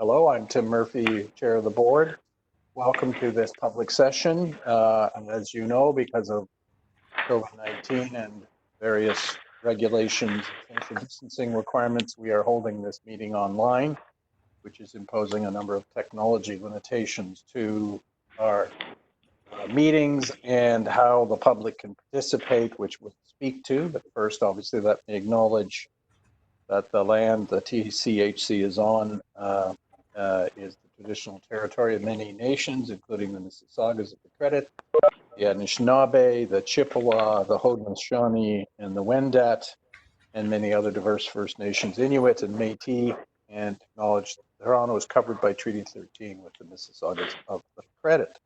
Hello, I'm Tim Murphy, Chair of the Board. Welcome to this public session. And as you know, because of COVID-19 and various regulations and social distancing requirements, we are holding this meeting online, which is imposing a number of technology limitations to our meetings and how the public can participate, which we'll speak to. But first, obviously, let me acknowledge that the land the TCHC is on is the traditional territory of many nations, including the Mississaugas of the Credit, the Anishinaabe, the Chippewa, the Haudenosaunee, and the Wendat, and many other diverse First Nations, Inuit and Métis, and acknowledge that Toronto is covered by Treaty 13 with the Mississaugas of the Credit.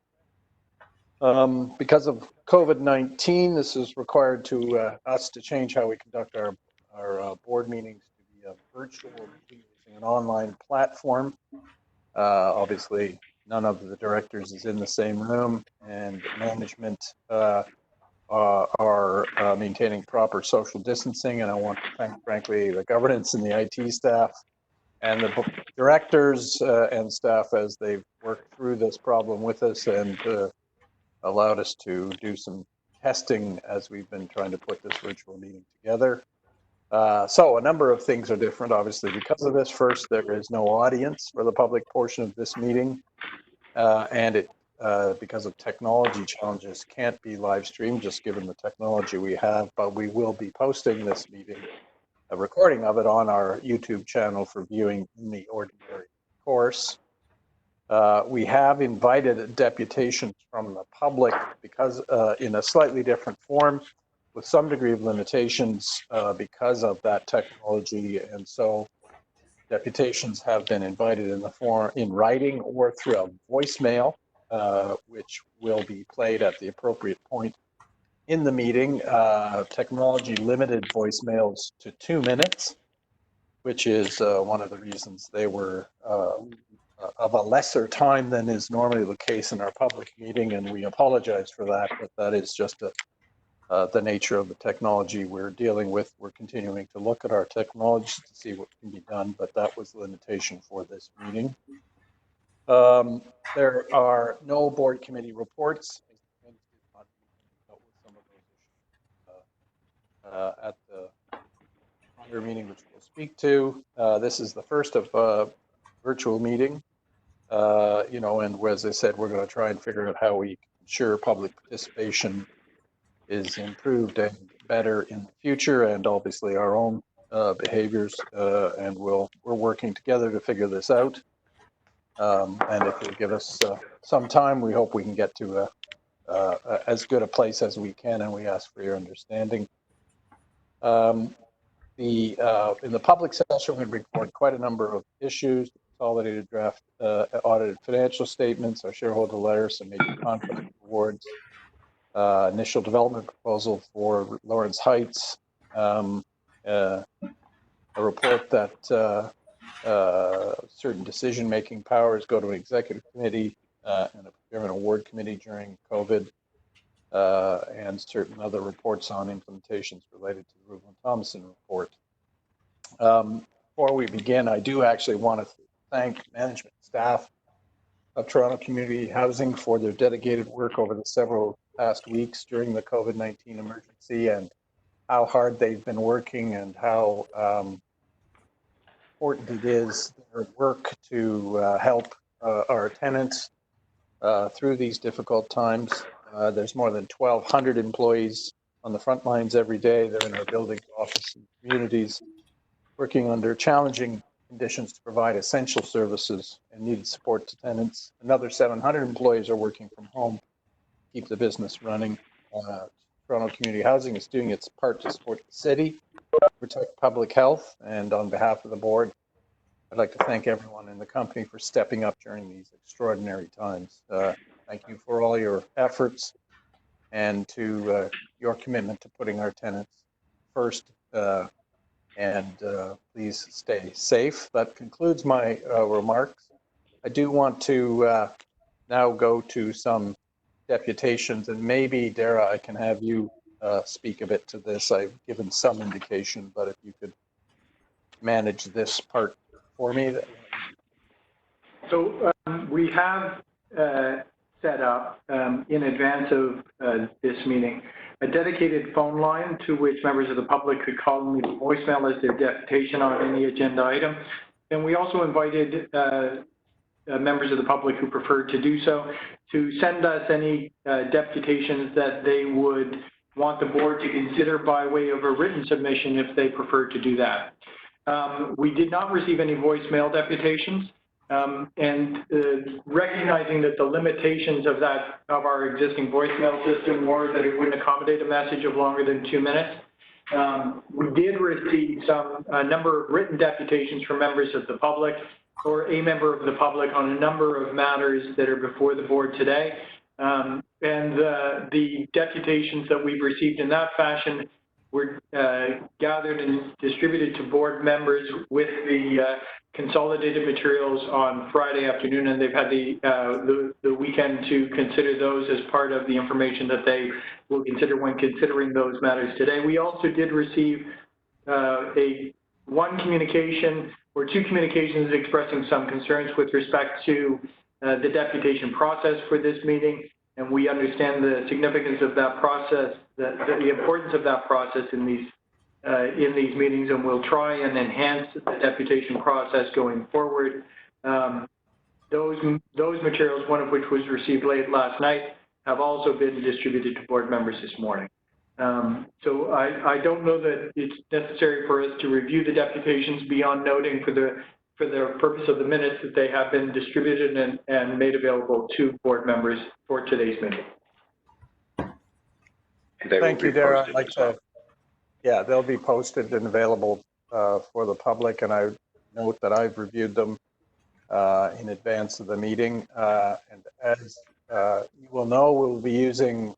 Because of COVID-19, this is required to us to change how we conduct our board meetings to be a virtual meeting using an online platform. Obviously, none of the directors is in the same room, and management are maintaining proper social distancing. And I want to thank, frankly, the governance and the IT staff and the directors and staff as they've worked through this problem with us and allowed us to do some testing as we've been trying to put this virtual meeting together. So a number of things are different, obviously, because of this. First, there is no audience for the public portion of this meeting, and it, because of technology challenges, can't be live streamed, just given the technology we have, but we will be posting this meeting, a recording of it on our YouTube channel for viewing in the ordinary course. We have invited deputations from the public because in a slightly different form with some degree of limitations because of that technology. And so deputations have been invited in the form in writing or through a voicemail, which will be played at the appropriate point in the meeting. Technology limited voicemails to 2 minutes, which is one of the reasons they were of a lesser time than is normally the case in our public meeting, and we apologize for that, but that is just the nature of the technology we're dealing with. We're continuing to look at our technology to see what can be done, but that was the limitation for this meeting. There are no board committee reports. At the longer meeting, which we'll speak to. This is the first of virtual meeting. And as I said, we're going to try and figure out how we ensure public participation is improved and better in the future, and obviously our own behaviors. And we're working together to figure this out. And if you'll give us some time, we hope we can get to as good a place as we can, and we ask for your understanding. In the public session, we report quite a number of issues: consolidated draft audited financial statements, our shareholder letter, some major contract awards, initial development proposal for Lawrence Heights, a report that certain decision-making powers go to an executive committee and a procurement award committee during COVID, and certain other reports on implementations related to the Rubin-Thompson report. Before we begin, I do actually want to thank management staff of Toronto Community Housing for their dedicated work over the several past weeks during the COVID-19 emergency, and how hard they've been working, and how important it is their work to help our tenants through these difficult times. There's more than 1,200 employees on the front lines every day. They're in our buildings, offices, and communities, working under challenging conditions to provide essential services and needed support to tenants. Another 700 employees are working from home to keep the business running. Toronto Community Housing is doing its part to support the city, protect public health, and on behalf of the board, I'd like to thank everyone in the company for stepping up during these extraordinary times. Thank you for all your efforts and to your commitment to putting our tenants first. And please stay safe. That concludes my remarks. I do want to now go to some deputations, and maybe, Dara, I can have you speak a bit to this. I've given some indication, but if you could manage this part for me. So we have set up, in advance of this meeting, a dedicated phone line to which members of the public could call and leave a voicemail as their deputation on any agenda item. And we also invited members of the public who prefer to do so to send us any deputations that they would want the board to consider by way of a written submission if they prefer to do that. We did not receive any voicemail deputations, and recognizing that the limitations of our existing voicemail system were that it wouldn't accommodate a message of longer than 2 minutes. We did receive a number of written deputations from members of the public or a member of the public on a number of matters that are before the board today. And the deputations that we've received in that fashion were gathered and distributed to board members with the consolidated materials on Friday afternoon, and they've had the weekend to consider those as part of the information that they will consider when considering those matters today. We also did receive one communication or two communications expressing some concerns with respect to the deputation process for this meeting, and we understand the significance of that process, the importance of that process in these meetings, and we'll try and enhance the deputation process going forward. Those materials, one of which was received late last night, have also been distributed to board members this morning. So I don't know that it's necessary for us to review the deputations beyond noting for the purpose of the minutes that they have been distributed and made available to board members for today's meeting. Thank you, Dara. I'd like to, yeah, they'll be posted and available for the public, and I note that I've reviewed them in advance of the meeting. And as you will know, we'll be using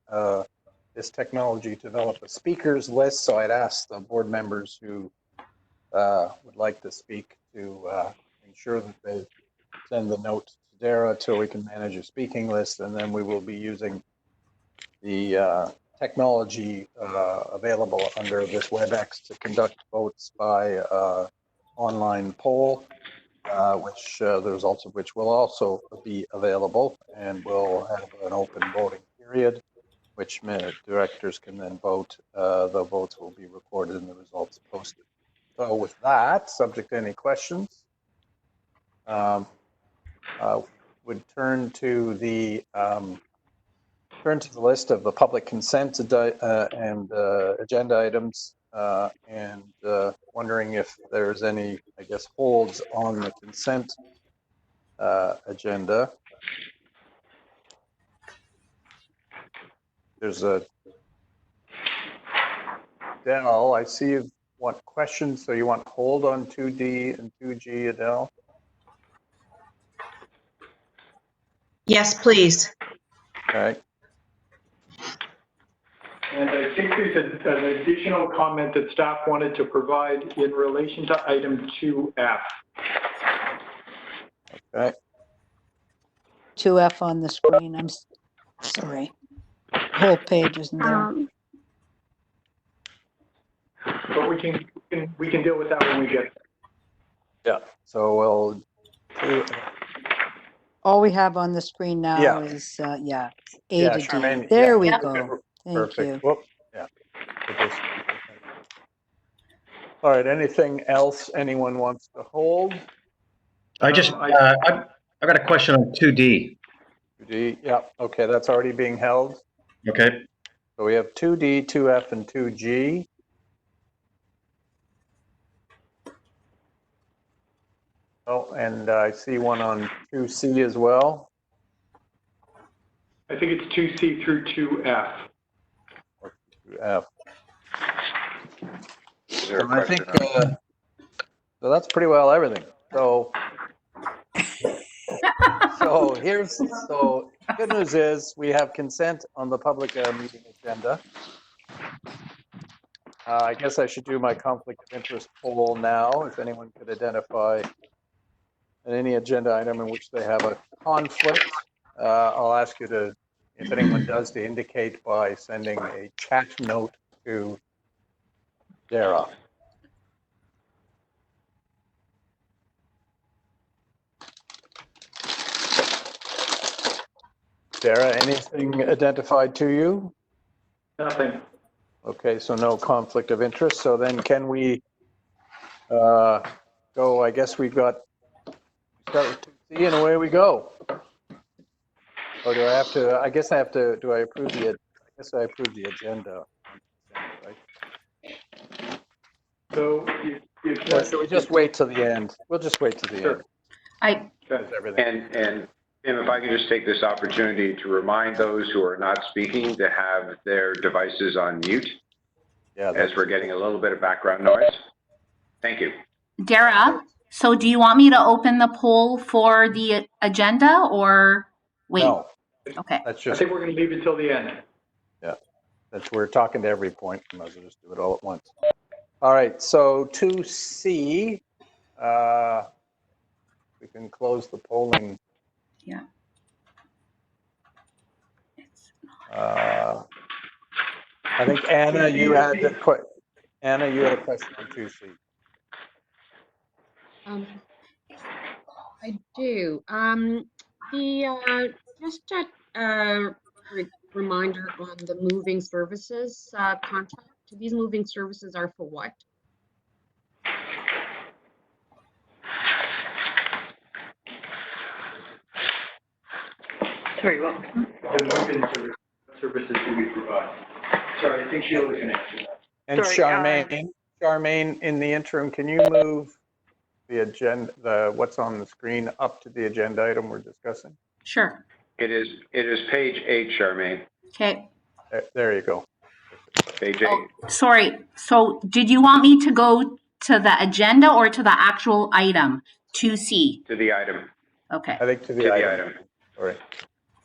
this technology to develop a speakers list. So I'd ask the board members who would like to speak to ensure that they send the note to Dara till we can manage a speaking list, and then we will be using the technology available under this WebEx to conduct votes by online poll, which the results of which will also be available, and we'll have an open voting period, which directors can then vote. The votes will be recorded and the results posted. So with that, subject to any questions, would turn to the list of the public consent and agenda items, and wondering if there's any, I guess, holds on the consent agenda. There's a Adele, I see you want questions, so you want hold on 2D and 2G, Adele? Yes, please. Okay. And I think there's an additional comment that staff wanted to provide in relation to item 2F. Okay. 2F on the screen. I'm sorry. Whole page isn't there. But we can deal with that when we get there. Yeah. So we'll. All we have on the screen now is A to D. Charmaine, there we go. Thank Perfect. you. Whoop. Yeah. All right. Anything else anyone wants to hold? I've got a question on 2D. 2D. Yeah. Okay. That's already being held. Okay. So we have 2D, 2F, and 2G. Oh, and I see one on 2C as well. I think it's 2C through 2F. Or 2F. So I think so. That's pretty well everything. So, good news is we have consent on the public meeting agenda. I guess I should do my conflict of interest poll now. If anyone could identify any agenda item in which they have a conflict, I'll ask you to, if anyone does, to indicate by sending a chat note to Dara. Dara, anything identified to you? Nothing. Okay, so no conflict of interest. So then can we go, I guess we've got, start with 2C and away we go. Or do I have to, I guess I have to, do I approve the, I guess I approve the agenda. Right? So Or should we just wait till the end? We'll just wait till the Sure. end. I, That's everything. And Tim, if I could just take this opportunity to remind those who are not speaking to have their devices on mute, Yeah, as we're getting a little bit of background noise. Thank you. Dara, so do you want me to open the poll for the agenda or wait? No, Okay. that's I just, think we're going to leave it till the end. we're talking to every point. We might as well just do it all at once. All right, so 2C, we can close the polling. Yeah. I think Anna, you had a question on 2C. I do. Just a reminder on the moving services contract. These moving services are for what? Sorry, what? The moving services do we provide? Sorry, I think Sheila can answer that. And Sorry, Charmaine, in the interim, can you move the agenda, what's on the screen up to the agenda item we're discussing? Sure. It is page 8, Charmaine. Okay. There you go. Page 8. Oh, sorry. So did you want me to go to the agenda or to the actual item, 2C? To the item. Okay. I think to To the the item. item. All right.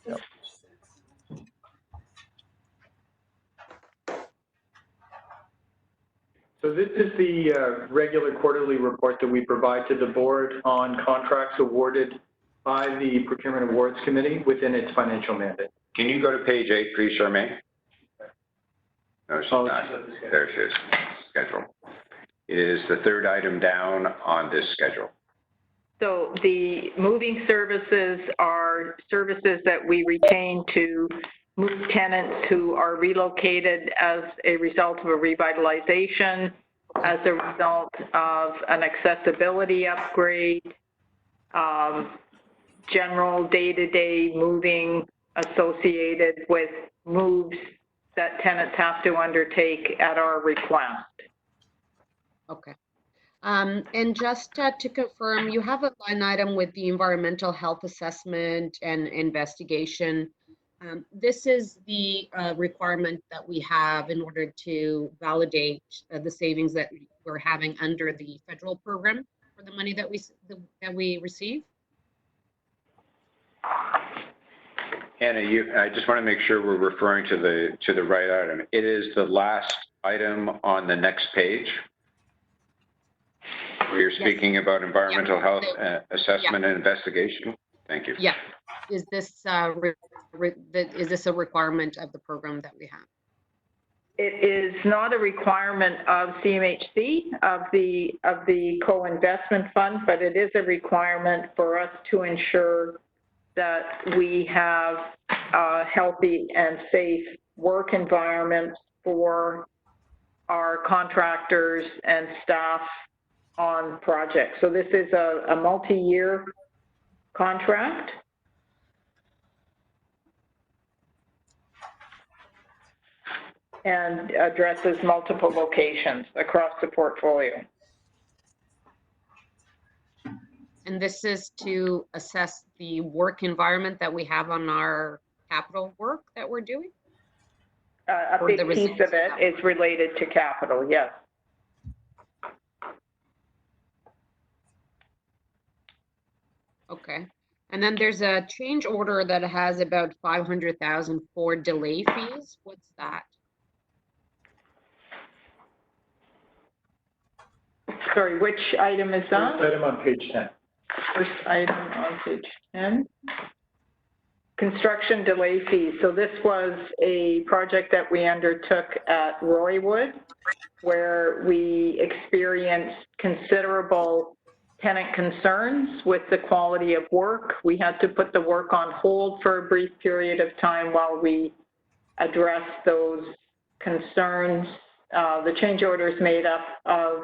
Yep. So this is the regular quarterly report that we provide to the board on contracts awarded by the Procurement Awards Committee within its financial mandate. Can you go to page 8, please, Charmaine? No, she's not. There she is. Schedule. It is the third item down on this schedule. So the moving services are services that we retain to move tenants who are relocated as a result of a revitalization, as a result of an accessibility upgrade, general day-to-day moving associated with moves that tenants have to undertake at our request. Okay. And just to confirm, you have a line item with the environmental health assessment and investigation. This is the requirement that we have in order to validate the savings that we're having under the federal program for the money that we receive. Anna, I just want to make sure we're referring to the right item. It is the last item on the next page, where you're speaking about environmental health assessment and investigation. Thank you. Yeah. Is this is this a requirement of the program that we have? It is not a requirement of CMHC, of the co-investment fund, but it is a requirement for us to ensure that we have a healthy and safe work environment for our contractors and staff on projects. So this is a multi-year contract. And addresses multiple locations across the portfolio. And this is to assess the work environment that we have on our capital work that we're doing? A big piece of it is related to capital, yes. Okay. And then there's a change order that has about 500,000 for delay fees. What's that? Sorry, which item is that? First item on page 10. First item on page 10. Construction delay fees. So this was a project that we undertook at Roywood, where we experienced considerable tenant concerns with the quality of work. We had to put the work on hold for a brief period of time while we addressed those concerns. The change order is made up of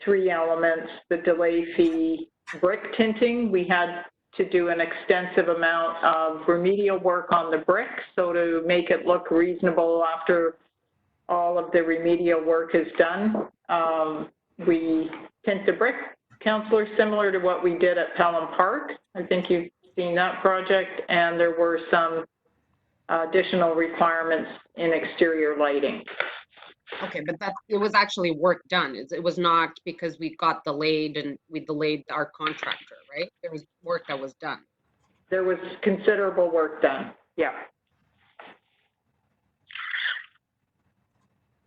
3 elements: the delay fee, brick tinting. We had to do an extensive amount of remedial work on the brick, so to make it look reasonable after all of the remedial work is done. We tint the brick, Councillor, similar to what we did at Pelham Park. I think you've seen that project, and there were some additional requirements in exterior lighting. Okay, but it was actually work done. It was not because we got delayed and we delayed our contractor, right? There was work that was done. There was considerable work done, yeah.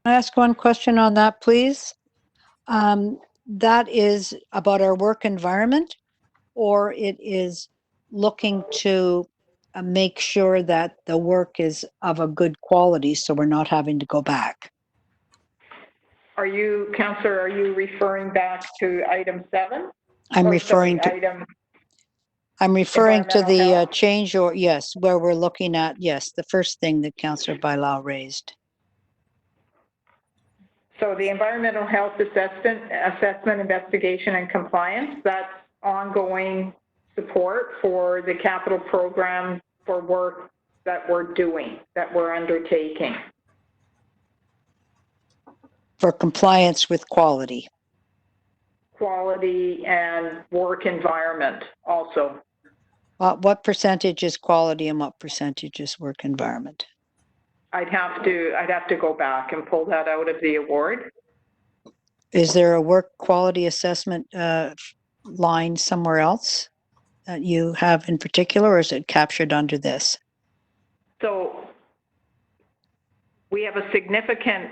Can I ask one question on that, please? That is about our work environment, or it is looking to make sure that the work is of a good quality so we're not having to go back? Are you, Councillor, are you referring back to item 7? I'm referring to the Health? change, or yes, where we're looking at, yes, the first thing that Councillor Bailão raised. So the environmental health assessment, investigation, and compliance, that's ongoing support for the capital program for work that we're doing, that we're undertaking. For compliance with quality. Quality and work environment also. What percentage is quality and what percentage is work environment? I'd have to go back and pull that out of the award. Is there a work quality assessment line somewhere else that you have in particular, or is it captured under this? So we have a significant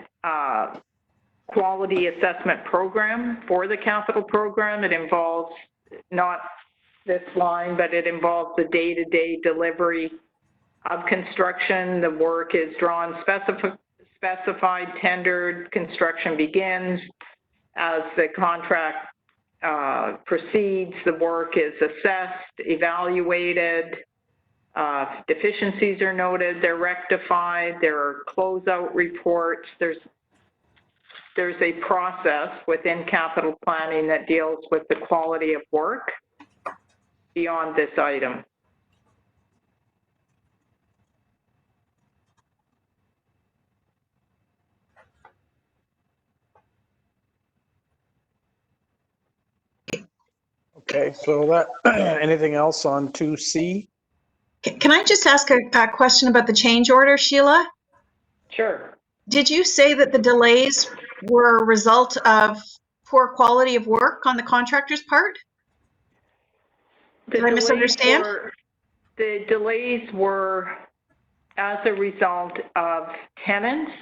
quality assessment program for the capital program. It involves not this line, but it involves the day-to-day delivery of construction. The work is drawn, specified, tendered, construction begins. As the contract proceeds, the work is assessed, evaluated, deficiencies are noted, they're rectified, there are closeout reports. There's a process within capital planning that deals with the quality of work beyond this item. Okay, so that, anything else on 2C? Can I just ask a question about the change order, Sheila? Sure. Did you say that the delays were a result of poor quality of work on the contractor's part? Did I misunderstand? The delays were as a result of tenants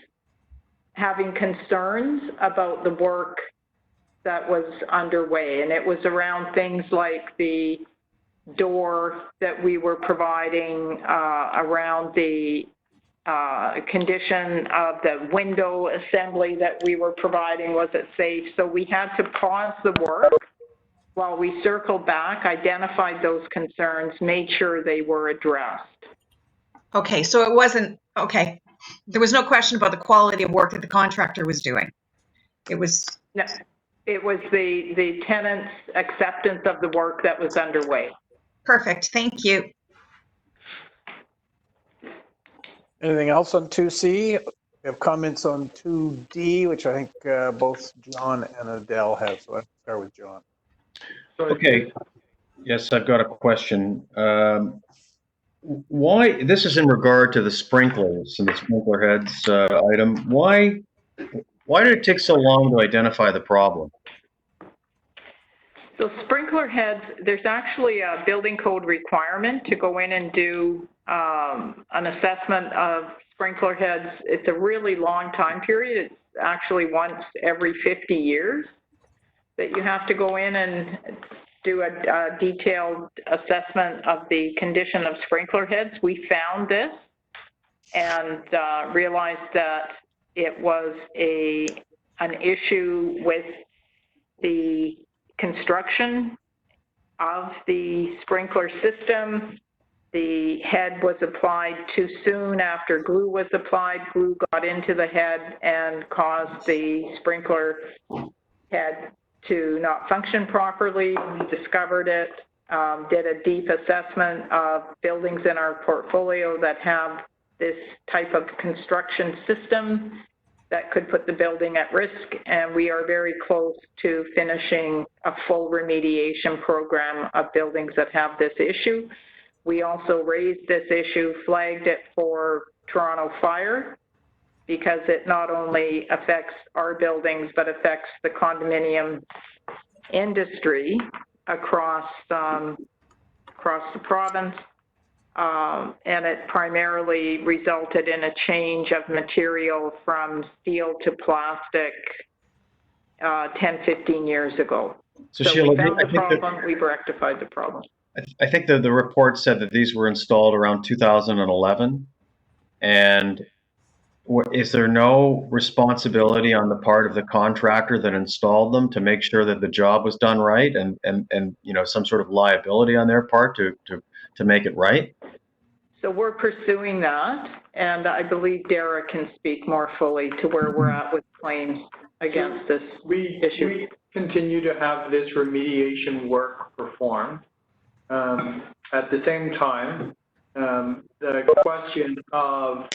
having concerns about the work that was underway. And it was around things like the door that we were providing, around the condition of the window assembly that we were providing. Was it safe? So we had to pause the work while we circled back, identified those concerns, made sure they were addressed. Okay, so it wasn't, okay. There was no question about the quality of work that the contractor was doing. It was... No, it was the tenant's acceptance of the work that was underway. Perfect, thank you. Anything else on 2C? We have comments on 2D, which I think both John and Adele have. So I'll start with John. Okay. Yes, I've got a question. Why, this is in regard to the sprinklers and the sprinkler heads item. Why did it take so long to identify the problem? So sprinkler heads, there's actually a building code requirement to go in and do an assessment of sprinkler heads. It's a really long time period. It's actually once every 50 years that you have to go in and do a detailed assessment of the condition of sprinkler heads. We found this and realized that it was an issue with the construction of the sprinkler system. The head was applied too soon after glue was applied. Glue got into the head and caused the sprinkler head to not function properly. We discovered it, did a deep assessment of buildings in our portfolio that have this type of construction system that could put the building at risk, and we are very close to finishing a full remediation program of buildings that have this issue. We also raised this issue, flagged it for Toronto Fire, because it not only affects our buildings, but affects the condominium industry across the province. And it primarily resulted in a change of material from steel to plastic 10, 15 years ago. So So Sheila, we found the problem, we've rectified the problem. I think the report said that these were installed around 2011. And is there no responsibility on the part of the contractor that installed them to make sure that the job was done right, and you know, some sort of liability on their part to make it right? So we're pursuing that, and I believe Dara can speak more fully to where we're at with claims against this issue. We continue to have this remediation work performed. At the same time, the question of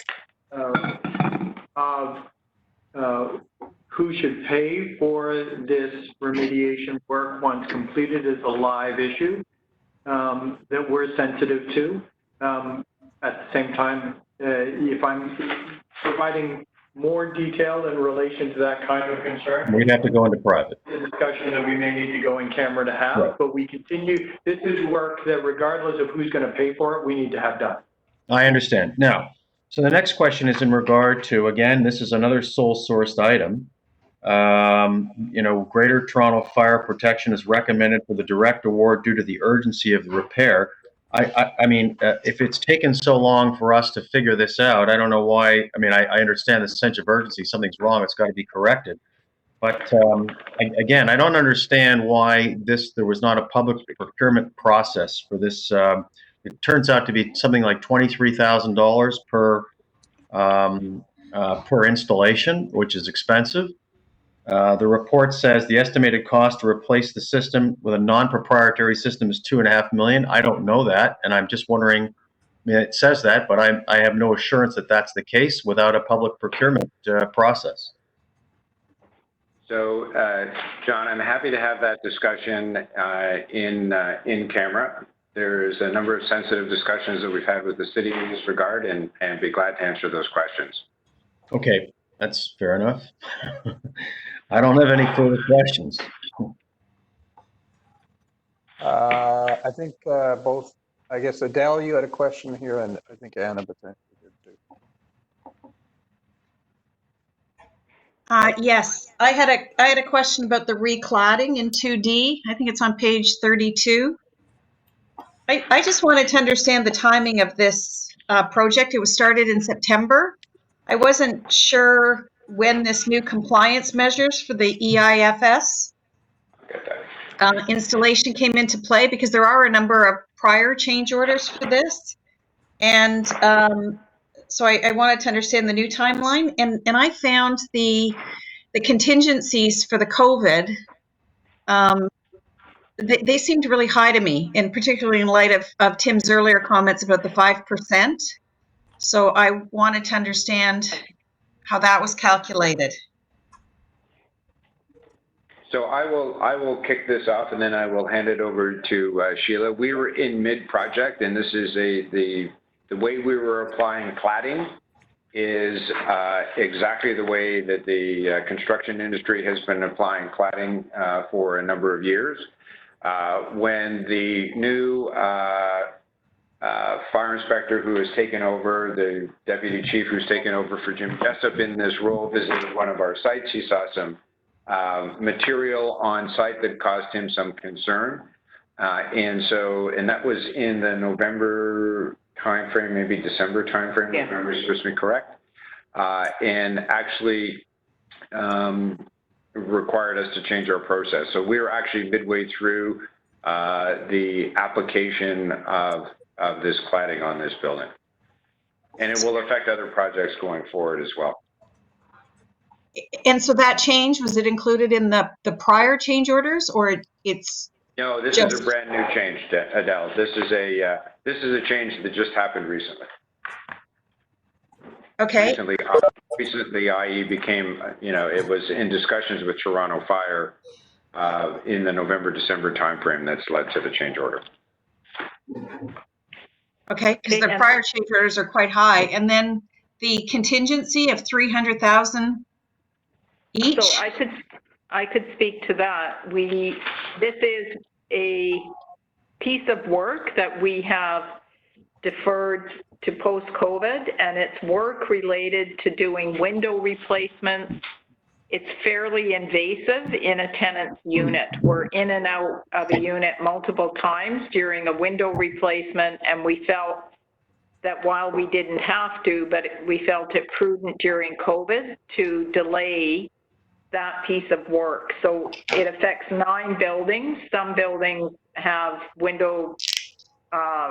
who should pay for this remediation work once completed is a live issue that we're sensitive to. At the same time, if I'm providing more detail in relation to that kind of concern, We'd have to go into private. the discussion that we may need to go in camera to have, Right. but we continue. This is work that regardless of who's going to pay for it, we need to have done. I understand. Now, so the next question is in regard to, again, this is another sole sourced item. You know, Greater Toronto Fire Protection is recommended for the direct award due to the urgency of the repair. I mean, if it's taken so long for us to figure this out, I don't know why. I mean, I understand the sense of urgency. Something's wrong. It's got to be corrected. But again, I don't understand why there was not a public procurement process for this. It turns out to be something like $23,000 per installation, which is expensive. The report says the estimated cost to replace the system with a non-proprietary system is $2.5 million. I don't know that, and I'm just wondering. I mean, it says that, but I have no assurance that that's the case without a public procurement process. So, John, I'm happy to have that discussion in camera. There's a number of sensitive discussions that we've had with the city in this regard, and be glad to answer those questions. Okay, that's fair enough. I don't have any further questions. I think both, I guess Adele, you had a question here, and I think Anna potentially did too. Yes, I had a question about the recladding in 2D. I think it's on page 32. I just wanted to understand the timing of this project. It was started in September. I wasn't sure when this new compliance measures for the EIFS installation came into play, because there are a number of prior change orders for this. And so I wanted to understand the new timeline. And I found the contingencies for the COVID, they seemed really high to me, and particularly in light of Tim's earlier comments about the 5%. So I wanted to understand how that was calculated. So I will kick this off, and then I will hand it over to Sheila. We were in mid-project, and this is the way we were applying cladding is exactly the way that the construction industry has been applying cladding for a number of years. When the new fire inspector who has taken over, the deputy chief who's taken over for Jim Jessup in this role, visited one of our sites, he saw some material on site that caused him some concern. And that was in the November timeframe, maybe December timeframe, November is supposed to be correct. And actually, required us to change our process. So we were actually midway through the application of this cladding on this building. And it will affect other projects going forward as well. And so that change, was it included in the prior change orders, or it's? No, this is a brand new change, Adele. This is a change that just happened recently. Okay. Recently, IE became, it was in discussions with Toronto Fire in the November-December timeframe that's led to the change order. Okay, because the prior change orders are quite high, and then the contingency of 300,000 each. So I could speak to that. This is a piece of work that we have deferred to post-COVID, and it's work related to doing window replacements. It's fairly invasive in a tenant's unit. We're in and out of a unit multiple times during a window replacement, and we felt that while we didn't have to, but we felt it prudent during COVID to delay that piece of work. So it affects 9 buildings. Some buildings have window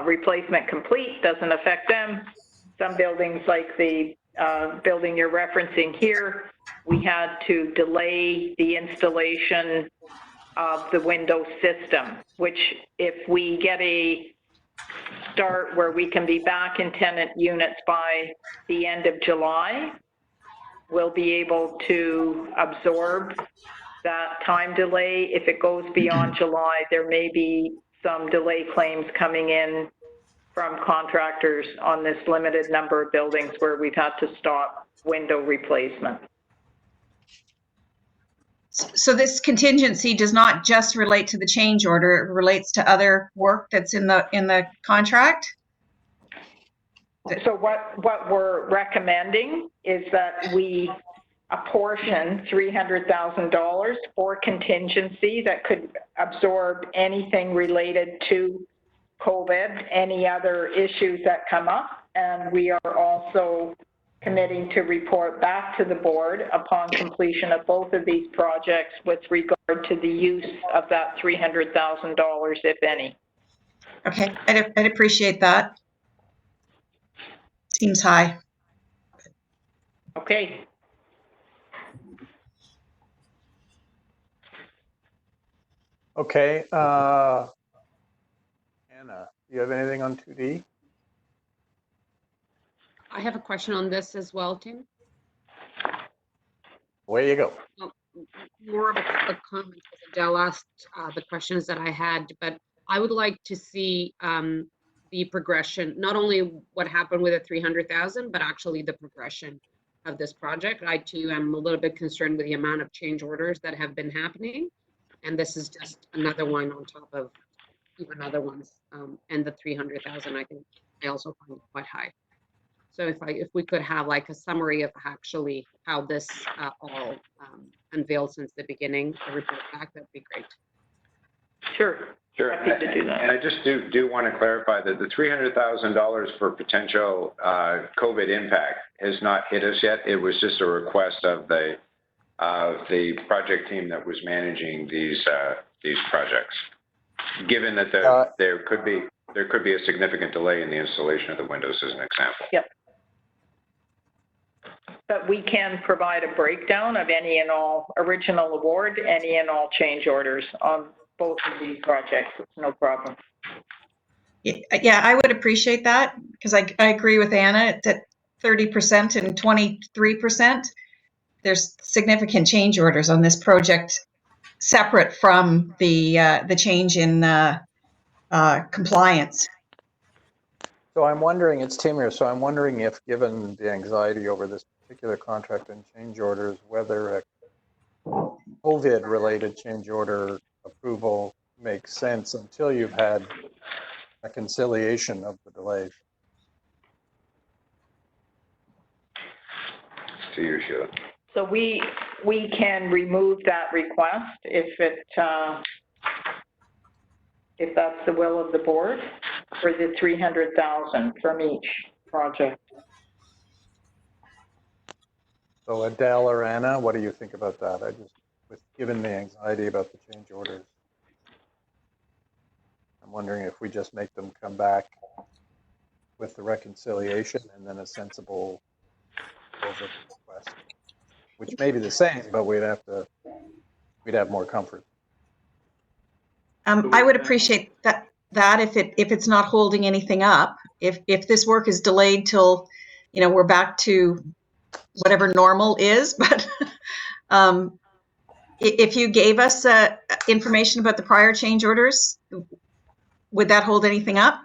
replacement complete, doesn't affect them. Some buildings, like the building you're referencing here, we had to delay the installation of the window system, which if we get a start where we can be back in tenant units by the end of July, we'll be able to absorb that time delay. If it goes beyond July, there may be some delay claims coming in from contractors on this limited number of buildings where we've had to stop window replacement. So this contingency does not just relate to the change order, it relates to other work that's in the contract? So what we're recommending is that we apportion $300,000 for contingency that could absorb anything related to COVID, any other issues that come up, and we are also committing to report back to the board upon completion of both of these projects with regard to the use of that $300,000, if any. Okay, I'd appreciate that. Seems high. Okay. Okay. Anna, do you have anything on 2D? I have a question on this as well, Tim. Away you go. Well, more of a comment, because Adele asked the questions that I had, but I would like to see the progression, not only what happened with the 300,000, but actually the progression of this project. I too am a little bit concerned with the amount of change orders that have been happening, and this is just another one on top of even other ones. And the 300,000, I think I also find it quite high. So if we could have like a summary of actually how this all unveiled since the beginning, a report back, that'd be great. Sure. Sure. Happy to do that. And I just do want to clarify that the $300,000 for potential COVID impact has not hit us yet. It was just a request of the project team that was managing these projects. Given that there could be a significant delay in the installation of the windows, as an example. Yep. But we can provide a breakdown of any and all original award, any and all change orders on both of these projects. It's no problem. Yeah, I would appreciate that, because I agree with Anna that 30% and 23%, there's significant change orders on this project, separate from the change in compliance. So I'm wondering, it's Tim here, so I'm wondering if, given the anxiety over this particular contract and change orders, whether a COVID-related change order approval makes sense until you've had a conciliation of the delays. To you, Sheila. So we can remove that request if that's the will of the board, for the 300,000 from each project. So Adele or Anna, what do you think about that? I just, with given the anxiety about the change orders. I'm wondering if we just make them come back with the reconciliation and then a sensible over request, which may be the same, but we'd have more comfort. I would appreciate that if it's not holding anything up, if this work is delayed till, we're back to whatever normal is, but if you gave us information about the prior change orders, would that hold anything up?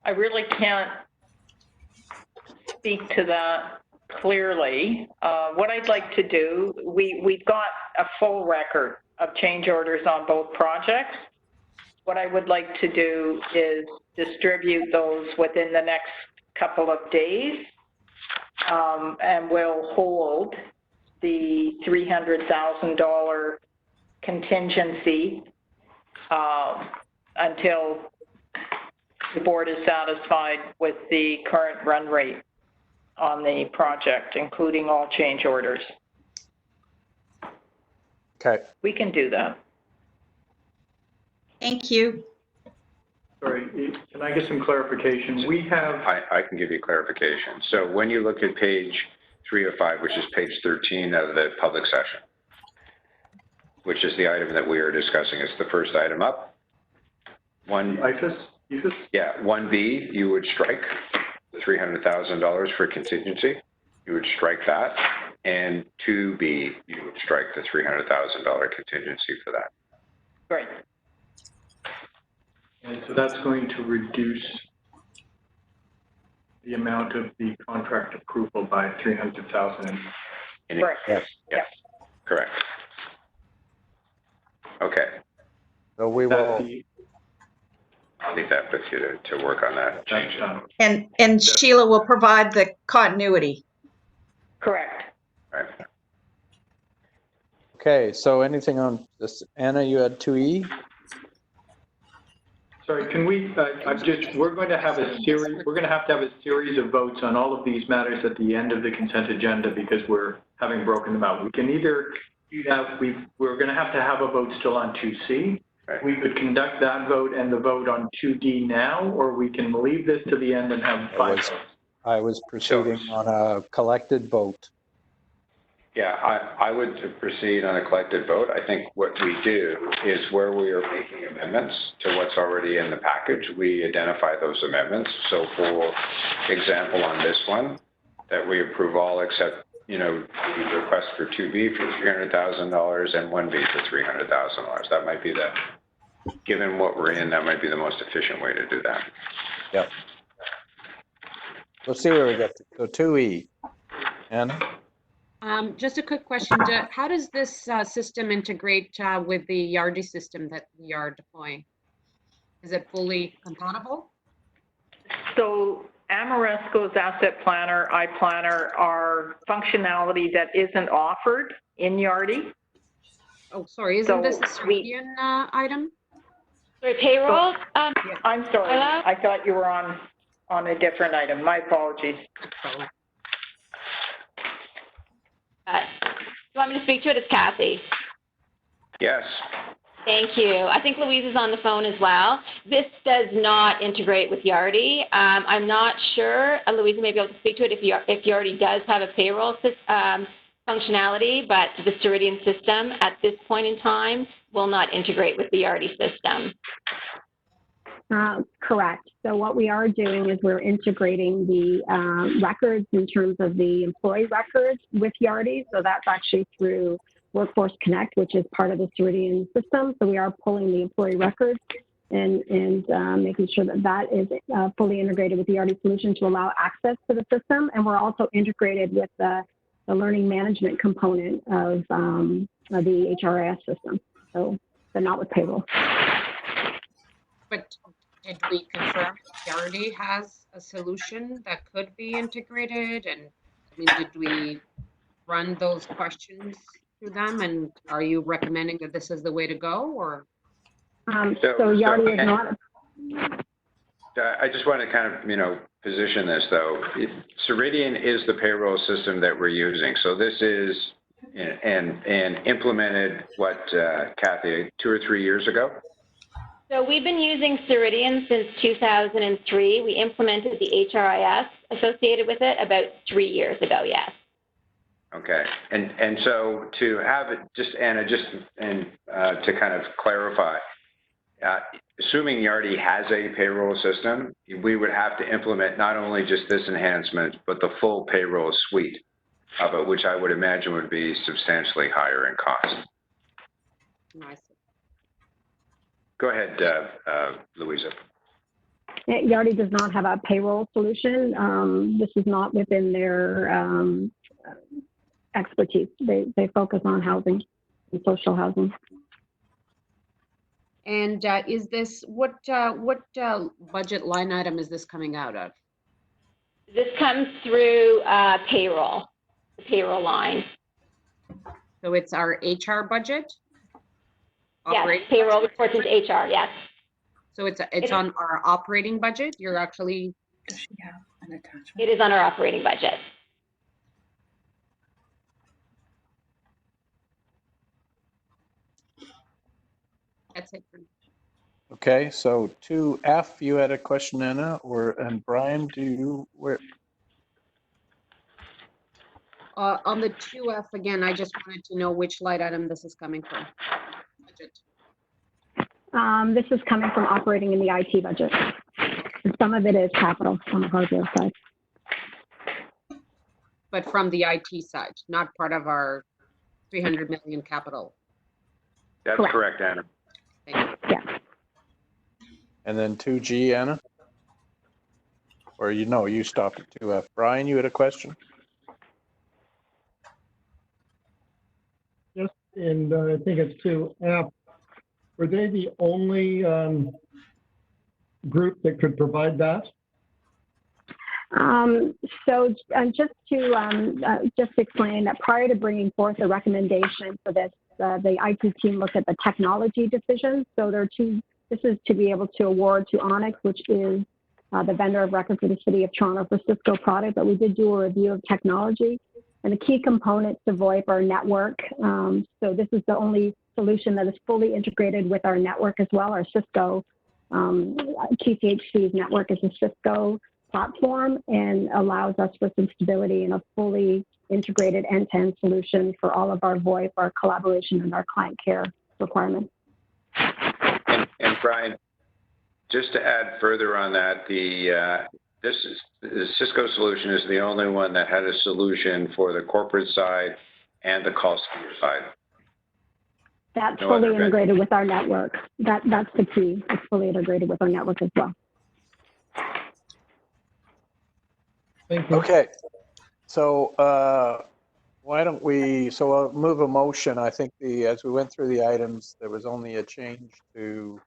I really can't speak to that clearly. What I'd like to do, we've got a full record of change orders on both projects. What I would like to do is distribute those within the next couple of days, and we'll hold the $300,000 contingency until the board is satisfied with the current run rate on the project, including all change orders. Okay. We can do that. Thank you. Sorry, can I get some clarification? We have, I can give you clarification. So when you look at page 305, which is page 13 of the public session, which is the item that we are discussing, it's the first item up. IFAS? Yeah, 1B, you would strike the $300,000 for contingency. You would strike that. And 2B, you would strike the $300,000 contingency for that. Great. And so that's going to reduce the amount of the contract approval by $300,000. Correct. Yes. Yes. Correct. Okay. So we will. I'll leave that with you to work on that change. And Sheila will provide the continuity. Correct. Right. Okay, so anything on this? Anna, you had 2E? Sorry, can we, we're going to have to have a series of votes on all of these matters at the end of the consent agenda because we're having broken them out. We can either do that, we're going to have a vote still on 2C. Right. We could conduct that vote and the vote on 2D now, or we can leave this to the end and have 5 votes. I was proceeding on a collected vote. Yeah, I would proceed on a collected vote. I think what we do is where we are making amendments to what's already in the package, we identify those amendments. So for example, on this one, that we approve all except, the request for 2B for $300,000 and 1B for $300,000. That might be given what we're in, that might be the most efficient way to do that. Yep. Let's see where we get to. So 2E. Anna? Just a quick question. How does this system integrate with the Yardi system that we are deploying? Is it fully compatible? So Amoresco's Asset Planner, iPlanner are functionality that isn't offered in Yardi. Oh, sorry. Isn't this a Ceridian item? For payroll? I'm sorry. Hello? I thought you were on a different item. My apologies. You want me to speak to it? It's Kathy. Yes. Thank you. I think Louise is on the phone as well. This does not integrate with Yardi. I'm not sure. Louise may be able to speak to it if Yardi does have a payroll functionality, but the Ceridian system at this point in time will not integrate with the Yardi system. Correct. So what we are doing is we're integrating the records in terms of the employee records with Yardi. So that's actually through Workforce Connect, which is part of the Ceridian system. So we are pulling the employee records and making sure that that is fully integrated with the Yardi solution to allow access to the system. And we're also integrated with the learning management component of the HRIS system. So they're not with payroll. But did we confirm Yardi has a solution that could be integrated? And I mean, did we run those questions through them? And are you recommending that this is the way to go, or? So Yardi is not. I just want to kind of, position this, though. Ceridian is the payroll system that we're using. So this is, and implemented, what, Kathy, 2 or 3 years ago? So we've been using Ceridian since 2003. We implemented the HRIS associated with it about 3 years ago, yes. Okay, and so to have it, just Anna, to kind of clarify, assuming Yardi has a payroll system, we would have to implement not only just this enhancement, but the full payroll suite of it, which I would imagine would be substantially higher in cost. Nice. Go ahead, Louisa. Yardi does not have a payroll solution. This is not within their expertise. They focus on housing and social housing. And is this, what budget line item is this coming out of? This comes through payroll, the payroll line. So it's our HR budget? Yes, Operating payroll budget? reports into HR, yes. So it's on our operating budget? You're actually... Does she have an attachment? It is on our operating budget. That's it for me. Okay, so 2F, you had a question, Anna, and Brian, do you, where? On the 2F, again, I just wanted to know which line item this is coming from. Budget. This is coming from operating in the IT budget. And some of it is capital on the hardware side. But from the IT side, not part of our 300 million capital. That's correct, Anna. Thank you. Yeah. And then 2G, Anna? Or you stopped at 2F. Brian, you had a question? Just in, I think it's 2F, were they the only group that could provide that? So just to explain that prior to bringing forth a recommendation for this, the IT team looked at the technology decisions. So there are two. This is to be able to award to Onyx, which is the vendor of record for the City of Toronto for Cisco product. But we did do a review of technology, and the key components to VoIP are network. So this is the only solution that is fully integrated with our network as well. Our Cisco TCHC's network is a Cisco platform and allows us for some stability and a fully integrated end-to-end solution for all of our VoIP, our collaboration, and our client care requirements. And Brian, just to add further on that, the Cisco solution is the only one that had a solution for the corporate side and the call center side. That's fully integrated with our network. That's the key. It's fully integrated with our network as well. Thank you. Okay, so why don't we, so I'll move a motion. I think as we went through the items, there was only a change to.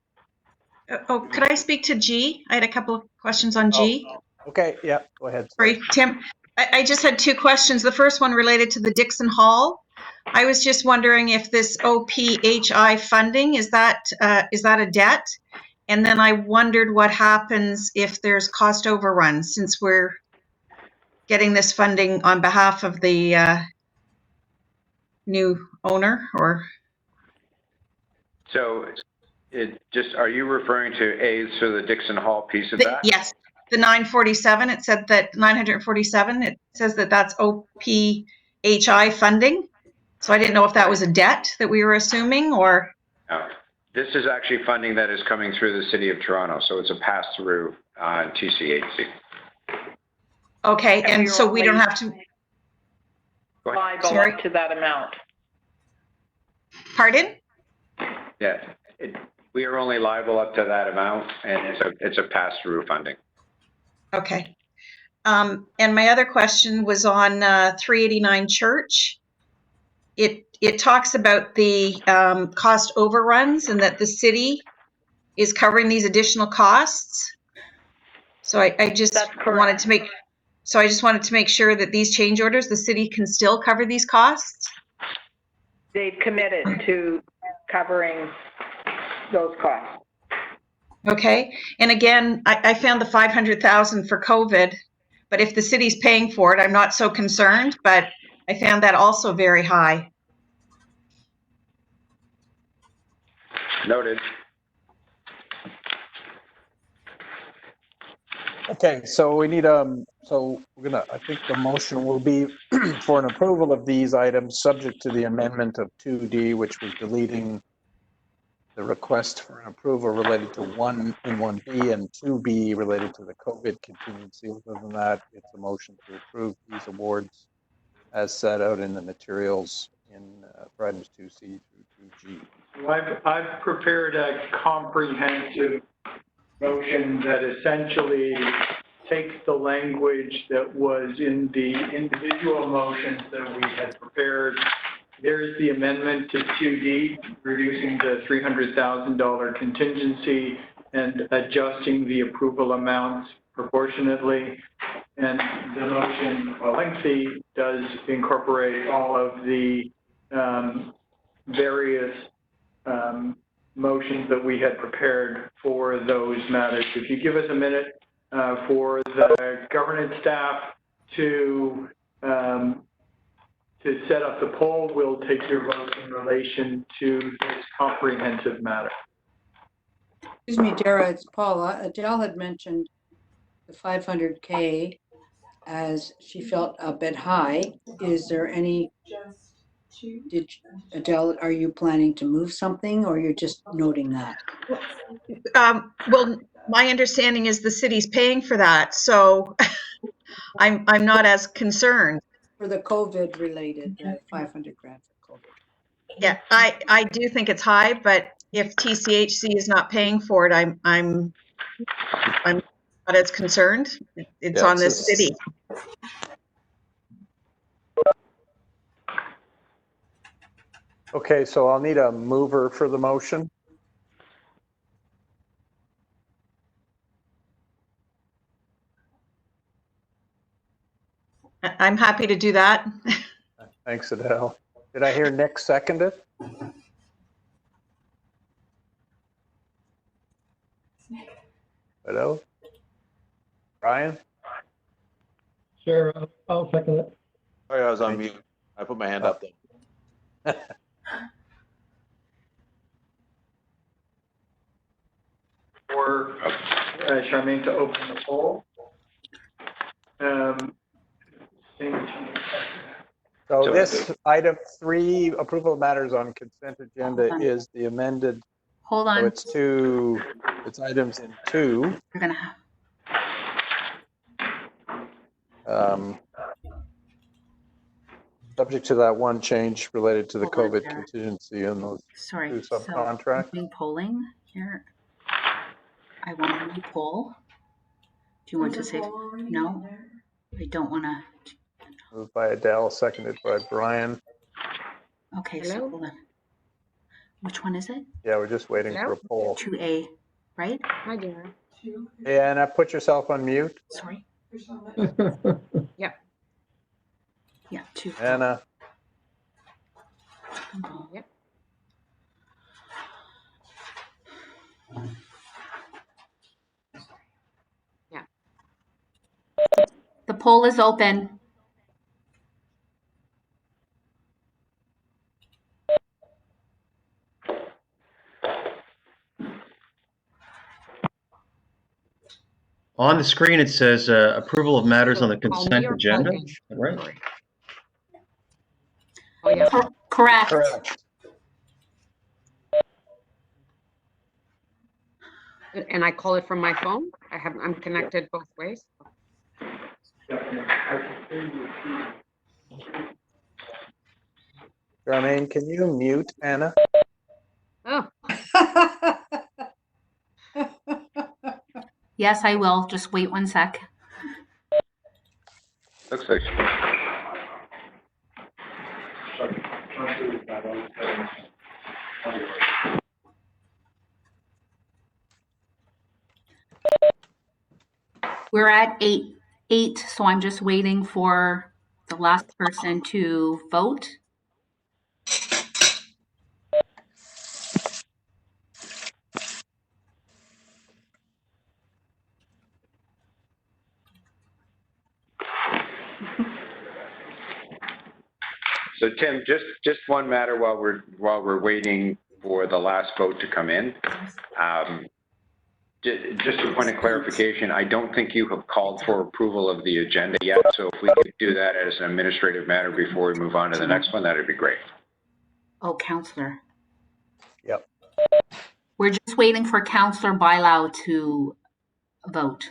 Oh, could I speak to G? I had a couple of questions on G. Oh, okay, yeah, go ahead. Sorry, Tim. I just had two questions. The first one related to the Dixon Hall. I was just wondering if this OPHI funding, is that a debt? And then I wondered what happens if there's cost overruns, since we're getting this funding on behalf of the new owner, or? So are you referring to the Dixon Hall piece of that? Yes, the 947, it said that 947, it says that that's OPHI funding. So I didn't know if that was a debt that we were assuming, or? No. This is actually funding that is coming through the City of Toronto. So it's a pass-through on TCHC. Okay, and so we don't have to. Liable up to that amount. Pardon? Yeah, we are only liable up to that amount, and it's a pass-through funding. Okay. And my other question was on 389 Church. It talks about the cost overruns and that the city is covering these additional costs. So I just wanted to make. So I just wanted to make sure that these change orders, the city can still cover these costs. They've committed to covering those costs. Okay. And again, I found the 500,000 for COVID, but if the city's paying for it, I'm not so concerned, but I found that also very high. Noted. Okay, so we need, so we're gonna, I think the motion will be for an approval of these items, subject to the amendment of 2D, which was deleting the request for an approval related to 1 in 1B and 2B related to the COVID contingency. Other than that, it's a motion to approve these awards as set out in the materials in for items 2C through 2G. I've prepared a comprehensive motion that essentially takes the language that was in the individual motions that we had prepared. There's the amendment to 2D, reducing the $300,000 contingency and adjusting the approval amounts proportionately. And the motion, while lengthy, does incorporate all of the various motions that we had prepared for those matters. If you give us a minute for the governance staff to set up the poll, we'll take your vote in relation to this comprehensive matter. Excuse me, Dara, it's Paula. Adele had mentioned the 500K as she felt a bit high. Is there any, Adele, are you planning to move something or you're just noting that? Well, my understanding is the city's paying for that, so I'm not as concerned. For the COVID related, 500 grand for COVID. Yeah, I do think it's high, but if TCHC is not paying for it, I'm not as concerned. It's on the city. Okay, so I'll need a mover for the motion. I'm happy to do that. Thanks, Adele. Did I hear Nick second it? Hello? Brian? Sure, I'll second it. Sorry, I was on mute. I put my hand up there. For Charmaine to open the poll. So this item 3, approval of matters on consent agenda, is the amended. Hold on. So it's items in 2. You're gonna have. Subject to that one change related to the COVID contingency and those 2 subcontracts. So polling here. I want a new poll. Do you want to say no? I don't want to. Moved by Adele, seconded by Brian. Okay, so hold on. Which one is it? Yeah, we're just waiting for a poll. 2A, right? Hi, Dara. Hey, Anna, put yourself on mute. Sorry. Yep. Yeah, 2. Anna. Yep. Yeah. The poll is open. On the screen, it says approval of matters on the consent agenda. Right? Oh, yeah. Correct. And I call it from my phone. I'm connected both ways. Charmaine, can you mute Anna? Oh. Yes, I will. Just wait 1 sec. Looks like. We're at 8, so I'm just waiting for the last person to vote. So Tim, just one matter while we're waiting for the last vote to come in. Just a point of clarification, I don't think you have called for approval of the agenda yet. So if we could do that as an administrative matter before we move on to the next one, that'd be great. Oh, Counselor. Yep. We're just waiting for Counselor Bylaw to vote.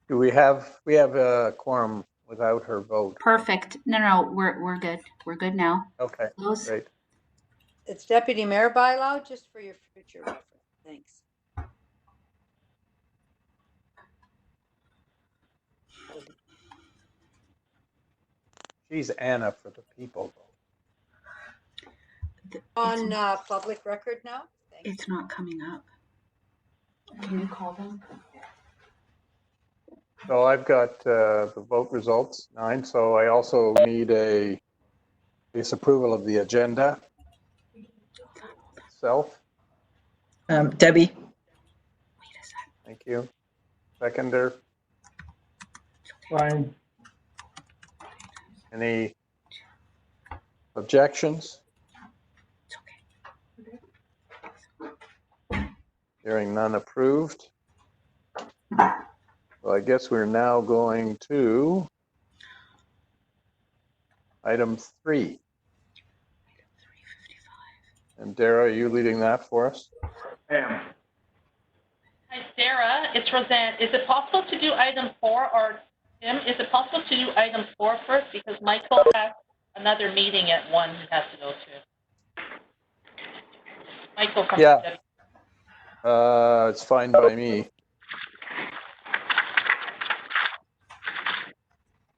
Do we have a quorum without her vote? Perfect. No, we're good. We're good now. Okay, Close. great. It's Deputy Mayor Bylaw, just for your future reference. Thanks. She's Anna for the people. On public record now? Thanks. It's not coming up. Can you call them? So I've got the vote results, 9. So I also need a disapproval of the agenda itself. Debbie. Thank you. Seconder. Fine. Any objections? Hearing none, approved. Well, I guess we're now going to item 3. And Dara, are you leading that for us? I am. Hi, Sarah. It's Roseanne. Is it possible to do item 4, or Tim, is it possible to do item 4 first? Because Michael has another meeting at 1 he has to go to. Michael from Yeah. It's fine by me.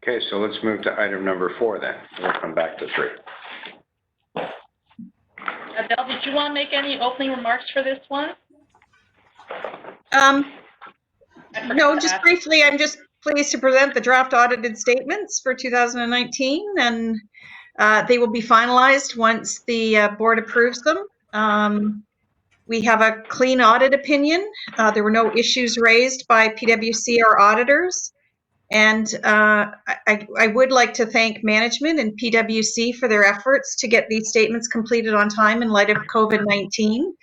Okay, so let's move to item number 4 then. We'll come back to 3. Adele, did you want to make any opening remarks for this one? No, just briefly, I'm just pleased to present the draft audited statements for 2019, and they will be finalized once the board approves them. We have a clean audit opinion. There were no issues raised by PwC or auditors. And I would like to thank management and PwC for their efforts to get these statements completed on time in light of COVID-19.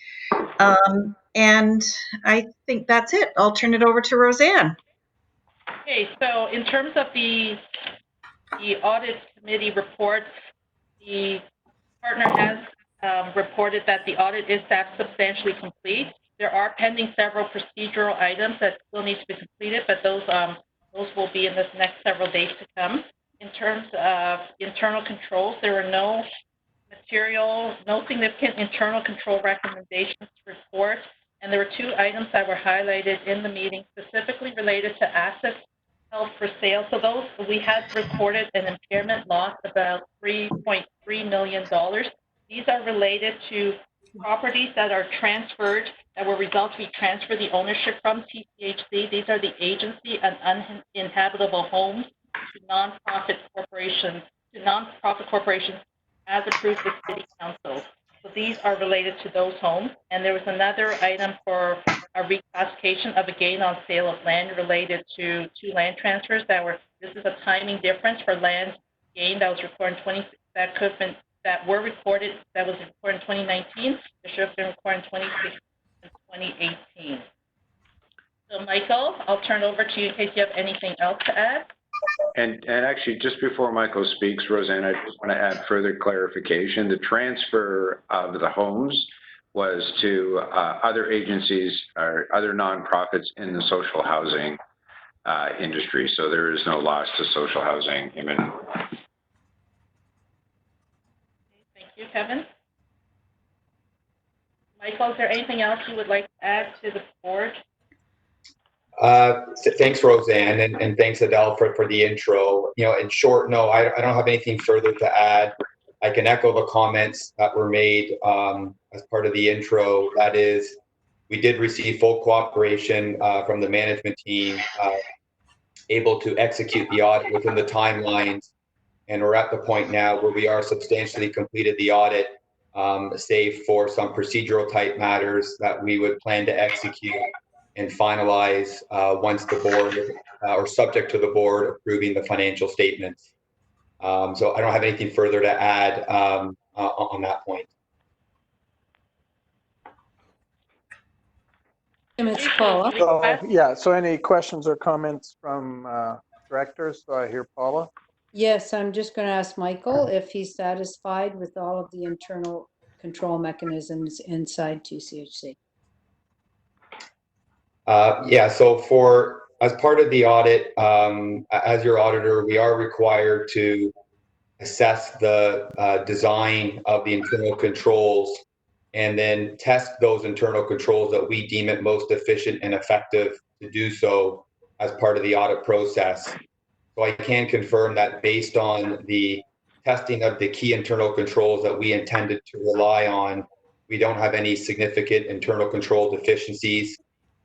And I think that's it. I'll turn it over to Roseanne. Okay, so in terms of the audit committee report, the partner has reported that the audit is substantially complete. There are pending several procedural items that still need to be completed, but those will be in this next several days to come. In terms of internal controls, there were no significant internal control recommendations to report, and there were 2 items that were highlighted in the meeting specifically related to assets held for sale. So those, we had recorded an impairment loss about $3.3 million. These are related to properties that are transferred, that were results we transfer the ownership from TCHC. These are the agency and uninhabitable homes to nonprofit corporations as approved with city council. So these are related to those homes. And there was another item for a reclassification of a gain on sale of land related to 2 land transfers this is a timing difference for land gain that was recorded in that was recorded in 2019. It should have been recorded in 2016 and 2018. So Michael, I'll turn over to you in case you have anything else to add. And actually, just before Michael speaks, Roseanne, I just want to add further clarification. The transfer of the homes was to other agencies or other nonprofits in the social housing industry. So there is no loss to social housing imminent. Thank you, Kevin. Michael, is there anything else you would like to add to the board? Thanks, Roseanne, and thanks, Adele, for the intro. In short, no, I don't have anything further to add. I can echo the comments that were made as part of the intro. That is, we did receive full cooperation from the management team, able to execute the audit within the timelines, and we're at the point now where we are substantially completed the audit, save for some procedural type matters that we would plan to execute and finalize once the board or subject to the board approving the financial statements. So I don't have anything further to add on that point. It's Paula. So, yeah, so any questions or comments from directors? So I hear Paula. Yes, I'm just going to ask Michael if he's satisfied with all of the internal control mechanisms inside TCHC. Yeah, so as part of the audit, as your auditor, we are required to assess the design of the internal controls and then test those internal controls that we deem it most efficient and effective to do so as part of the audit process. So I can confirm that based on the testing of the key internal controls that we intended to rely on, we don't have any significant internal control deficiencies.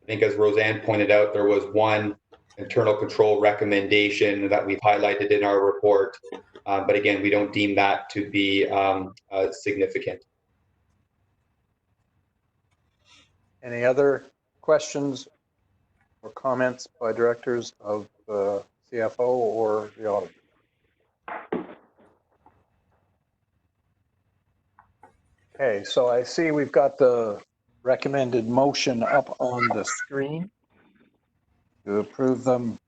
I think as Roseanne pointed out, there was one internal control recommendation that we've highlighted in our report. But again, we don't deem that to be significant. Any other questions or comments by directors of the CFO or the auditor? Okay, so I see we've got the recommended motion up on the screen to approve them,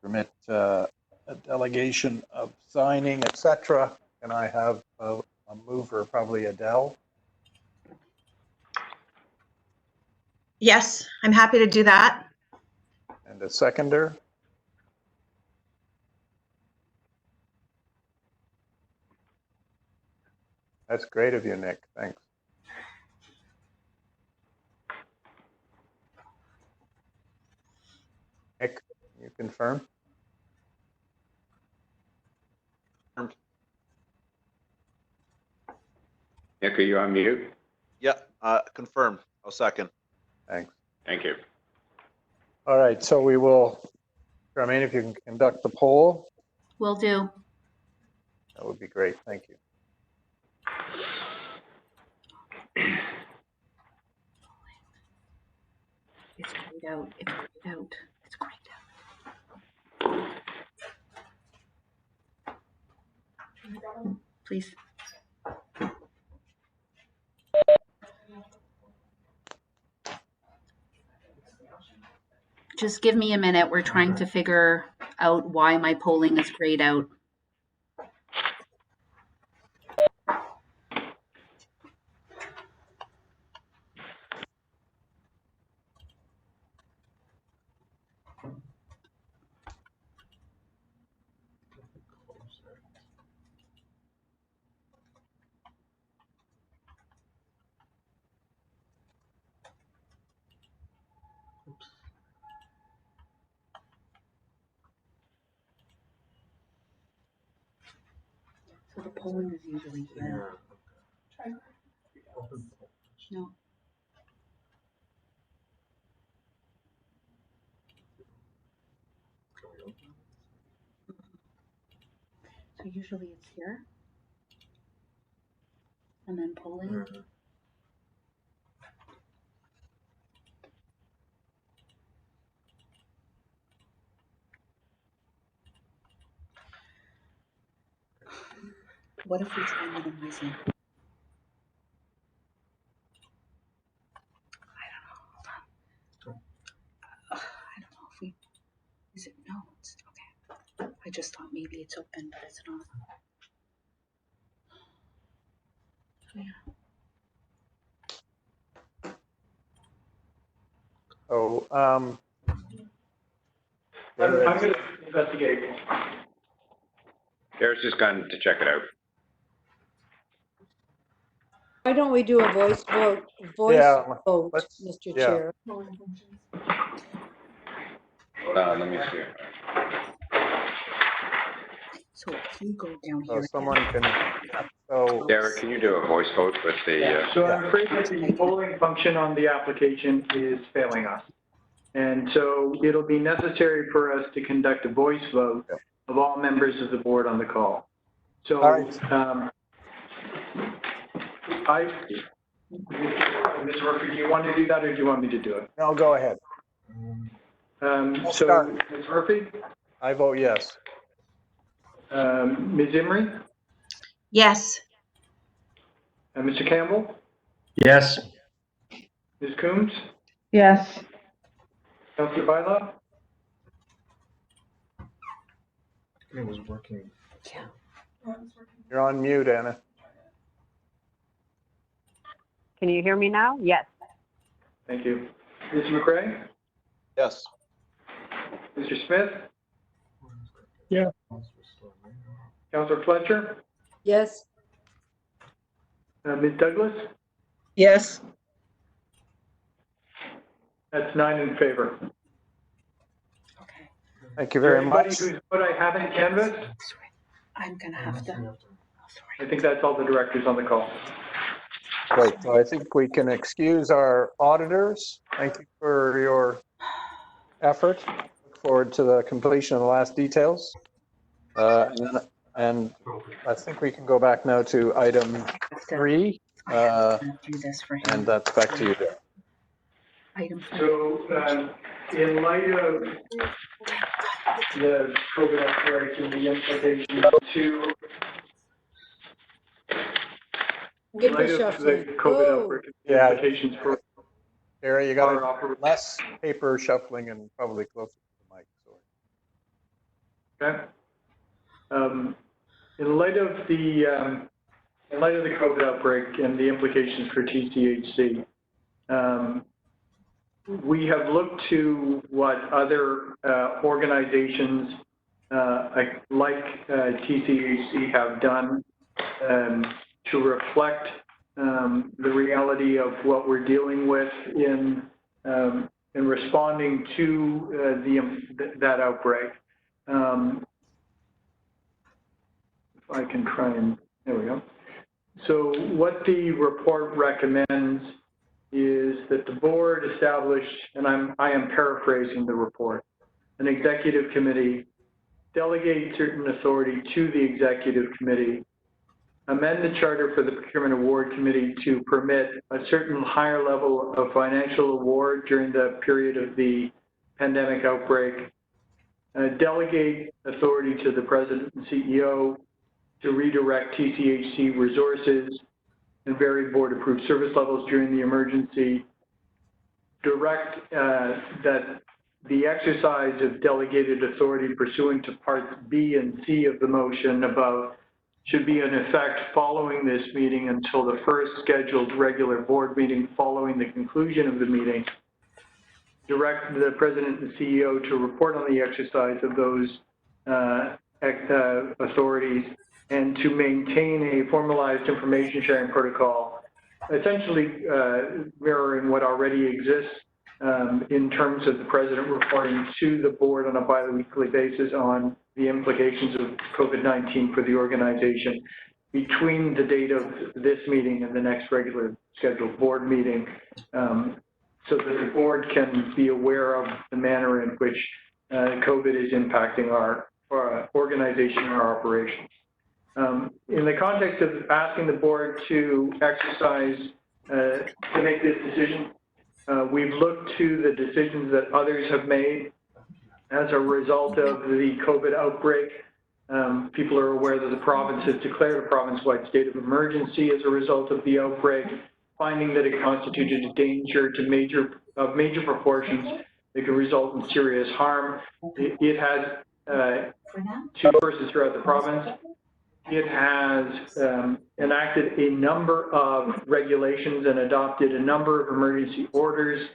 permit a delegation of signing, etc. Can I have a mover, probably Adele? Yes, I'm happy to do that. And a seconder? That's great of you, Nick. Thanks. Nick, can you confirm? Nick, are you on mute? Yeah, confirmed. I'll second. Thanks. Thank you. All right, so we will, Charmaine, if you can conduct the poll, Will do. that would be great. Thank you. It's grayed out. It's grayed out. It's grayed out. Please. Just give me a minute. We're trying to figure out why my polling is grayed out. So the polling is usually here. No. So usually it's here. And then polling. What if we try minimizing? I don't know if we, is it, no, it's, okay. I just thought maybe it's open, but it's not. Yeah. So, I'm going to investigate. Garrett's just gone to check it out. Why don't we do a voice vote, Mr. Chair? Let me see. So if you go down so here. someone can, so. Derek, can you do a voice vote with the? So I'm afraid that the polling function on the application is failing us. And so it'll be necessary for us to conduct a voice vote of all members of the board on the call. So, Ms. Murphy, do you want to do that or do you want me to do it? No, go ahead. We'll So, start. Ms. Murphy, I vote yes. Ms. Imrie, Yes. Mr. Campbell, Yes. Ms. Coombs, Yes. Councillor Bylaw, It was working. You're on mute, Anna. Can you hear me now? Yes. thank you. Ms. McRae, Yes. Mr. Smith, Yeah. Councillor Fletcher, Yes. Ms. Douglas, Yes. that's 9 in favor. Thank you Is there very anybody much. whose vote I haven't canvassed? I'm gonna have to. I think that's all the directors on the call. Great. So I think we can excuse our auditors. Thank you for your effort. Look forward to the completion of the last details. And I think we can go back now to item 3. Do this for him. And that's back to you, Darryl. Item 3. So, in light of the COVID outbreak and the implications to Give light the of shuffling. the COVID outbreak and the Yeah. implications for Gary, you our got operation. less paper shuffling and probably closer to the mic. Sorry. Okay. In light of the COVID outbreak and the implications for TCHC, we have looked to what other organizations like TCHC have done to reflect the reality of what we're dealing with in responding to that outbreak. If I can try and, there we go. So what the report recommends is that the board establish, and I am paraphrasing the report, an executive committee, delegate certain authority to the executive committee, amend the charter for the procurement award committee to permit a certain higher level of financial award during the period of the pandemic outbreak, delegate authority to the president and CEO to redirect TCHC resources and vary board-approved service levels during the emergency, direct that the exercise of delegated authority pursuant to parts B and C of the motion above should be in effect following this meeting until the first scheduled regular board meeting following the conclusion of the meeting. Direct the president and CEO to report on the exercise of those authorities and to maintain a formalized information sharing protocol, essentially mirroring what already exists in terms of the president reporting to the board on a bi-weekly basis on the implications of COVID-19 for the organization between the date of this meeting and the next regular scheduled board meeting, so that the board can be aware of the manner in which COVID is impacting our organization and our operations. In the context of asking the board to exercise, to make this decision, we've looked to the decisions that others have made as a result of the COVID outbreak. People are aware that the province has declared a province-wide state of emergency as a result of the outbreak, finding that it constituted a danger to major proportions that could result in serious harm. It has 2 sources throughout the province. It has enacted a number of regulations and adopted a number of emergency orders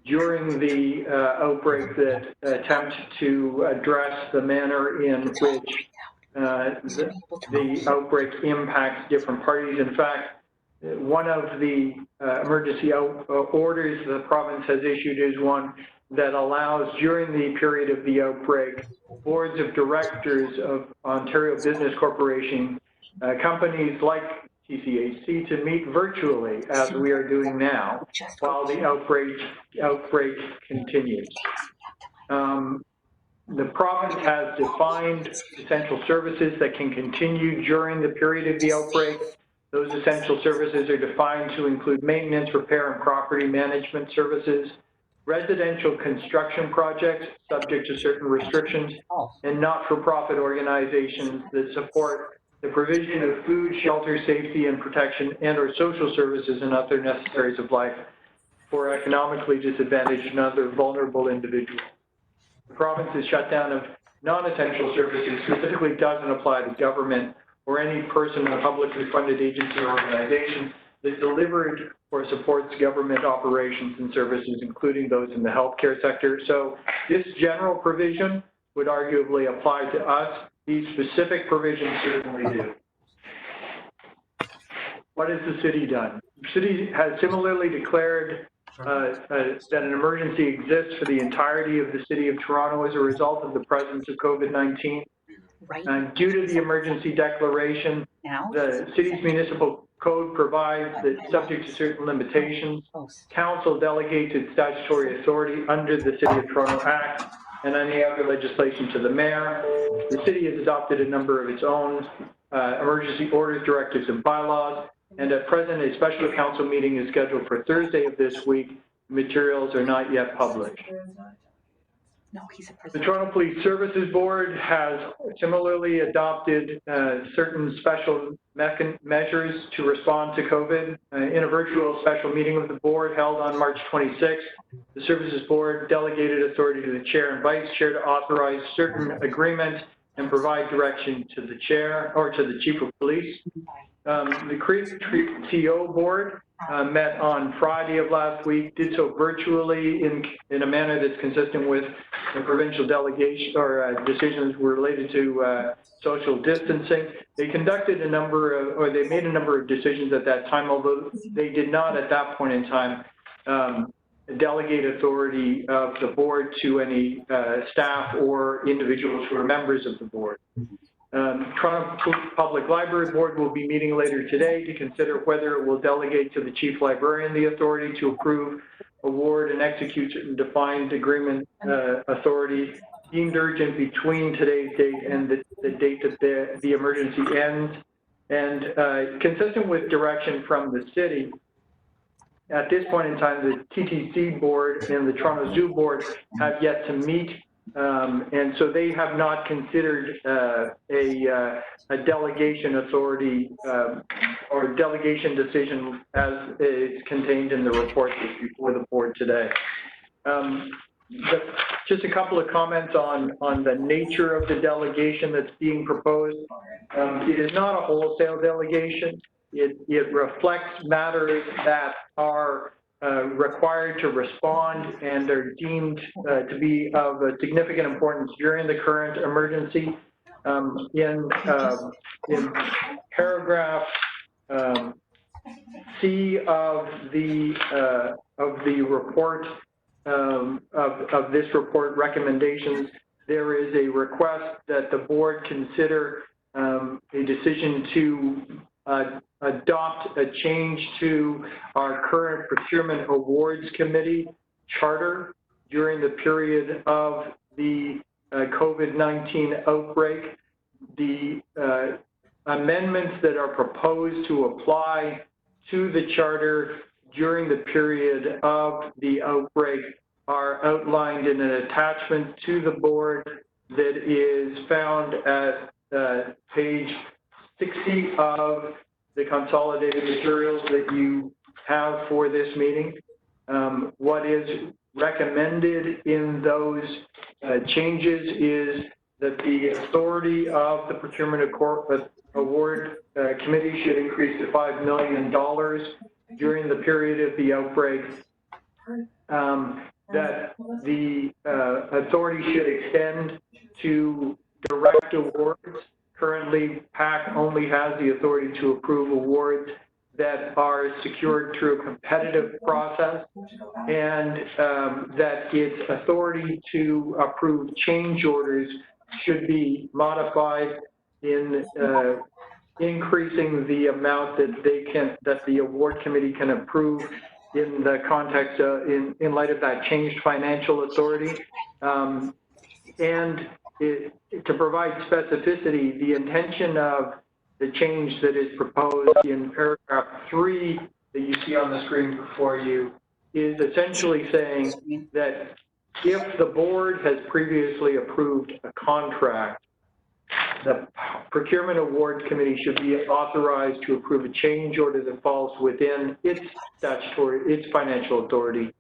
during the outbreak that attempt to address the manner in which the outbreak impacts different parties. In fact, one of the emergency orders the province has issued is one that allows, during the period of the outbreak, boards of directors of Ontario Business Corporation, companies like TCHC, to meet virtually, as we are doing now, while the outbreak continues. The province has defined essential services that can continue during the period of the outbreak. Those essential services are defined to include maintenance, repair, and property management services. residential construction projects subject to certain restrictions, and not-for-profit organizations that support the provision of food, shelter, safety, and protection, and/or social services and other necessaries of life for economically disadvantaged and other vulnerable individuals. The province's shutdown of non-essential services specifically doesn't apply to government or any person or publicly funded agency or organization that delivered or supports government operations and services, including those in the healthcare sector. So this general provision would arguably apply to us. These specific provisions certainly do. What has the city done? The city has similarly declared that an emergency exists for the entirety of the city of Toronto as a result of the presence of COVID-19. And due to the emergency declaration, the city's municipal code provides that subject to certain limitations, council delegates its statutory authority under the City of Toronto Act and any other legislation to the mayor. The city has adopted a number of its own emergency orders, directives, and bylaws. And at present, a special council meeting is scheduled for Thursday of this week. Materials are not yet published. The Toronto Police Services Board has similarly adopted certain special measures to respond to COVID. In a virtual special meeting with the board held on March 26th, the Services Board delegated authority to the chair and vice chair to authorize certain agreements and provide direction to the chair or to the chief of police. The TO board met on Friday of last week, did so virtually in a manner that's consistent with the provincial delegation or decisions related to social distancing. They conducted a number of, or they made a number of decisions at that time, although they did not at that point in time delegate authority of the board to any staff or individuals who are members of the board. Toronto Public Library Board will be meeting later today to consider whether it will delegate to the Chief Librarian the authority to approve, award, and execute certain defined agreement authority deemed urgent between today's date and the date that the emergency ends. And consistent with direction from the city, at this point in time, the TTC board and the Toronto Zoo board have yet to meet. And so they have not considered a delegation authority or delegation decision as is contained in the report that's before the board today. Just a couple of comments on the nature of the delegation that's being proposed. It is not a wholesale delegation. It reflects matters that are required to respond and are deemed to be of a significant importance during the current emergency. In paragraph C of the report of this report recommendations, there is a request that the board consider a decision to adopt a change to our current procurement awards committee charter during the period of the COVID-19 outbreak. The amendments that are proposed to apply to the charter during the period of the outbreak are outlined in an attachment to the board that is found at page 60 of the consolidated materials that you have for this meeting. What is recommended in those changes is that the authority of the procurement award committee should increase to $5 million during the period of the outbreak. That the authority should extend to direct awards. Currently, PAC only has the authority to approve awards that are secured through a competitive process, and that its authority to approve change orders should be modified in increasing the amount that the award committee can approve in the context in light of that changed financial authority. To provide specificity, the intention of the change that is proposed in paragraph 3 that you see on the screen before you is essentially saying that if the board has previously approved a contract, the Procurement Awards Committee should be authorized to approve a change order that falls within its financial authority,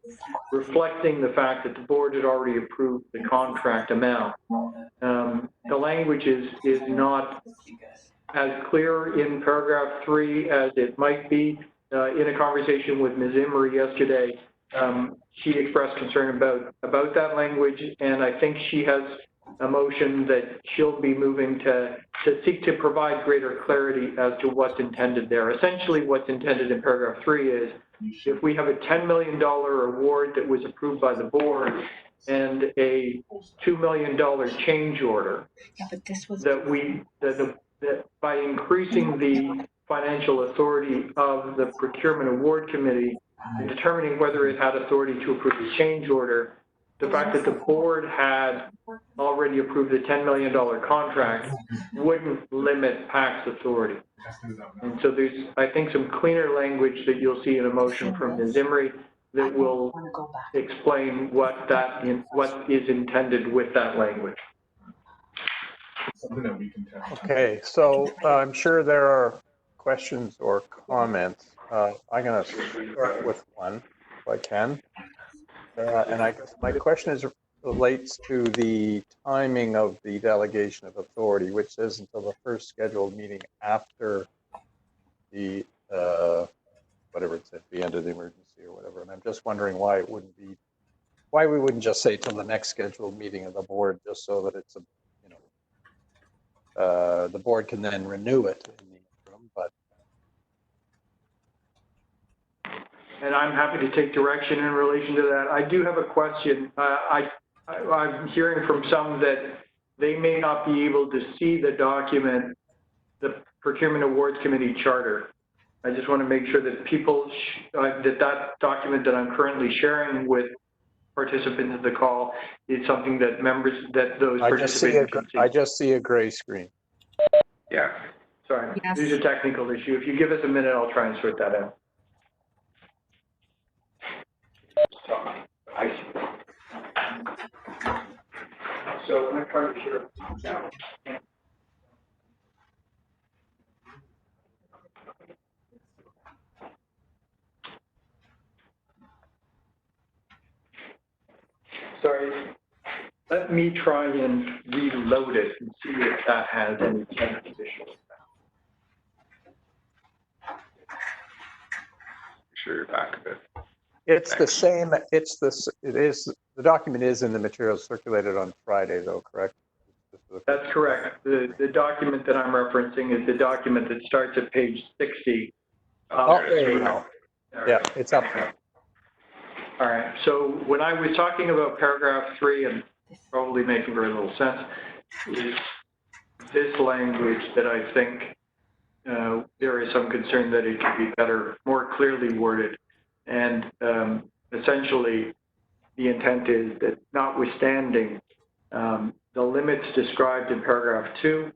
reflecting the fact that the board had already approved the contract amount. The language is not as clear in paragraph 3 as it might be. In a conversation with Ms. Emery yesterday, she expressed concern about that language, and I think she has a motion that she'll be moving to seek to provide greater clarity as to what's intended there. Essentially, what's intended in paragraph 3 is if we have a $10 million award that was approved by the board and a $2 million change order, that by increasing the financial authority of the Procurement Award Committee and determining whether it had authority to approve the change order, the fact that the board had already approved the $10 million contract wouldn't limit PAC's authority. And so there's, I think, some cleaner language that you'll see in a motion from Ms. Emery that will explain what is intended with that language. Okay, so I'm sure there are questions or comments. I'm going to start with one, if I can. And I guess my question relates to the timing of the delegation of authority, which says until the first scheduled meeting after the, whatever it said, the end of the emergency or whatever. And I'm just wondering why we wouldn't just say till the next scheduled meeting of the board, just so that it's the board can then renew it in the interim, but. And I'm happy to take direction in relation to that. I do have a question. I'm hearing from some that they may not be able to see the document, the Procurement Awards Committee charter. I just want to make sure that people, that document that I'm currently sharing with participants of the call is something that those participants can see. I just see a gray screen. Yeah. Sorry, yes. There's a technical issue. If you give us a minute, I'll try and sort that out. I see. So I'm trying to share now. Sorry, let me try and reload it and see if that has any technical issues. Sure, you're back a bit. It's the same. The document is in the materials circulated on Friday, though, correct? That's correct. The document that I'm referencing is the document that starts at page 60. There you go. Yeah, it's up there. All right. So when I was talking about paragraph 3, and probably making very little sense, is this language that I think there is some concern that it could be better, more clearly worded. And essentially, the intent is that notwithstanding the limits described in paragraph 2,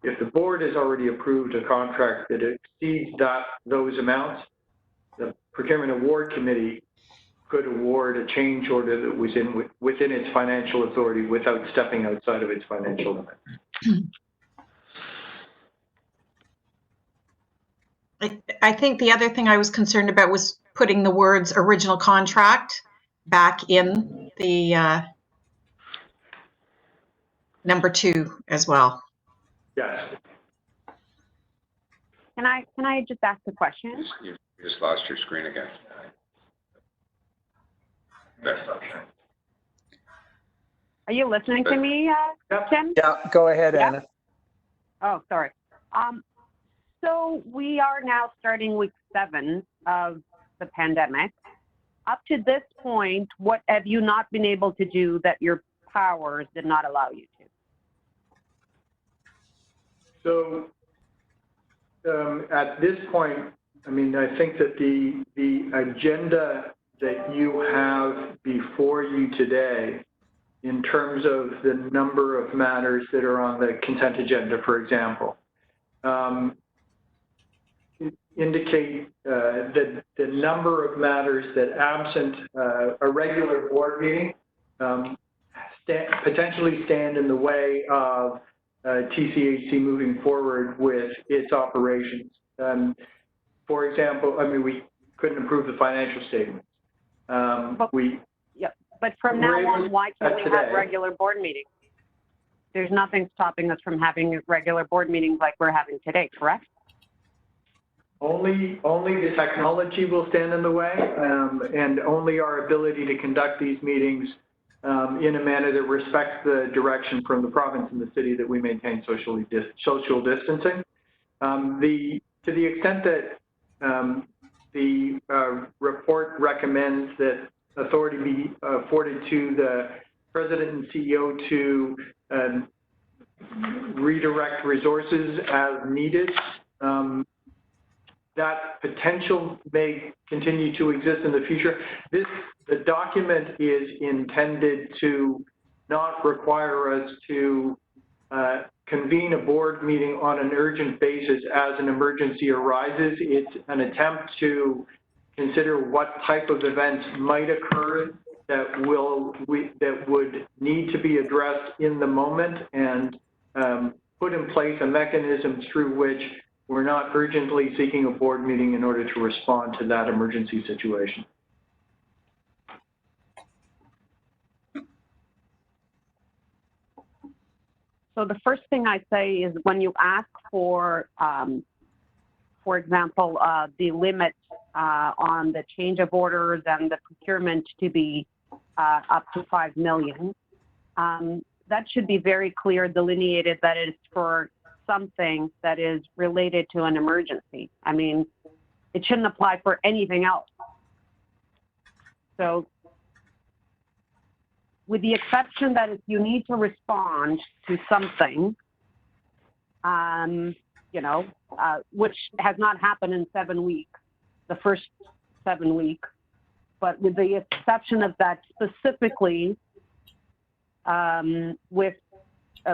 if the board has already approved a contract that exceeds those amounts, the Procurement Award Committee could award a change order that was within its financial authority without stepping outside of its financial limits. I think the other thing I was concerned about was putting the words original contract back in the number 2 as well. Yes. Can I just ask a question? You just lost your screen again. Are you listening to me, Tim? Yeah, go ahead, yeah? Anna. Oh, sorry. So we are now starting week 7 of the pandemic. Up to this point, what have you not been able to do that your powers did not allow you to? So at this point, I mean, I think that the agenda that you have before you today, in terms of the number of matters that are on the consent agenda, for example, indicate that the number of matters that, absent a regular board meeting, potentially stand in the way of TCHC moving forward with its operations. For example, I mean, we couldn't approve the financial statements. Yep. But from now on, why can't we have regular board meetings? There's nothing stopping us from having regular board meetings like we're having today, correct? Only the technology will stand in the way, and only our ability to conduct these meetings in a manner that respects the direction from the province and the city that we maintain social distancing. To the extent that the report recommends that authority be afforded to the president and CEO to redirect resources as needed, that potential may continue to exist in the future. The document is intended to not require us to convene a board meeting on an urgent basis as an emergency arises. It's an attempt to consider what type of events might occur that would need to be addressed in the moment, and put in place a mechanism through which we're not urgently seeking a board meeting in order to respond to that emergency situation. So the first thing I say is when you ask for example, the limit on the change of orders and the procurement to be up to 5 million, that should be very clear, delineated that it's for something that is related to an emergency. I mean, it shouldn't apply for anything else. So with the exception that if you need to respond to something, which has not happened in 7 weeks, the first 7 weeks, but with the exception of that specifically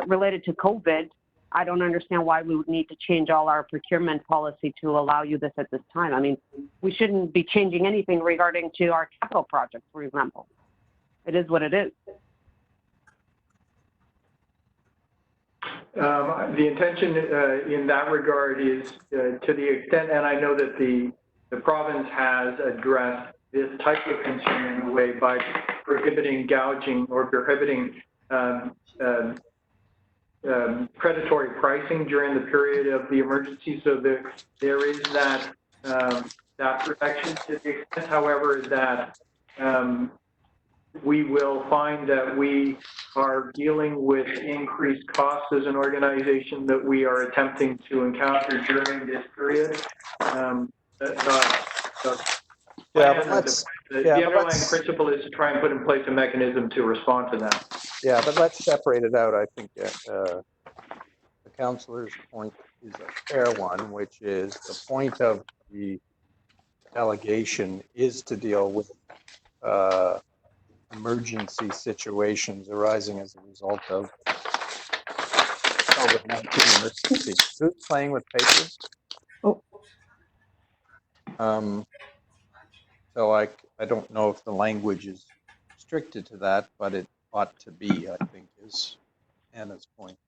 related to COVID, I don't understand why we would need to change all our procurement policy to allow you this at this time. I mean, we shouldn't be changing anything regarding to our capital projects, for example. It is what it is. The intention in that regard is to the extent, and I know that the province has addressed this type of concern in a way by prohibiting gouging or prohibiting predatory pricing during the period of the emergency. So there is that protection. To the extent, however, that we will find that we are dealing with increased costs as an organization that we are attempting to encounter during this period. The underlying principle is to try and put in place a mechanism to respond to that. Yeah, but let's separate it out. I think the councillor's point is a fair one, which is the point of the delegation is to deal with emergency situations arising as a result of COVID-19 emergency. Who's playing with papers? Oh. So I don't know if the language is restricted to that, but it ought to be, I think, is Anna's point.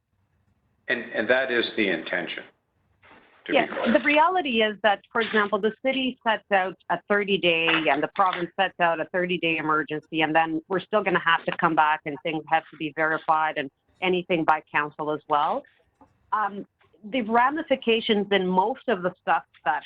And that is the intention. Yes, the reality is that, for example, the city sets out a 30-day and the province sets out a 30-day emergency, and then we're still going to have to come back and things have to be verified and anything by council as well. The ramifications in most of the stuff that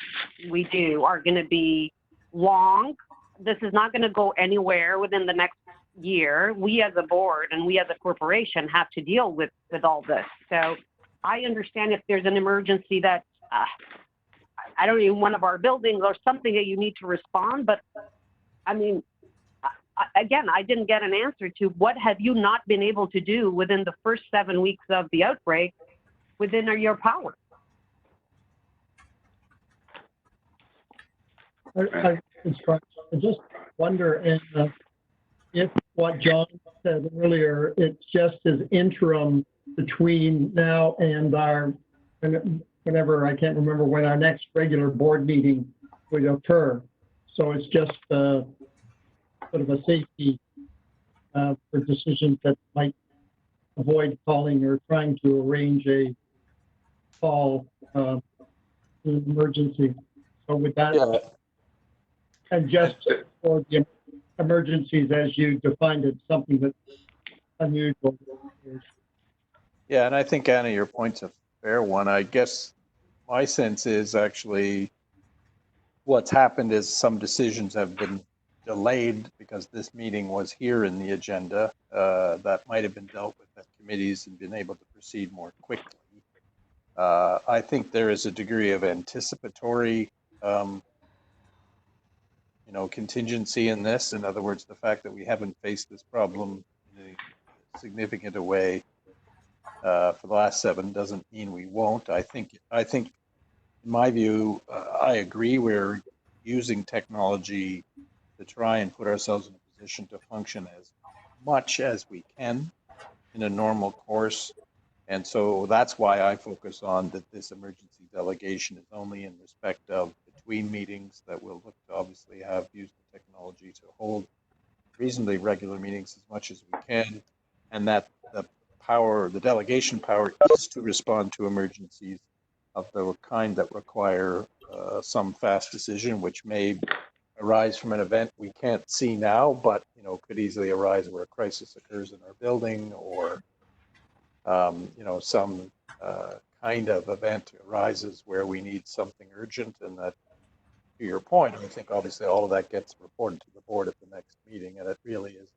we do are going to be long. This is not going to go anywhere within the next year. We as a board and we as a corporation have to deal with all this. So I understand if there's an emergency that I don't know, one of our buildings or something that you need to respond, but I mean, again, I didn't get an answer to what have you not been able to do within the first 7 weeks of the outbreak within your power? I just wonder if what John said earlier, it's just as interim between now and whenever, I can't remember when our next regular board meeting would occur. So it's just sort of a safety for decisions that might avoid calling or trying to arrange a call to an emergency. So with that, and just for the emergencies as you defined it, something that's unusual. Yeah, and I think, Anna, your point's a fair one. I guess my sense is actually what's happened is some decisions have been delayed because this meeting was here in the agenda. That might have been dealt with at committees and been able to proceed more quickly. I think there is a degree of anticipatory contingency in this. In other words, the fact that we haven't faced this problem in a significant way for the last 7 doesn't mean we won't. I think, in my view, I agree. We're using technology to try and put ourselves in a position to function as much as we can in a normal course. And so that's why I focus on that this emergency delegation is only in respect of between meetings, that we'll look to obviously have used the technology to hold reasonably regular meetings as much as we can, and that the delegation power is to respond to emergencies of the kind that require some fast decision, which may arise from an event we can't see now, but could easily arise where a crisis occurs in our building, or some kind of event arises where we need something urgent. And that, to your point, I think obviously all of that gets reported to the board at the next meeting, and it really is,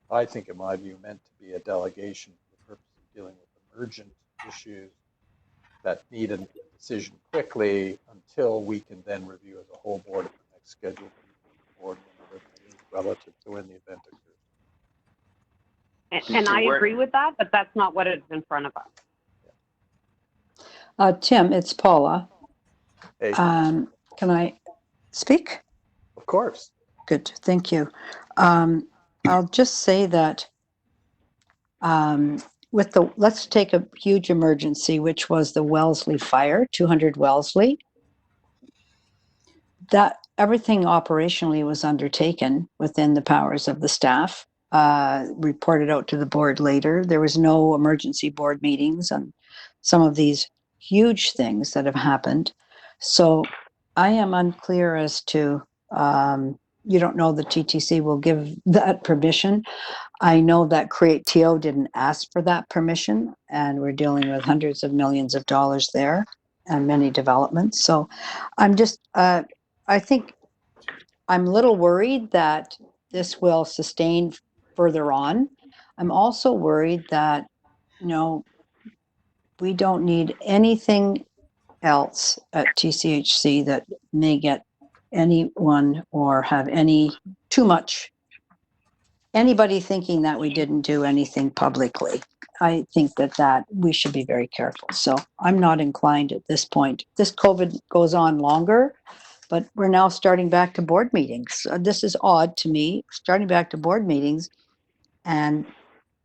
I think, in my view, meant to be a delegation for the purpose of dealing with emergent issues that need a decision quickly, until we can then review as a whole board at the next scheduled meeting of the board, whenever that is, relative to when the event occurs. And I agree with that, but that's not what is in front of us. Tim, it's Paula. Hey. Can I speak? Of course. Good, thank you. I'll just say that let's take a huge emergency, which was the Wellesley fire, 200 Wellesley. That everything operationally was undertaken within the powers of the staff, reported out to the board later. There was no emergency board meetings on some of these huge things that have happened. So I am unclear as to, you don't know the TTC will give that permission. I know that Create TO didn't ask for that permission, and we're dealing with hundreds of millions of dollars there and many developments. So I'm just, I think I'm a little worried that this will sustain further on. I'm also worried that, we don't need anything else at TCHC that may get anyone or have anybody thinking that we didn't do anything publicly. I think that we should be very careful. So I'm not inclined at this point. This COVID goes on longer, but we're now starting back to board meetings. This is odd to me, starting back to board meetings. And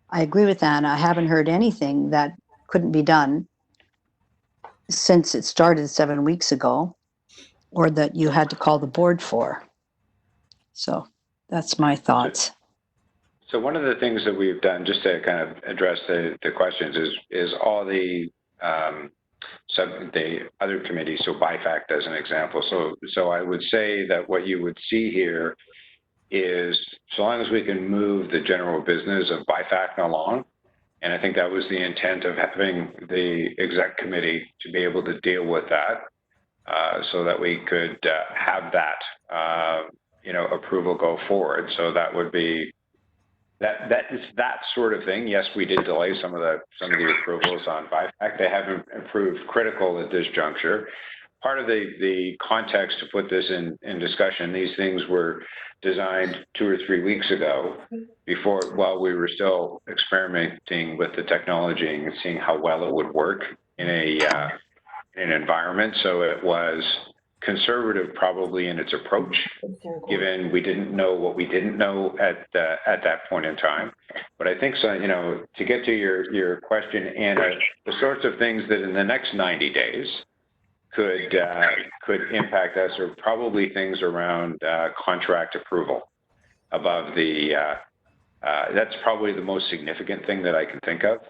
I agree with Anna. I haven't heard anything that couldn't be done since it started 7 weeks ago, or that you had to call the board for. So that's my thoughts. So one of the things that we've done, just to kind of address the questions, is all the other committees, so BIFACT as an example. So I would say that what you would see here is, so long as we can move the general business of BIFACT along, and I think that was the intent of having the exec committee to be able to deal with that, so that we could have that approval go forward. So that would be that is that sort of thing. Yes, we did delay some of the approvals on BIFACT. They haven't improved critical at this juncture. Part of the context to put this in discussion, these things were designed 2 or 3 weeks ago, while we were still experimenting with the technology and seeing how well it would work in an environment. So it was conservative probably in its approach, given we didn't know what we didn't know at that point in time. But I think, so, to get to your question, Anna, the sorts of things that in the next 90 days could impact us are probably things around contract approval above the, that's probably the most significant thing that I can think of.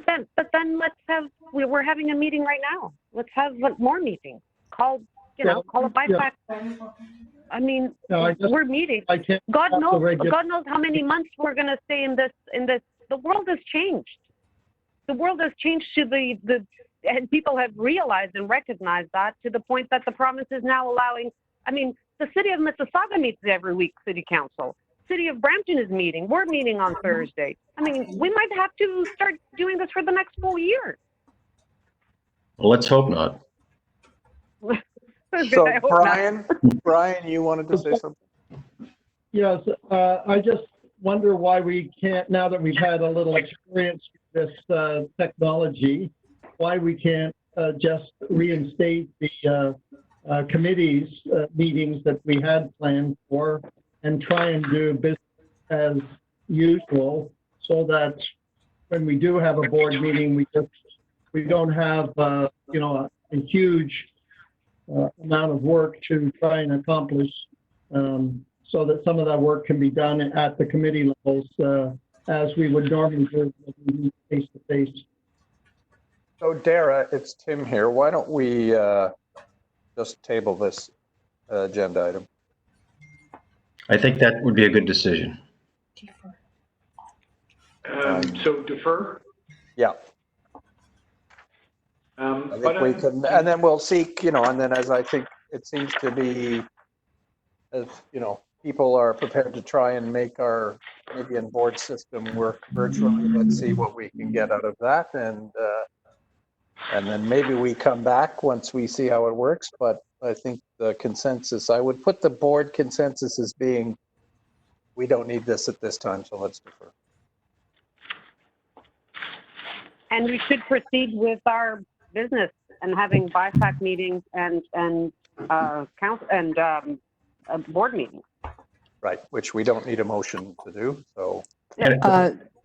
But then let's have, we're having a meeting right now. Let's have more meetings. Call a BIFAC. I mean, we're meeting. God knows how many months we're going to stay in this. The world has changed. The world has changed to and people have realized and recognized that to the point that the province is now allowing, I mean, the city of Mississauga meets every week, city council. City of Brampton is meeting. We're meeting on Thursday. I mean, we might have to start doing this for the next full year. Well, let's hope not. So Brian, you wanted to say something? Yes, I just wonder why we can't, now that we've had a little experience with this technology, why we can't just reinstate the committees meetings that we had planned for and try and do business as usual, so that when we do have a board meeting, we don't have a huge amount of work to try and accomplish, so that some of that work can be done at the committee levels as we would normally do face to face. So Dara, it's Tim here. Why don't we just table this agenda item? I think that would be a good decision. So defer? Yeah. I think we can, and then we'll seek, and then as I think it seems to be, as people are prepared to try and make our Canadian board system work virtually. Let's see what we can get out of that, and then maybe we come back once we see how it works. But I think the consensus, I would put the board consensus as being, we don't need this at this time, so let's defer. And we should proceed with our business and having BIFAC meetings and council and board meetings. Right, which we don't need a motion to do. So.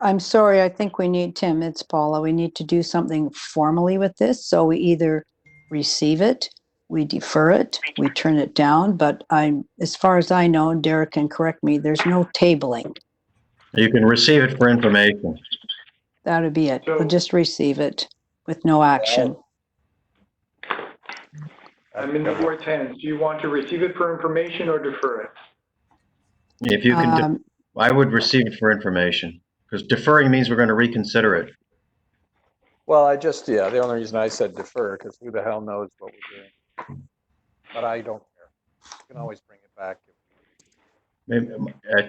I'm sorry, I think we need, Tim, it's Paula, we need to do something formally with this. So we either receive it, we defer it, we turn it down, but as far as I know, Derek can correct me, there's no tabling. You can receive it for information. That would be it. We'll just receive it with no action. I'm in the board's hands. Do you want to receive it for information or defer it? If you can, I would receive it for information, because deferring means we're going to reconsider it. Well, the only reason I said defer, because who the hell knows what we're doing. But I don't care. You can always bring it back.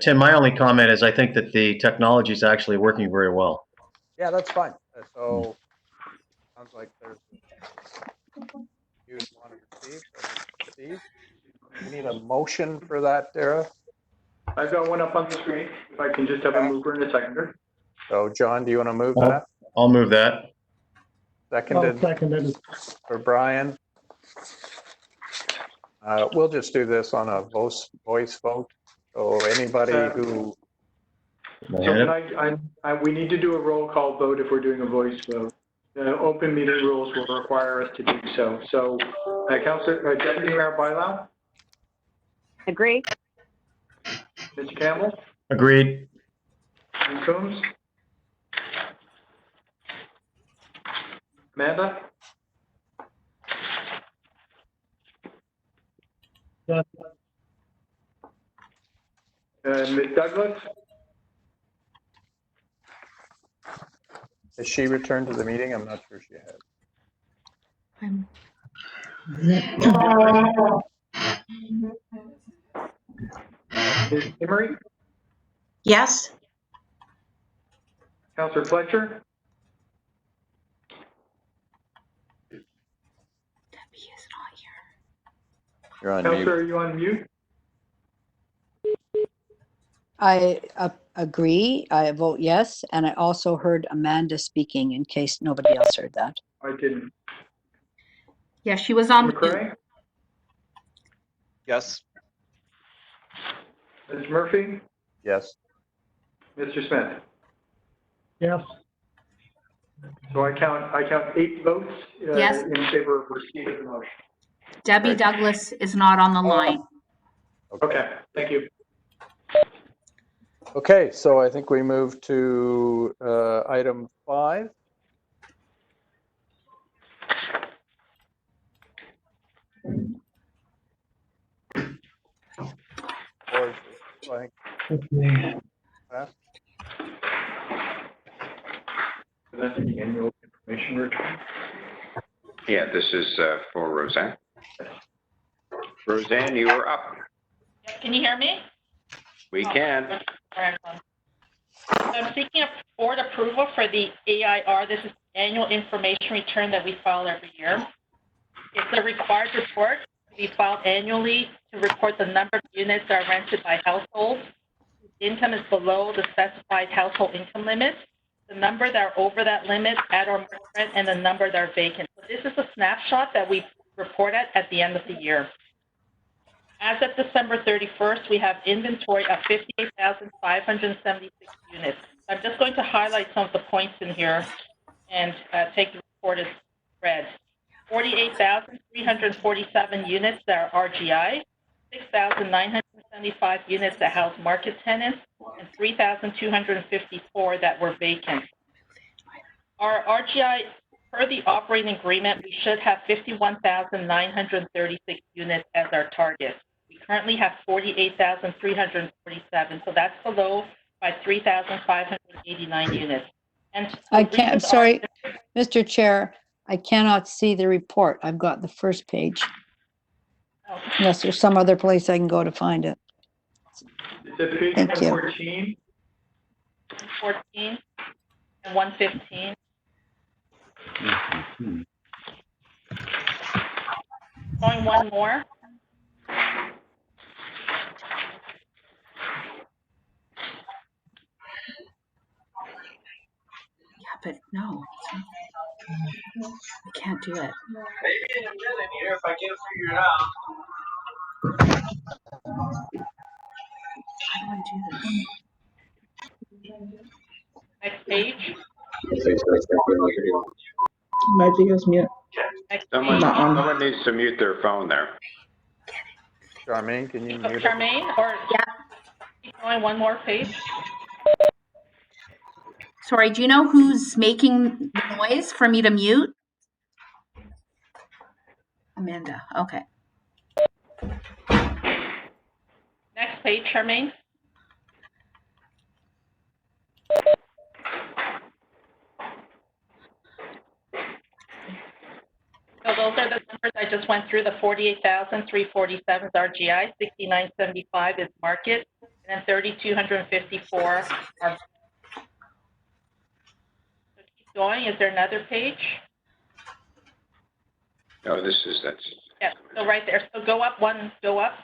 Tim, my only comment is I think that the technology is actually working very well. Yeah, that's fine. So sounds like there's you want to receive. We need a motion for that, Dara. I've got one up on the screen. If I can just have a mover and a seconder. So John, do you want to move that? I'll move that. Seconded for Brian. We'll just do this on a voice vote. So anybody who. So we need to do a roll call vote if we're doing a voice vote. The open meeting rules will require us to do so. So, Deputy Mayor Bylaw? Agree. Mr. Campbell? Agreed. Ms. Coombs? Amanda? Ms. Douglas? Has she returned to the meeting? I'm not sure she has. Ms. Emery? Yes. Councillor Fletcher? You're on Councillor, mute. are you on mute? I agree. I vote yes. And I also heard Amanda speaking in case nobody else heard that. I didn't. Yeah, she was on. McCray? Yes. Ms. Murphy? Yes. Mr. Smith? Yes. So I count 8 votes Yes. in favor of receipt of the motion. Debbie Right. Douglas is not on the line. Okay, thank you. Okay, so I think we move to item 5. Or is it blank? Okay. Pass? That's the annual information return. Yeah, this is for Roseanne. Roseanne, you are up. Can you hear me? We can. I'm seeking a board approval for the AIR. This is annual information return that we file every year. It's a required report to be filed annually to report the number of units that are rented by households. Income is below the specified household income limit, the number that are over that limit at or market rent, and the number that are vacant. So this is a snapshot that we report at the end of the year. As of December 31st, we have inventory of 58,576 units. I'm just going to highlight some of the points in here and take the report as read. 48,347 units that are RGI, 6,975 units that house market tenants, and 3,254 that were vacant. Our RGI, per the operating agreement, we should have 51,936 units as our target. We currently have 48,347, so that's below by 3,589 units. And I can't, I'm sorry, Mr. Chair, I cannot see the report. I've got the first page. Oh. Unless there's some other place I can go to find it. It's at page Thank you. 114. 14 and 115. Going one more. Yeah, but no. I can't do it. Maybe in a minute here if I can figure it out. How do I do this? Next page. My video's mute. Someone needs to mute their phone there. Charmaine, can you mute it? Charmaine, or yeah. Keep going one more page. Sorry, do you know who's making the noise for me to mute? Amanda, okay. Next page, Charmaine. So those are the numbers I just went through. The 48,347 is RGI, 6,975 is market, and then 3,254 are. So keep going. Is there another page? No, that's. Yeah, so right there. So go up one, go up.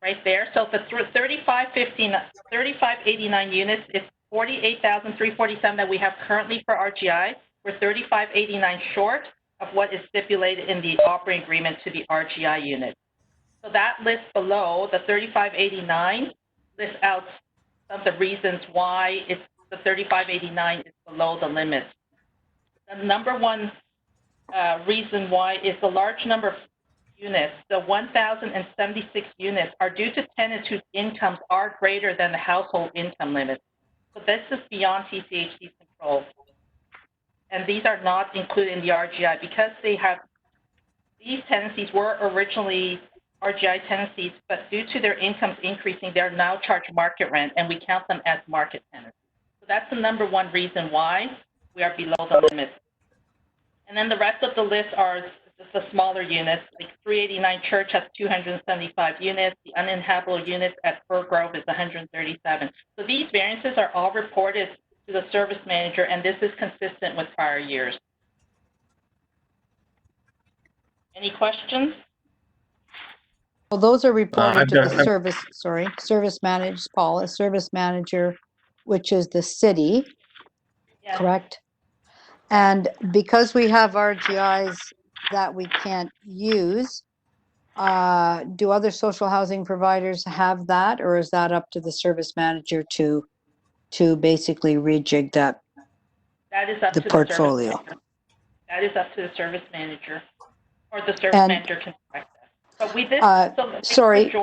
Right there. So the 3,589 units, it's 48,347 that we have currently for RGI. We're 3,589 short of what is stipulated in the operating agreement to the RGI unit. So that list below, the 3,589, lists out some of the reasons why it's the 3,589 is below the limit. The number one reason why is the large number of units. The 1,076 units are due to tenants whose incomes are greater than the household income limit. So this is beyond TCHC's control. And these are not included in the RGI because these tenancies were originally RGI tenancies, but due to their incomes increasing, they're now charged market rent, and we count them as market tenants. So that's the number one reason why we are below the limit. And then the rest of the list are just the smaller units, like 389 Church has 275 units, the uninhabitable units at Fir Grove is 137. So these variances are all reported to the service manager, and this is consistent with prior years. Any questions? Well, those are reported to the service manager, Paul, a service manager, which is the city, Yes. correct? And because we have RGIs that we can't use, do other social housing providers have that, or is that up to the service manager to basically rejig that That is up the to portfolio. the service manager. That is up to the service manager, or the service And, manager can direct that. But we did, sorry.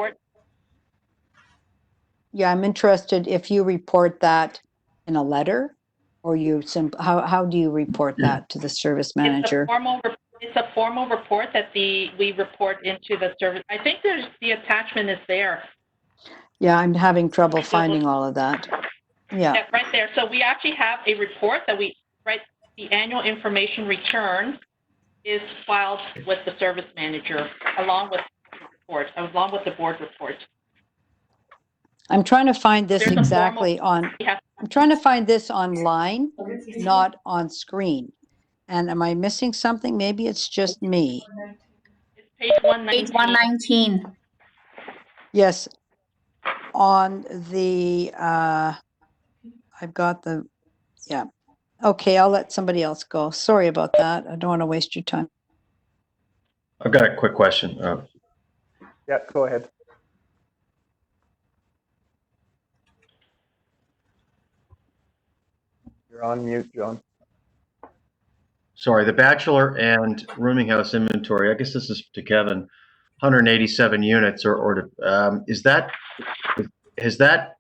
Yeah, I'm interested if you report that in a letter, or you how do you report that to the service manager? It's a formal report that we report into the service. I think the attachment is there. Yeah, I'm having trouble finding all of that. Yeah. Right there. So we actually have a report that the annual information return is filed with the service manager along with the board report. I'm trying to find this There's exactly I'm trying to find this online, not on screen. And am I missing something? Maybe it's just me. It's page 119. Page 119. Yes. On the, I've got the, yeah. Okay, I'll let somebody else go. Sorry about that. I don't want to waste your time. I've got a quick question. Yeah, go ahead. You're on mute, John. Sorry, the bachelor and rooming house inventory, I guess this is to Kevin, 187 units, has that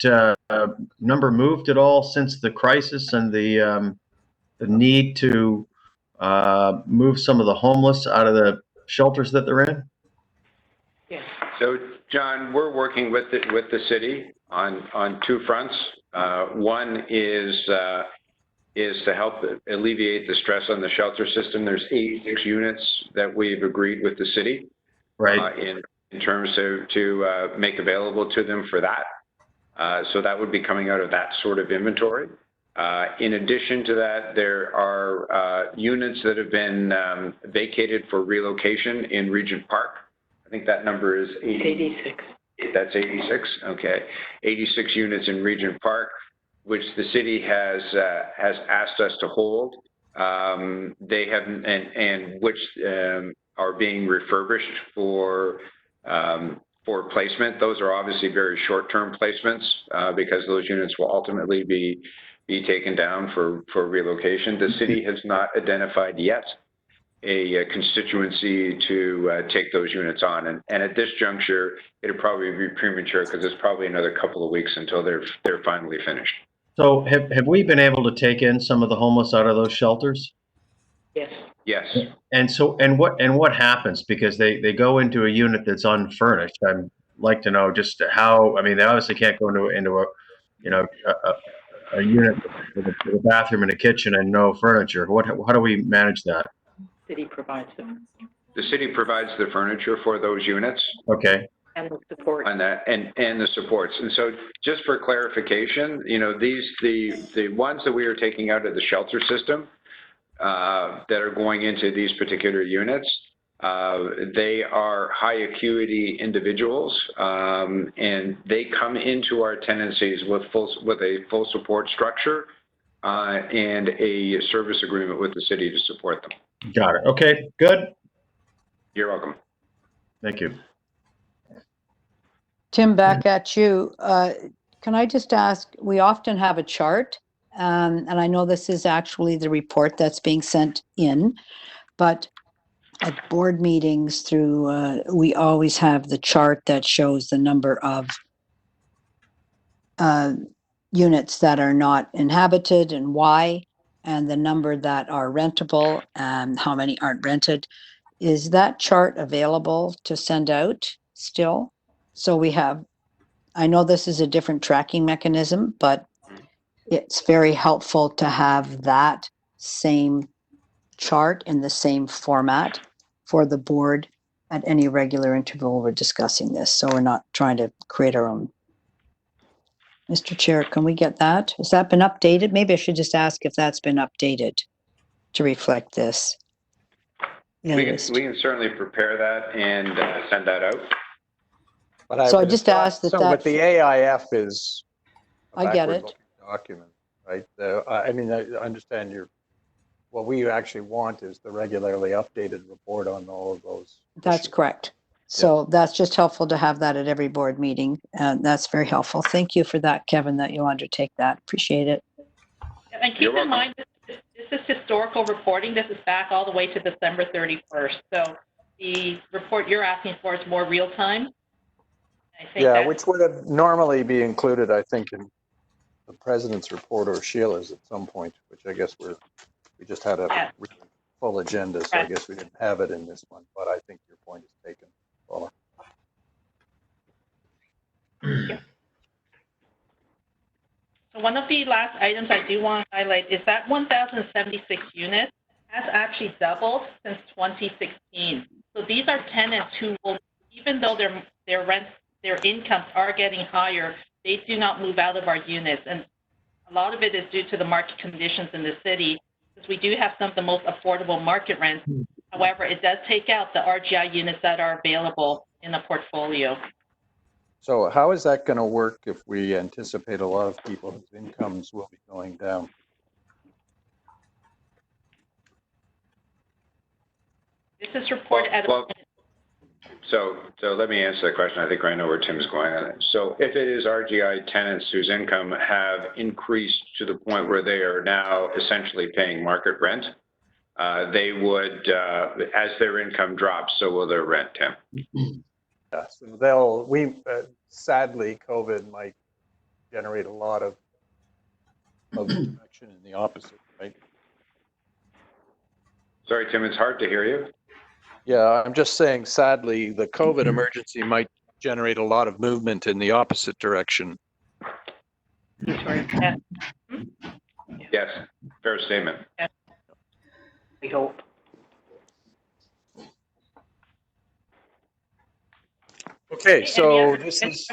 number moved at all since the crisis and the need to move some of the homeless out of the shelters that they're in? Yes. So, John, we're working with the city on two fronts. One is to help alleviate the stress on the shelter system. There's 86 units that we've agreed with the city, right? In terms of to make available to them for that. So that would be coming out of that sort of inventory. In addition to that, there are units that have been vacated for relocation in Regent Park. I think that number is 86. That's 86. Okay, 86 units in Regent Park, which the city has asked us to hold. They have and which are being refurbished for placement. Those are obviously very short-term placements because those units will ultimately be taken down for relocation. The city has not identified yet a constituency to take those units on, and at this juncture, it'll probably be premature because it's probably another couple of weeks until they're finally finished. So have we been able to take in some of the homeless out of those shelters? Yes. Yes. And what happens because they go into a unit that's unfurnished? I'd like to know just how. I mean, they obviously can't go into a unit with a bathroom and a kitchen and no furniture. How do we manage that? City provides them. The city provides the furniture for those units. Okay. And the support. On that, and the supports. And so just for clarification, the ones that we are taking out of the shelter system that are going into these particular units, they are high acuity individuals, and they come into our tenancies with a full support structure and a service agreement with the city to support them. Got it. Okay, good. You're welcome. Thank you. Tim, back at you. Can I just ask, we often have a chart, and I know this is actually the report that's being sent in, but at board meetings we always have the chart that shows the number of units that are not inhabited and why, and the number that are rentable and how many aren't rented. Is that chart available to send out still? So we have, I know this is a different tracking mechanism, but it's very helpful to have that same chart in the same format for the board at any regular interval we're discussing this. So we're not trying to create our own. Mr. Chair, can we get that? Has that been updated? Maybe I should just ask if that's been updated to reflect this. We can certainly prepare that and send that out. But so I just asked that. But the AIF is I get it. Document, right? I mean, I understand what we actually want is the regularly updated report on all of those. That's issues. correct. So that's just helpful to have that at every board meeting. And that's very helpful. Thank you for that, Kevin, that you'll undertake that. Appreciate it. And keep in mind, this is historical reporting. This is back all the way to December 31st. So the report you're asking for is more real time. I think Yeah, which would have normally be included, I think, in the president's report or Sheila's at some point, which I guess we just had a really full agenda, so I guess we didn't have it in this one, but I think your point is taken, Paula. So one of the last items I do want to highlight is that 1,076 units has actually doubled since 2016. So these are tenants who will, even though their rents, their incomes are getting higher, they do not move out of our units. And a lot of it is due to the market conditions in the city, because we do have some of the most affordable market rents. However, it does take out the RGI units that are available in the portfolio. So how is that going to work if we anticipate a lot of people whose incomes will be going down? This is reported at So let me answer that question. I think I know where Tim's going on it. So if it is RGI tenants whose income have increased to the point where they are now essentially paying market rent, they would, as their income drops, so will their rent, Tim. Yeah, so sadly, COVID might generate a lot of action in the opposite, right? Sorry, Tim, it's hard to hear you. Yeah, I'm just saying, sadly, the COVID emergency might generate a lot of movement in the opposite direction. Yeah. Yes, fair statement. Yeah. We hope. Okay, so this is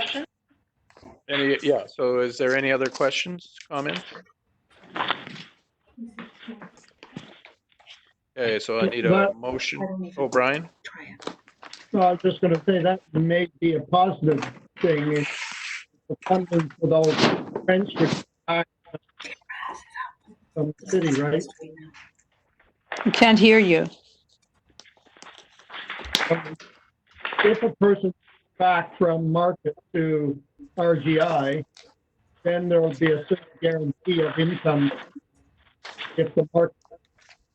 so is there any other questions, comments? Okay, so I need a motion. Oh, Brian? No, I was just going to say that may be a positive thing. If the funding for those rents from the city, right? We can't hear you. If a person back from market to RGI, then there will be a certain guarantee of income if the market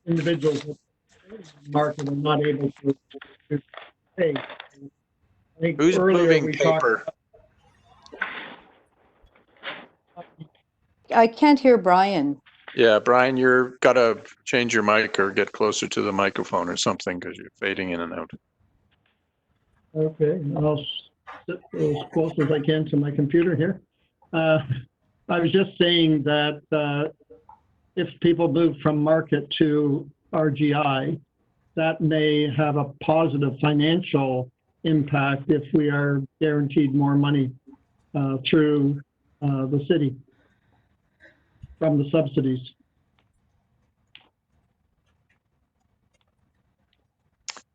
individuals in the market are not able to pay. I think Who's earlier moving we paper? I can't hear Brian. Yeah, Brian, you're got to change your mic or get closer to the microphone or something because you're fading in and out. Okay, I'll sit as close as I can to my computer here. I was just saying that if people move from market to RGI, that may have a positive financial impact if we are guaranteed more money through the city from the subsidies.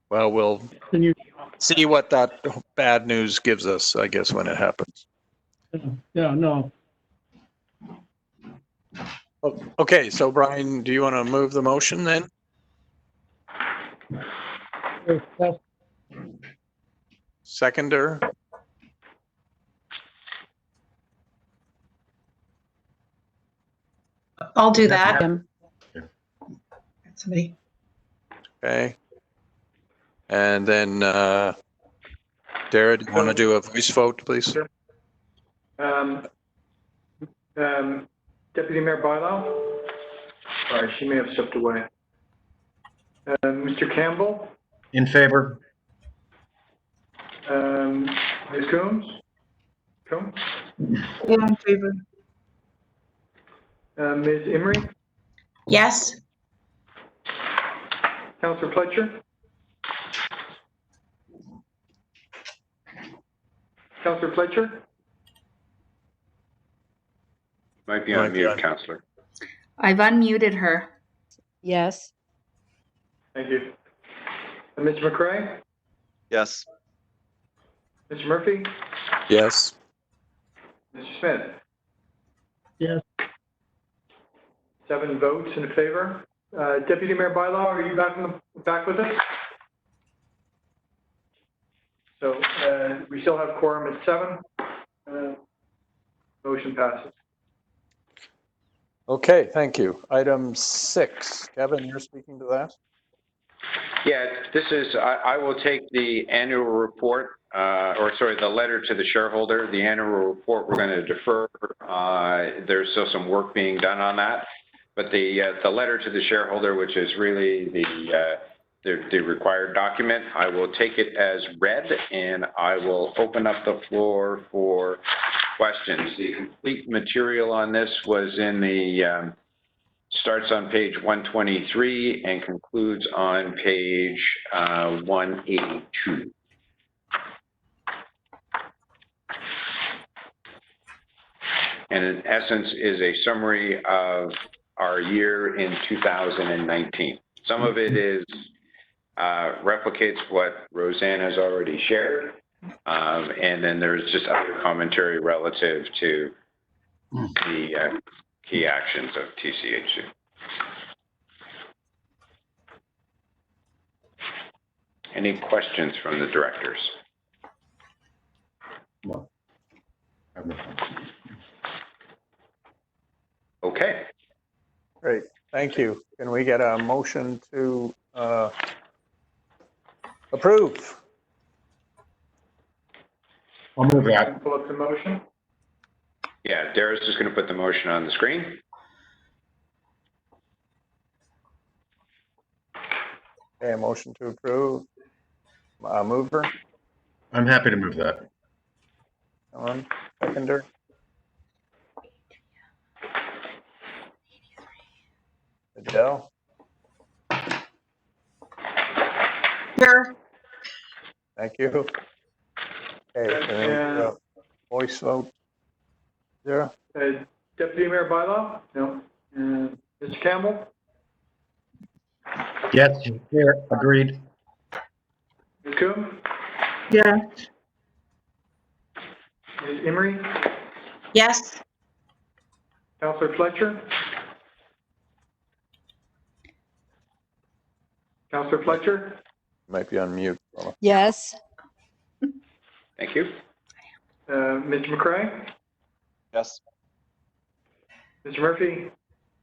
Well, we'll see what that bad news gives us, I guess, when it happens. Yeah, no. Okay, so Brian, do you want to move the motion then? Seconder? I'll do that. Somebody. Okay. And then, Dara, do you want to do a voice vote, please? Deputy Mayor Bylaw? Sorry, she may have stepped away. Mr. Campbell? In favor. Ms. Coombs? Coombs? Yeah, in favor. Ms. Emery? Yes. Councillor Fletcher? Councillor Fletcher? Might be on mute, Councillor. I've unmuted her. Yes. Thank you. Mr. McCrae? Yes. Mr. Murphy? Yes. Mr. Smith? Yes. 7 votes in favor. Deputy Mayor Bylaw, are you back with us? So we still have quorum at 7. Motion passes. Okay, thank you. Item 6, Kevin, you're speaking to that? Yeah, this is, I will take the annual report, the letter to the shareholder. The annual report, we're going to defer. There's still some work being done on that. But the letter to the shareholder, which is really the required document, I will take it as read, and I will open up the floor for questions. The complete material on this was in the starts on page 123 and concludes on page 182. And in essence is a summary of our year in 2019. Some of it is replicates what Roseanne has already shared. And then there's just other commentary relative to the key actions of TCHC. Any questions from the directors? No. Okay. Great, thank you. Can we get a motion to approve? I'll move that. Pull up the motion. Yeah, Dara's just going to put the motion on the screen. Okay, a motion to approve. Mover, I'm happy to move that. Ellen, seconder. Adele, Here. thank you. Okay, And voice vote. Zero. Deputy Mayor Bylaw? No. Mr. Campbell? Yes, here, agreed. Ms. Coombe? Yeah. Ms. Emery? Yes. Councillor Fletcher? Councillor Fletcher? Might be on mute. Yes. Thank you. Mr. McCray? Yes. Mr. Murphy?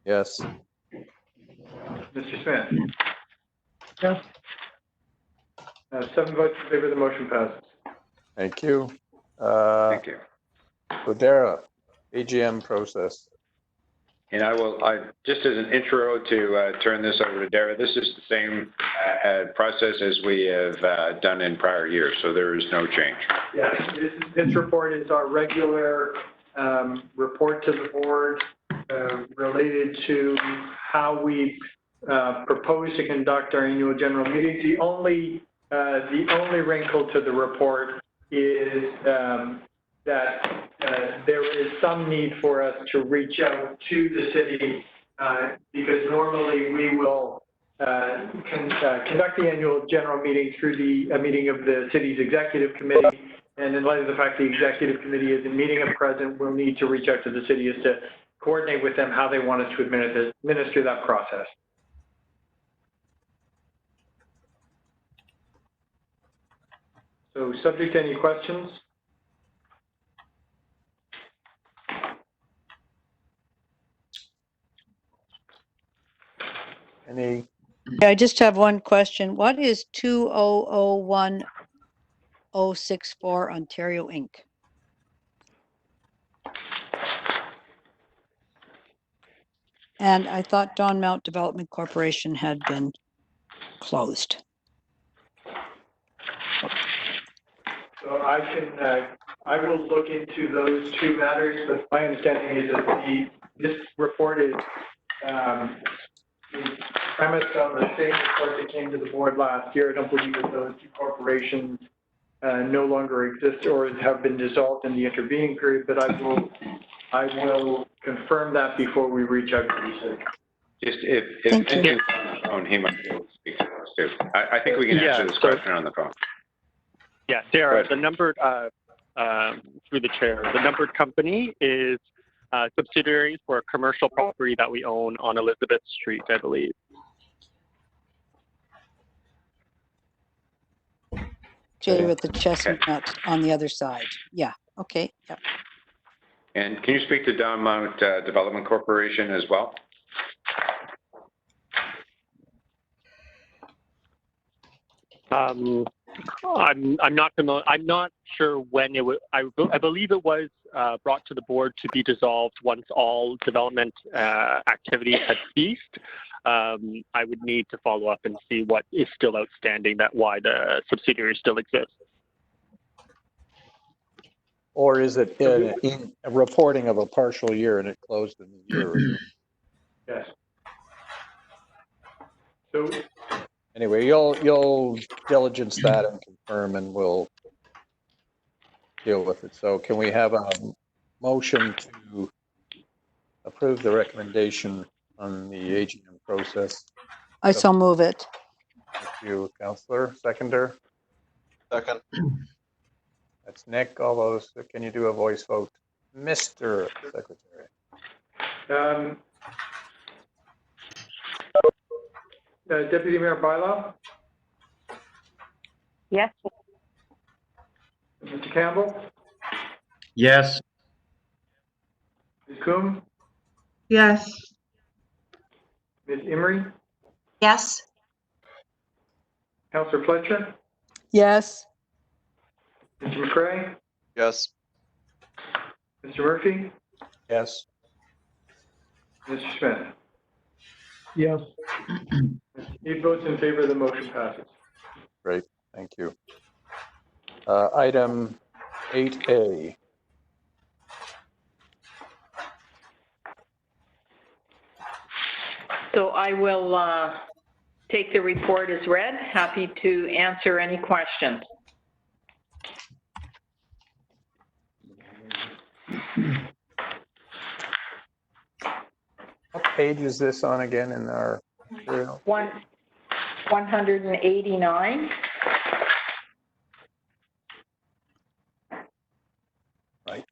Yes. Mr. Smith? Yes. 7 votes in favor, the motion passes. Thank you. Thank you. So Dara, AGM process. And I just as an intro to turn this over to Dara, this is the same process as we have done in prior years, so there is no change. Yeah, this report is our regular report to the board related to how we propose to conduct our annual general meetings. The only wrinkle to the report is that there is some need for us to reach out to the city because normally we will conduct the annual general meeting through the meeting of the city's executive committee. And in light of the fact the executive committee is in meeting at present, we'll need to reach out to the city as to coordinate with them how they want us to administer that process. So subject to any questions? Any? I just have one question. What is 2001064 Ontario Inc.? And I thought Don Mount Development Corporation had been closed. So I will look into those two matters, but my understanding is that this report is premised on the same report that came to the board last year. I don't believe that those two corporations no longer exist or have been dissolved in the intervening period, but I will confirm that before we reach out to the city. Just if Vincent's on the phone, he might be able to speak to us too. I think we can answer this question on the phone. Yeah, Dara, the numbered, through the chair, the numbered company is subsidiary for a commercial property that we own on Elizabeth Street, I believe. Jay with the chestnut on the other side. Yeah. Okay. Yeah. And can you speak to Mount Development Corporation as well? I'm not familiar. I'm not sure when it was. I believe it was brought to the board to be dissolved once all development activities had ceased. I would need to follow up and see what is still outstanding, why the subsidiary still exists. Or is it in a reporting of a partial year and it closed in the year? Yes. So anyway, you'll diligence that and confirm, and we'll deal with it. So can we have a motion to approve the recommendation on the AGM process? I so move it. Thank you, Councillor. Seconder? Second. That's Nick. All those, can you do a voice vote? Mr. Secretary. Deputy Mayor Bylaw? Yes. Mr. Campbell? Yes. Ms. Coombe? Yes. Ms. Emery? Yes. Councillor Fletcher? Yes. Mr. McCray? Yes. Mr. Murphy? Yes. Mr. Smith? Yes. 8 votes in favor, the motion passes. Great, thank you. Item 8A. So I will take the report as read. Happy to answer any questions. What page is this on again in our material? 189. Right.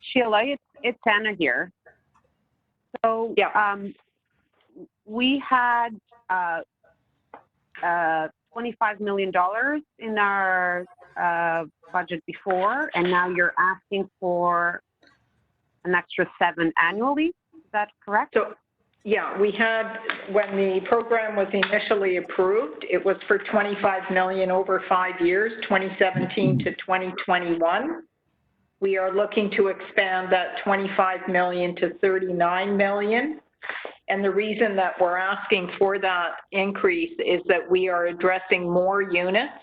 Sheila, it's Anna here. So yeah. We had $25 million in our budget before, and now you're asking for an extra 7 annually. Is that correct? So, yeah, we had, when the program was initially approved, it was for 25 million over 5 years, 2017 to 2021. We are looking to expand that 25 million to 39 million. And the reason that we're asking for that increase is that we are addressing more units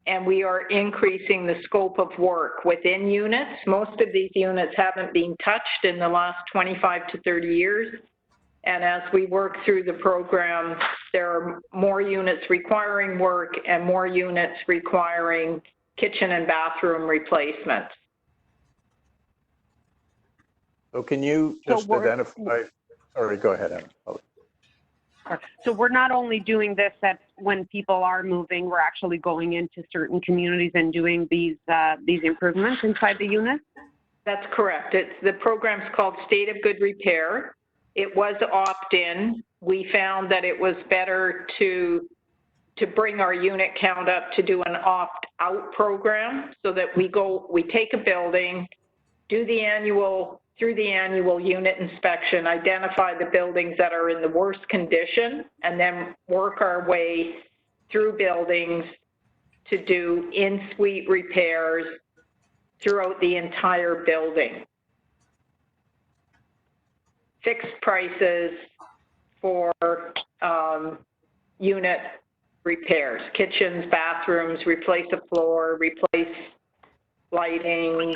and we are increasing the scope of work within units. Most of these units haven't been touched in the last 25 to 30 years. And as we work through the program, there are more units requiring work and more units requiring kitchen and bathroom replacements. So can you just identify, sorry, go ahead, Emma. So we're not only doing this when people are moving, we're actually going into certain communities and doing these improvements inside the unit? That's correct. The program's called State of Good Repair. It was opt-in. We found that it was better to bring our unit count up to do an opt-out program so that we take a building, do the annual unit inspection, identify the buildings that are in the worst condition, and then work our way through buildings to do in-suite repairs throughout the entire building. Fixed prices for unit repairs, kitchens, bathrooms, replace a floor, replace lighting,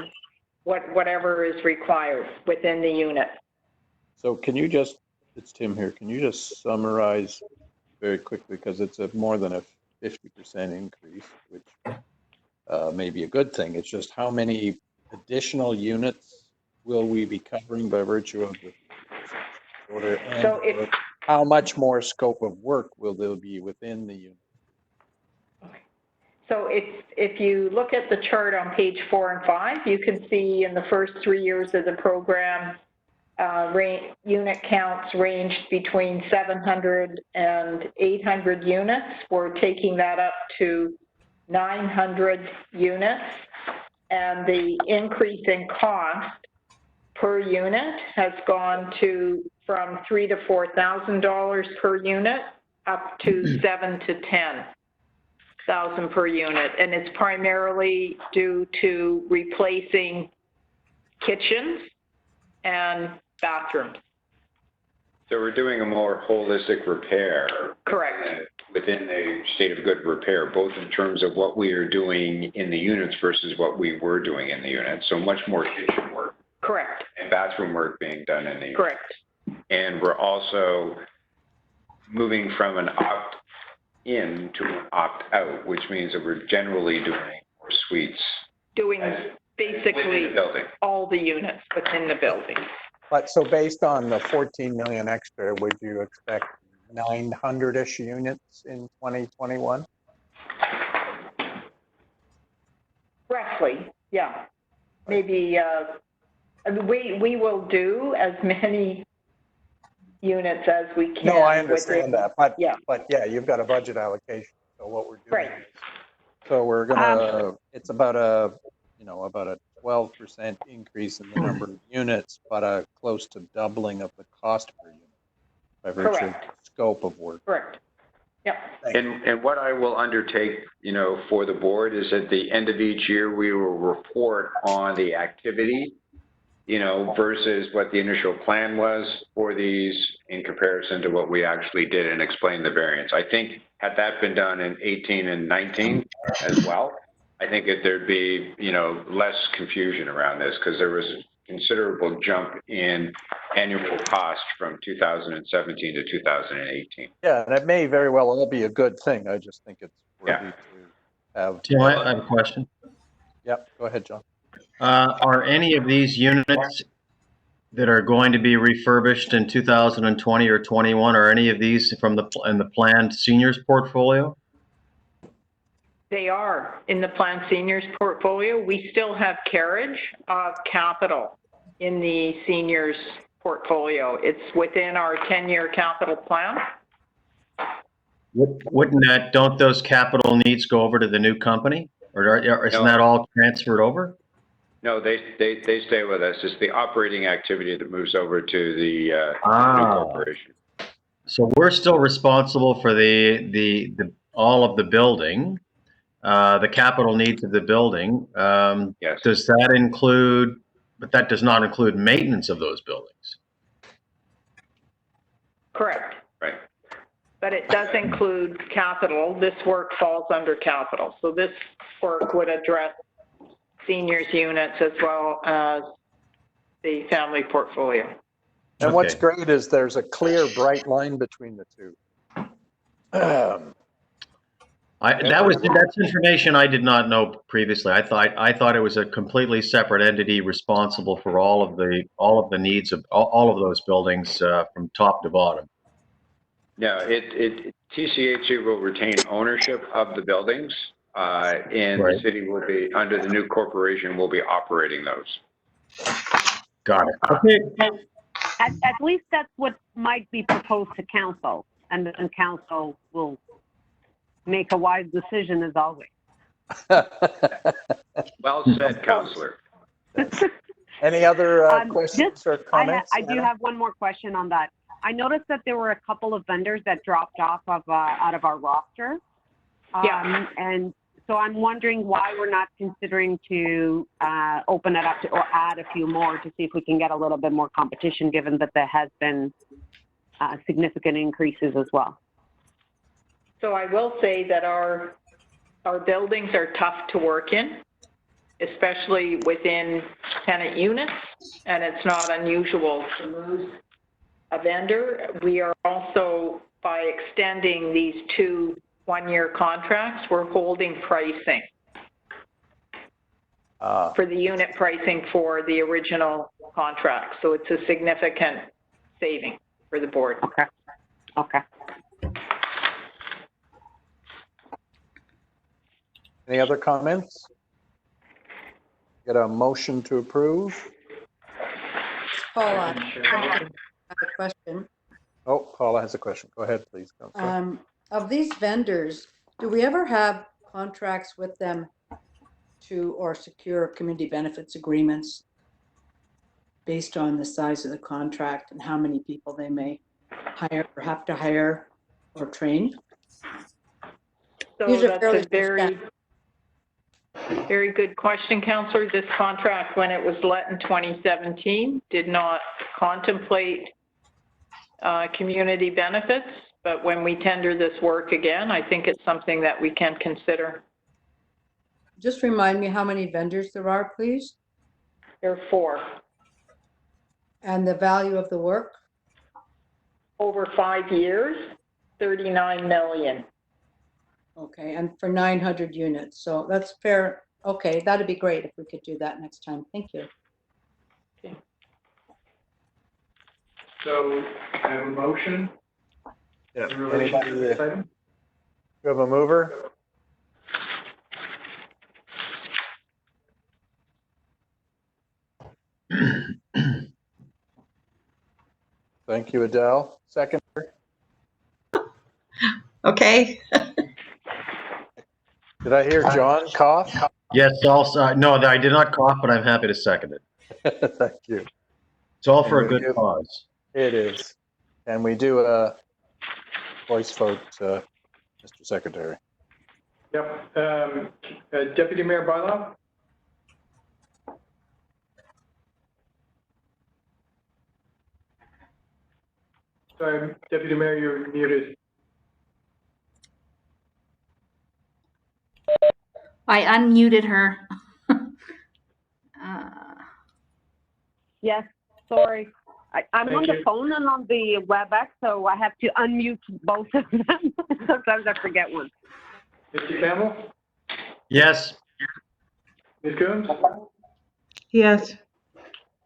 whatever is required within the unit. So can you just, it's Tim here, can you just summarize very quickly, because it's more than a 50% increase, which may be a good thing. It's just how many additional units will we be covering by virtue of the order, and how much more scope of work will there be within the unit? So if you look at the chart on page 4 and 5, you can see in the first 3 years of the program, unit counts ranged between 700 and 800 units. We're taking that up to 900 units, and the increase in cost per unit has gone from $3,000 to $4,000 per unit up to $7,000 to $10,000 per unit, and it's primarily due to replacing kitchens and bathrooms. So we're doing a more holistic repair. Correct. Within the state of good repair, both in terms of what we are doing in the units versus what we were doing in the units. So much more kitchen work. Correct. And bathroom work being done in the units. Correct. And we're also moving from an opt-in to an opt-out, which means that we're generally doing more suites. Doing basically building. all the units within the building. But so based on the 14 million extra, would you expect 900-ish units in 2021? Roughly, yeah. Maybe we will do as many units as we can. No, I understand that, but yeah, you've got a budget allocation. So what we're doing, right. So we're gonna, it's about a 12% increase in the number of units, but close to doubling of the cost per unit by virtue of the scope of work. Correct. Yeah. And what I will undertake, for the board is at the end of each year, we will report on the activity, versus what the initial plan was for these in comparison to what we actually did and explain the variance. I think had that been done in 18 and 19 as well, I think that there'd be, less confusion around this because there was a considerable jump in annual cost from 2017 to 2018. Yeah, and it may very well all be a good thing. I just think it's worthy to have. Tim, I have a question. Yep, go ahead, John. Are any of these units that are going to be refurbished in 2020 or 21, are any of these from in the planned seniors portfolio? They are in the planned seniors portfolio. We still have carriage of capital in the seniors portfolio. It's within our 10-year capital plan. Don't those capital needs go over to the new company, or isn't that all transferred over? No, they stay with us. It's the operating activity that moves over to the new corporation. So we're still responsible for the all of the building, the capital needs of the building. Yes. Does that include? But that does not include maintenance of those buildings. Correct. Right. But it does include capital. This work falls under capital. So this work would address seniors units as well as the family portfolio. And what's great is there's a clear, bright line between the two. That's information I did not know previously. I thought it was a completely separate entity responsible for all of the needs of all of those buildings from top to bottom. No, TCHC will retain ownership of the buildings, and the city will be, under the new corporation, will be operating those. Got it. Okay. At least that's what might be proposed to council, and then council will make a wise decision as always. Well said, Councillor. Any other questions or comments? I do have one more question on that. I noticed that there were a couple of vendors that dropped off of out of our roster. And so I'm wondering why we're not considering to open it up to, or add a few more to see if we can get a little bit more competition, given that there has been significant increases as well. So I will say that our buildings are tough to work in, especially within tenant units, and it's not unusual to lose a vendor. We are also, by extending these 2 one-year contracts, we're holding pricing for the unit pricing for the original contract. So it's a significant saving for the board. Okay. Okay. Any other comments? Get a motion to approve? Paula, I have a question. Oh, Paula has a question. Go ahead, please. Of these vendors, do we ever have contracts with them or secure community benefits agreements based on the size of the contract and how many people they may hire or have to hire or train. So These are that's fairly a very, very good question, Councillor. This contract, when it was let in 2017, did not contemplate community benefits, but when we tender this work again, I think it's something that we can consider. Just remind me how many vendors there are, please. There are 4. And the value of the work? Over 5 years, 39 million. Okay, and for 900 units. So that's fair. Okay, that'd be great if we could do that next time. Thank you. Okay. So I have a motion. Yeah. In relation Anybody to this item? You have a mover? Thank you, Adele. Second. Okay. Did I hear John cough? Yes, also, no, I did not cough, but I'm happy to second it. Thank you. It's all for a And we good do- cause. It is. And we do a voice vote, Mr. Secretary. Yep. Deputy Mayor Barlow? Sorry, Deputy Mayor, you're muted. I unmuted her. Yes, sorry. I'm Thank on the you. phone and on the WebEx, so I have to unmute both of them. Sometimes I forget one. Mr. Campbell? Yes. Ms. Coombs? Yes.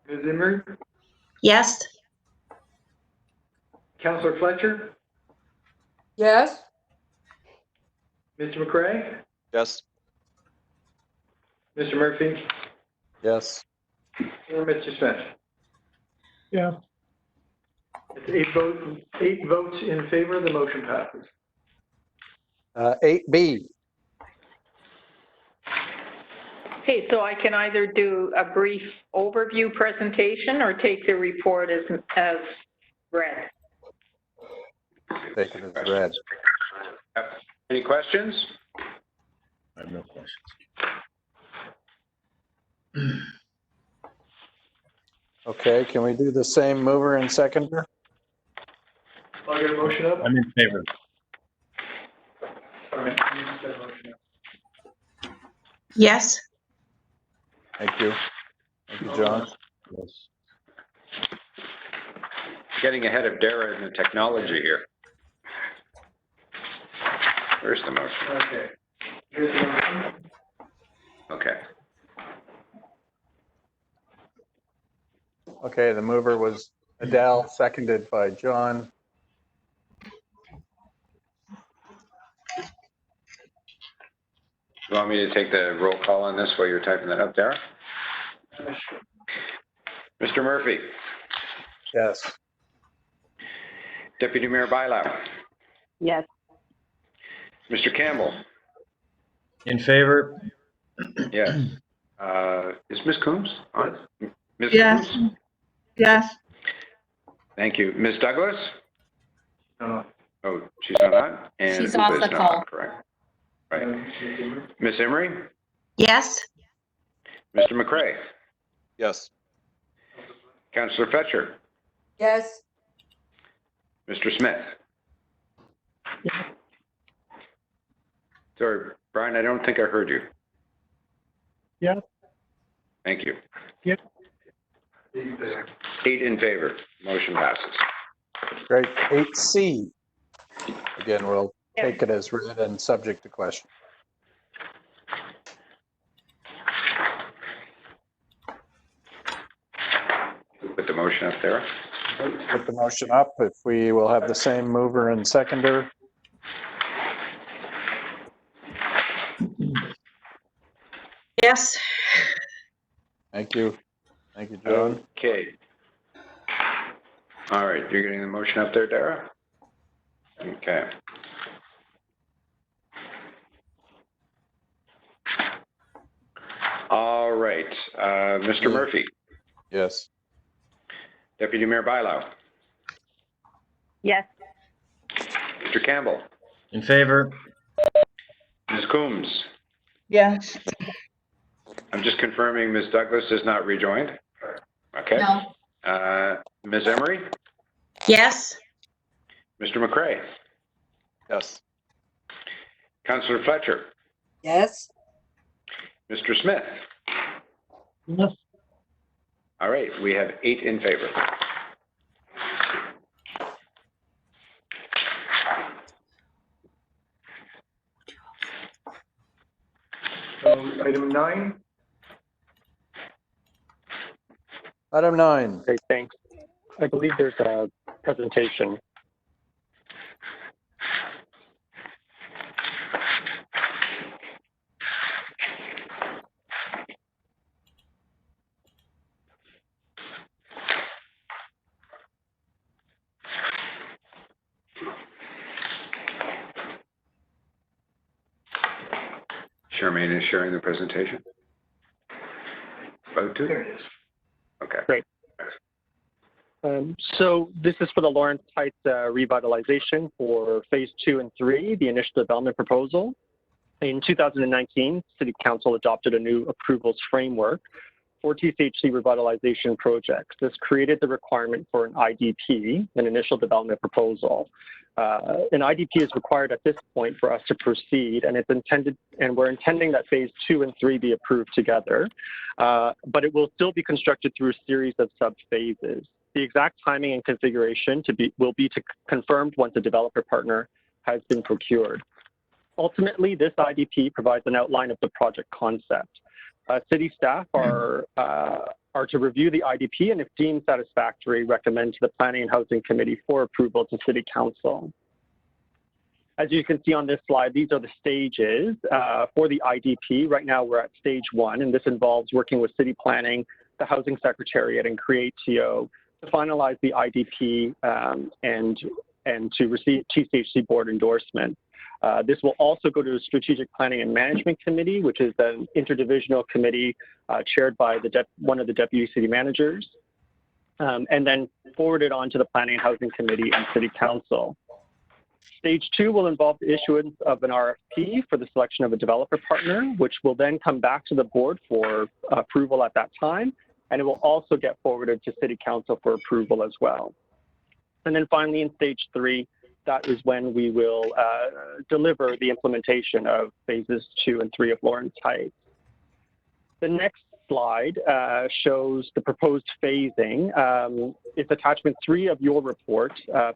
Ms. Emery? Yes. Councillor Fletcher? Yes? Mr. McCray? Yes. Mr. Murphy? Yes. Or Mr. Smith? Yeah. It's 8 votes in favor, the motion passes. 8B. Okay, so I can either do a brief overview presentation or take the report as read. Take it as read. Any questions? I have no questions. Okay, can we do the same mover and seconder? I'll get a motion up. I'm in favor. All right, you just get a motion up. Yes. Thank you. Thank you, John. Yes. Getting ahead of Dara in the technology here. Where's the motion? Okay. Here's the motion. Okay. Okay, the mover was Adele, seconded by John. You want me to take the roll call on this while you're typing that up, Dara? Mr. Murphy? Yes. Deputy Mayor Bylaw? Yes. Mr. Campbell? In favor? Yes. Is Ms. Coombs on? Ms. Yes. Coombs? Yes. Thank you. Ms. Douglas? No. Oh, she's not on? And She's off Upa is the not call. on, correct. Right. Ms. Emery? Yes. Mr. McCray? Yes. Councillor Fletcher? Yes? Mr. Smith? Sorry, Brian, I don't think I heard you. Yeah. Thank you. Yep. 8 in favor. Motion passes. Great. 8C. Again, we'll take it as read and subject to question. Put the motion up there. Put the motion up. If we will have the same mover and seconder. Yes. Thank you. Thank you, John. Okay. All right, you're getting the motion up there, Dara? Okay. All right. Mr. Murphy. Yes. Deputy Mayor Bylaw. Yes. Mr. Campbell. In favor? Ms. Coombs. Yes. I'm just confirming Ms. Douglas is not rejoined. Okay. No. Ms. Emery. Yes. Mr. McCrae. Yes. Councillor Fletcher. Yes. Mr. Smith. Yes. All right, we have 8 in favor. Item 9. Item 9. Okay, thanks. I believe there's a presentation. Charmaine is sharing the presentation. About to? There it is. Okay. Great. So this is for the Lawrence Heights revitalization for phase 2 and 3, the initial development proposal. In 2019, City Council adopted a new approvals framework for TCHC revitalization projects. This created the requirement for an IDP, an initial development proposal. An IDP is required at this point for us to proceed, and we're intending that phase 2 and 3 be approved together, but it will still be constructed through a series of sub-phases. The exact timing and configuration will be confirmed once a developer partner has been procured. Ultimately, this IDP provides an outline of the project concept. City staff are to review the IDP and, if deemed satisfactory, recommend to the Planning and Housing Committee for approval to City Council. As you can see on this slide, these are the stages for the IDP. Right now, we're at stage 1, and this involves working with City Planning, the Housing Secretariat, and CreateTO to finalize the IDP and to receive TCHC board endorsement. This will also go to the Strategic Planning and Management Committee, which is an interdivisional committee chaired by one of the deputy city managers, and then forwarded on to the Planning and Housing Committee and City Council. Stage 2 will involve the issuance of an RFP for the selection of a developer partner, which will then come back to the board for approval at that time, and it will also get forwarded to City Council for approval as well. And then finally, in stage 3, that is when we will deliver the implementation of phases 2 and 3 of Lawrence Heights. The next slide shows the proposed phasing. It's attachment 3 of your report,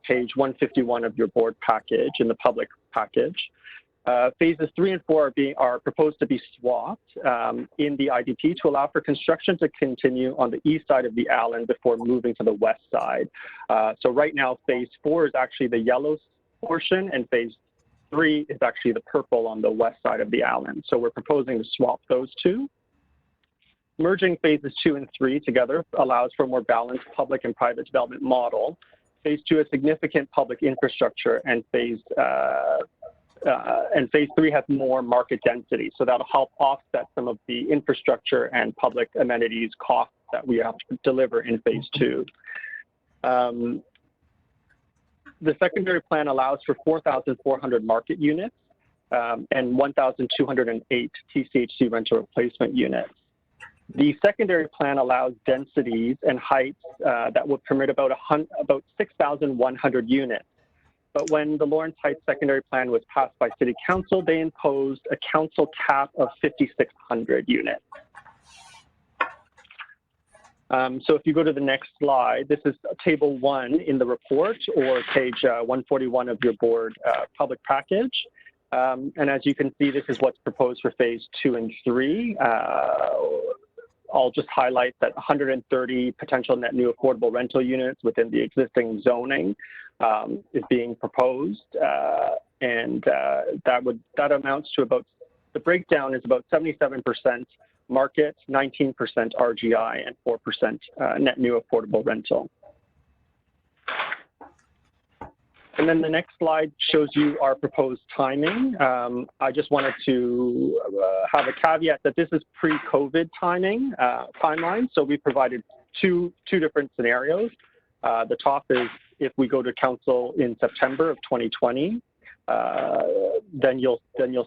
page 151 of your board package in the public package. Phases 3 and 4 are proposed to be swapped in the IDP to allow for construction to continue on the east side of the island before moving to the west side. So right now, phase 4 is actually the yellow portion, and phase 3 is actually the purple on the west side of the island. So we're proposing to swap those two. Merging phases 2 and 3 together allows for a more balanced public and private development model. Phase 2 has significant public infrastructure, and phase 3 has more market density. So that'll help offset some of the infrastructure and public amenities costs that we have to deliver in phase 2. The secondary plan allows for 4,400 market units and 1,208 TCHC rental replacement units. The secondary plan allows densities and heights that would permit about 6,100 units. But when the Lawrence Heights secondary plan was passed by City Council, they imposed a council cap of 5,600 units. So if you go to the next slide, this is table 1 in the report, or page 141 of your board public package. And as you can see, this is what's proposed for phase 2 and 3. I'll just highlight that 130 potential net new affordable rental units within the existing zoning is being proposed, and that amounts to about, the breakdown is about 77% market, 19% RGI, and 4% net new affordable rental. And then the next slide shows you our proposed timing. I just wanted to have a caveat that this is pre-COVID timeline. So we provided two different scenarios. The top is if we go to council in September of 2020, then you'll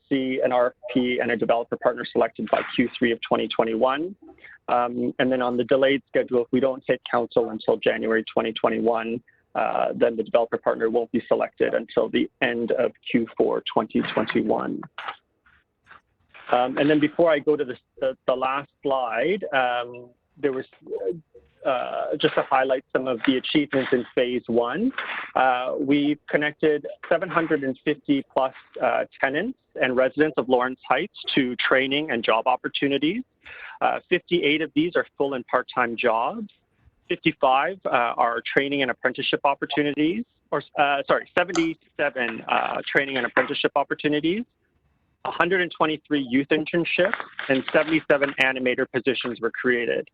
see an RFP and a developer partner selected by Q3 of 2021. And then on the delayed schedule, if we don't hit council until January 2021, then the developer partner won't be selected until the end of Q4 2021. And then before I go to the last slide, there was just to highlight some of the achievements in phase one. We've connected 750 plus tenants and residents of Lawrence Heights to training and job opportunities. 58 of these are full and part-time jobs. 55 are training and apprenticeship opportunities, 77 training and apprenticeship opportunities, 123 youth internships, and 77 animator positions were created.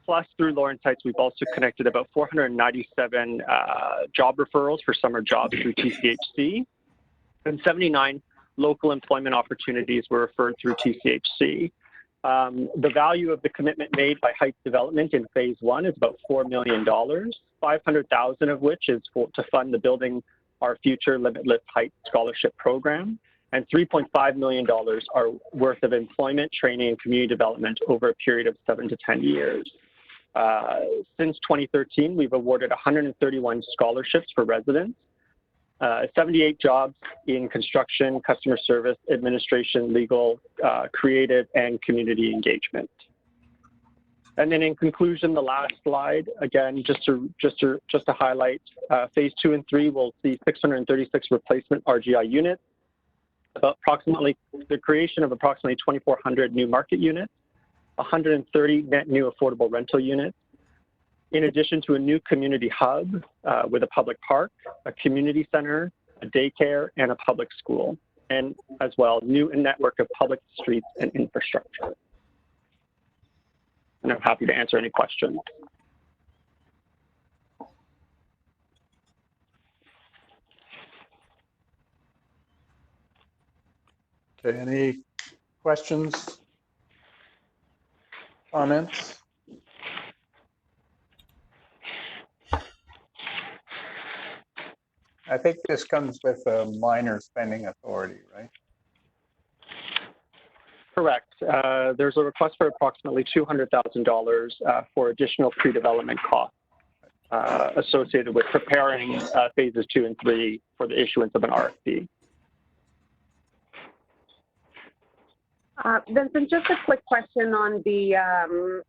Plus, through Lawrence Heights, we've also connected about 497 job referrals for summer jobs through TCHC, and 79 local employment opportunities were referred through TCHC. The value of the commitment made by Heights Development in phase one is about $4 million, 500,000 of which is to fund the Building Our Future Limitless Heights Scholarship Program, and $3.5 million are worth of employment, training, and community development over a period of 7 to 10 years. Since 2013, we've awarded 131 scholarships for residents, 78 jobs in construction, customer service, administration, legal, creative, and community engagement. And then in conclusion, the last slide, again, just to highlight, phase 2 and 3 will see 636 replacement RGI units, the creation of approximately 2,400 new market units, 130 net new affordable rental units, in addition to a new community hub with a public park, a community center, a daycare, and a public school, and as well, new network of public streets and infrastructure. And I'm happy to answer any questions. Okay, any questions, comments? I think this comes with a minor spending authority, right? Correct. There's a request for approximately $200,000 for additional pre-development costs associated with preparing phases 2 and 3 for the issuance of an RFP. Vincent, just a quick question on the,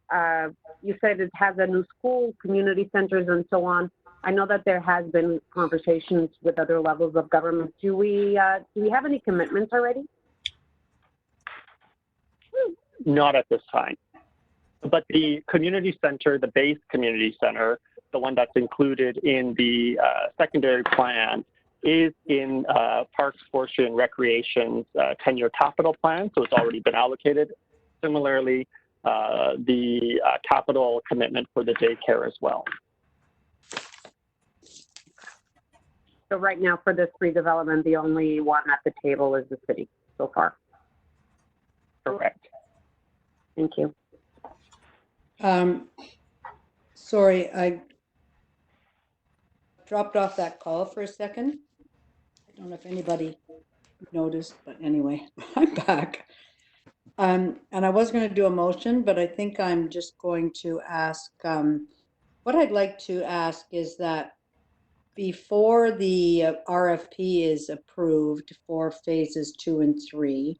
you said it has a new school, community centers, and so on. I know that there has been conversations with other levels of government. Do we have any commitments already? Not at this time. But the community center, the base community center, the one that's included in the secondary plan, is in Parks, Forestry, and Recreation's 10-year capital plan, so it's already been allocated. Similarly, the capital commitment for the daycare as well. So right now for this redevelopment, the only one at the table is the city so far. Correct. Thank you. Sorry, I dropped off that call for a second. I don't know if anybody noticed, but anyway, I'm back. And I was going to do a motion, but I think I'm just going to ask, what I'd like to ask is that before the RFP is approved for phases 2 and 3,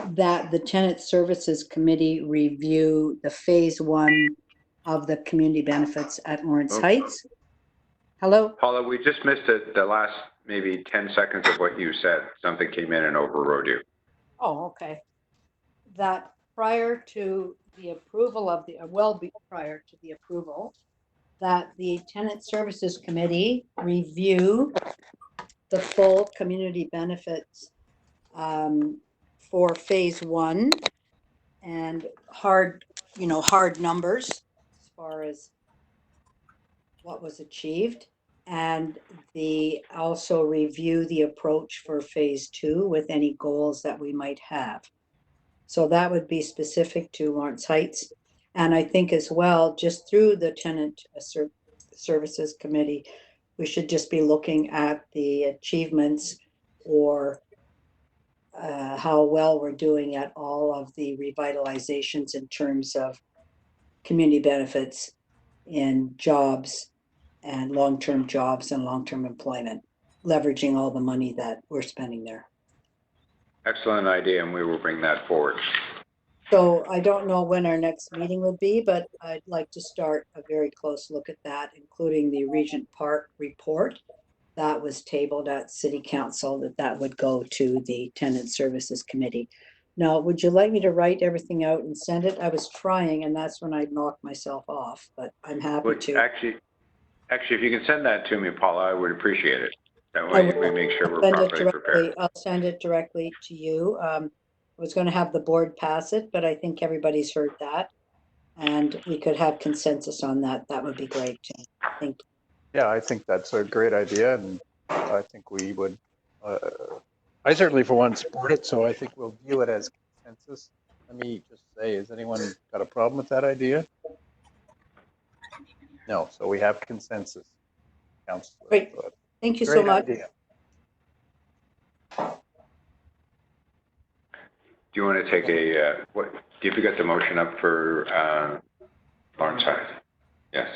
that the Tenant Services Committee review the phase 1 of the community benefits at Lawrence Heights. Hello? Paula, we just missed the last maybe 10 seconds of what you said. Something came in and overrode you. Oh, okay. That prior to the approval of the, prior to the approval, that the Tenant Services Committee review the full community benefits for phase 1 and hard numbers as far as what was achieved, and also review the approach for phase 2 with any goals that we might have. So that would be specific to Lawrence Heights. And I think as well, just through the Tenant Services Committee, we should just be looking at the achievements or how well we're doing at all of the revitalizations in terms of community benefits in jobs and long-term jobs and long-term employment, leveraging all the money that we're spending there. Excellent idea, and we will bring that forward. So I don't know when our next meeting would be, but I'd like to start a very close look at that, including the Regent Park report that was tabled at City Council, that would go to the Tenant Services Committee. Now, would you like me to write everything out and send it? I was trying, and that's when I knocked myself off, but I'm happy to. Actually, if you can send that to me, Paula, I would appreciate it. That way we make sure we're properly prepared. I'll send it directly to you. I was going to have the board pass it, but I think everybody's heard that. And we could have consensus on that. That would be great. Thank you. Yeah, I think that's a great idea, and I think we would, I certainly for one support it, so I think we'll view it as consensus. Let me just say, has anyone got a problem with that idea? No, so we have consensus, Councilor. Great, thank you so much. Idea. Do you want to take a, what, do you got the motion up for Lawrence Heights? Yes.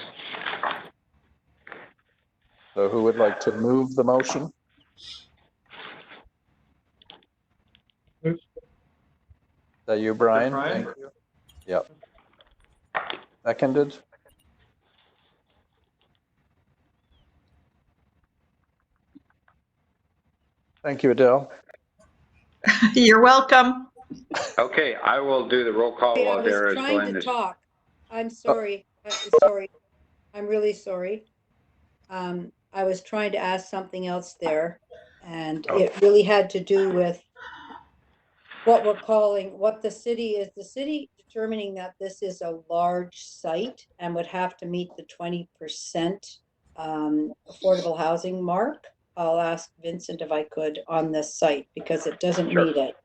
So who would like to move the motion? Is that you, Brian? Thank you. Yep. Seconded. Thank you, Adele. You're welcome. Okay, I will do the roll call while there is trying to talk. I'm sorry. Sorry. I'm really sorry. I was trying to ask something else there, and it really had to do with what we're calling, what the city is. The city determining that this is a large site and would have to meet the 20% affordable housing mark. I'll ask Vincent if I could on this site because it doesn't meet it.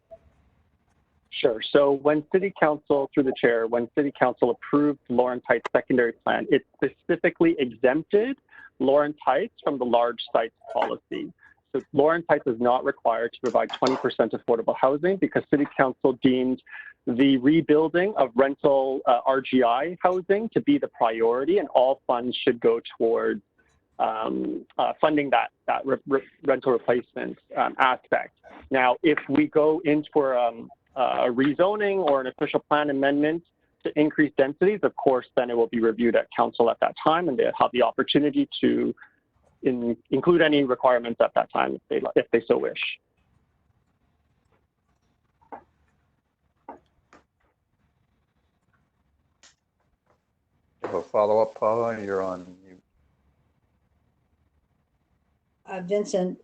Sure. So when City Council, through the chair, when City Council approved Lawrence Heights secondary plan, it specifically exempted Lawrence Heights from the large sites policy. So Lawrence Heights is not required to provide 20% affordable housing because City Council deemed the rebuilding of rental RGI housing to be the priority, and all funds should go towards funding that rental replacement aspect. Now, if we go in for a rezoning or an official plan amendment to increase densities, of course, then it will be reviewed at council at that time, and they'll have the opportunity to include any requirements at that time if they so wish. Have a follow-up, Paula? You're on mute. Vincent,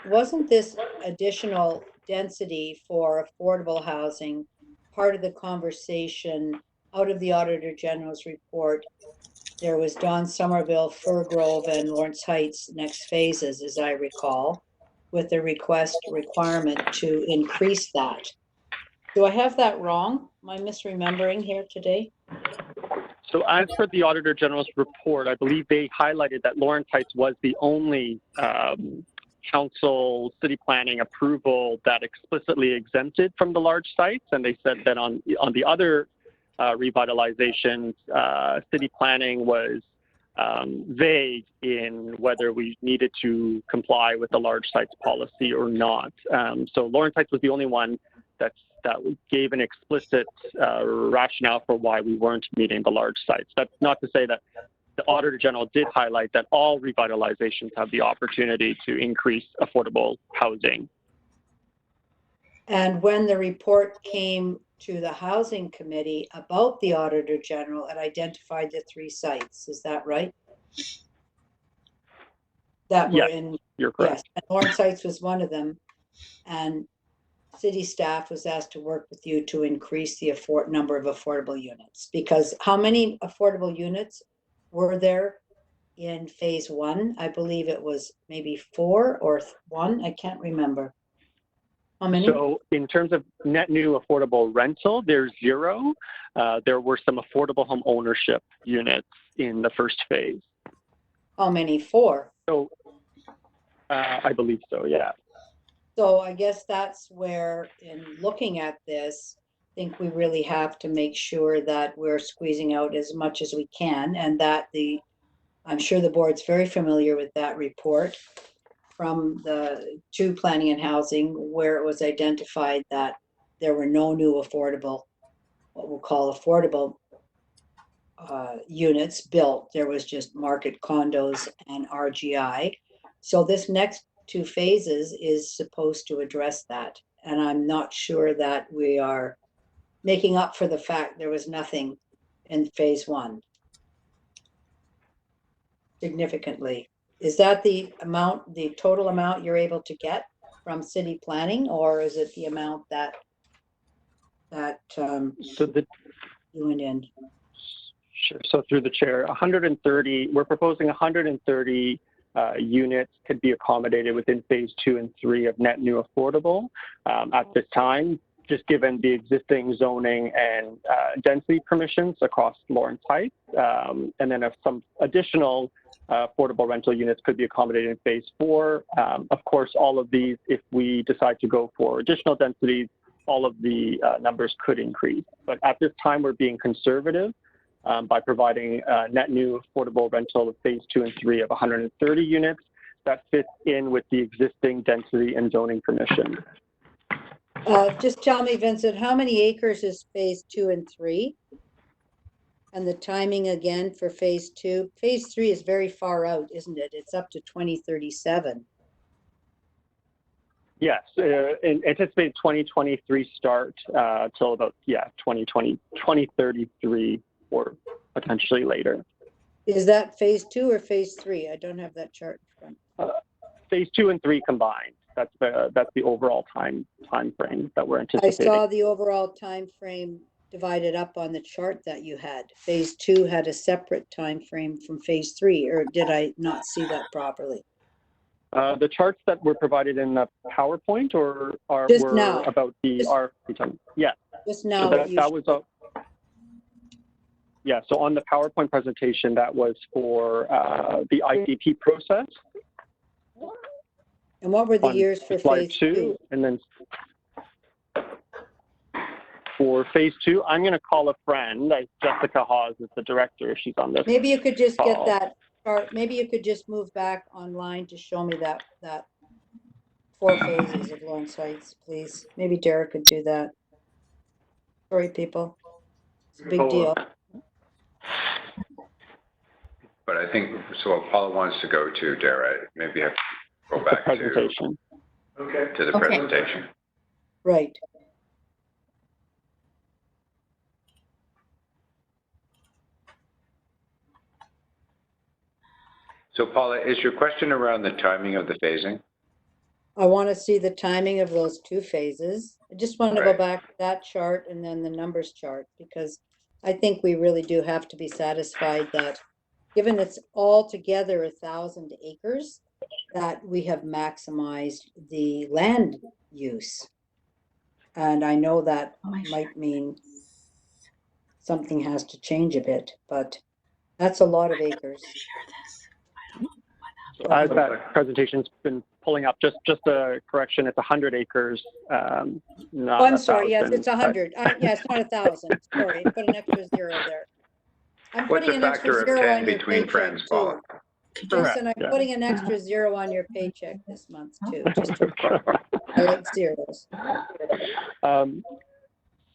wasn't this additional density for affordable housing part of the conversation out of the Auditor General's report? There was Don Somerville, Fir Grove, and Lawrence Heights next phases, as I recall, with the requirement to increase that. Do I have that wrong? Am I misremembering here today? So as per the Auditor General's report, I believe they highlighted that Lawrence Heights was the only council city planning approval that explicitly exempted from the large sites. And they said that on the other revitalizations, city planning was vague in whether we needed to comply with the large sites policy or not. So Lawrence Heights was the only one that gave an explicit rationale for why we weren't meeting the large sites. That's not to say that the Auditor General did highlight that all revitalizations have the opportunity to increase affordable housing. And when the report came to the Housing Committee about the Auditor General, it identified the 3 sites. Is that right? That were in. You're correct. Yes, and Lawrence Heights was one of them. And city staff was asked to work with you to increase the number of affordable units. Because how many affordable units were there in phase one. I believe it was maybe 4 or 1. I can't remember. How many? So in terms of net new affordable rental, there's 0. There were some affordable home ownership units in the first phase. How many? 4. So I believe so, yeah. So I guess that's where, in looking at this, I think we really have to make sure that we're squeezing out as much as we can, and that I'm sure the board's very familiar with that report from the planning and housing, where it was identified that there were no new affordable, what we'll call affordable units built. There was just market condos and RGI. So this next 2 phases is supposed to address that. And I'm not sure that we are making up for the fact there was nothing in phase 1 significantly. Is that the total amount you're able to get from city planning, or is it the amount that you went in? Sure. So through the chair, 130, we're proposing 130 units could be accommodated within phase 2 and 3 of net new affordable at this time, just given the existing zoning and density permissions across Lawrence Heights. And then if some additional affordable rental units could be accommodated in phase 4. Of course, all of these, if we decide to go for additional densities, all of the numbers could increase. But at this time, we're being conservative by providing net new affordable rental of phase 2 and 3 of 130 units that fits in with the existing density and zoning permission. Just tell me, Vincent, how many acres is phase 2 and 3? And the timing again for phase 2? Phase 3 is very far out, isn't it? It's up to 2037. Yes, anticipated 2023 start till about 2033 or potentially later. Is that phase 2 or phase 3? I don't have that chart in front. Phase 2 and 3 combined. That's the overall time frame that we're anticipating. I saw the overall time frame divided up on the chart that you had. Phase 2 had a separate time frame from phase 3, or did I not see that properly? The charts that were provided in the PowerPoint or were about the RFP time? Yeah. Just now. So that was yeah, so on the PowerPoint presentation, that was for the ICP process. And what were the years for phase 2? And then for phase 2, I'm going to call a friend. Jessica Hawes is the director. She's on this. Maybe you could just get that chart. Maybe you could just move back online to show me that 4 phases of Lawrence Heights, please. Maybe Derek could do that. Sorry, people. It's a big deal. But I think, so what Paula wants to go to, Dara, maybe have to go back to the presentation. Right. So Paula, is your question around the timing of the phasing? I want to see the timing of those 2 phases. I just want to go back to that chart and then the numbers chart, because I think we really do have to be satisfied that, given it's altogether 1,000 acres, that we have maximized the land use. And I know that might mean something has to change a bit, but that's a lot of acres. So as that presentation's been pulling up, just a correction, it's 100 acres, not I'm sorry, 1,000. yes, it's 100. Yes, not 1,000. Sorry, put an extra 0 there. I'm What's putting the an extra factor of 0 10 on your between paycheck friends, too. Paula? Jason, I'm putting an extra 0 on your paycheck this month too. I like zeros.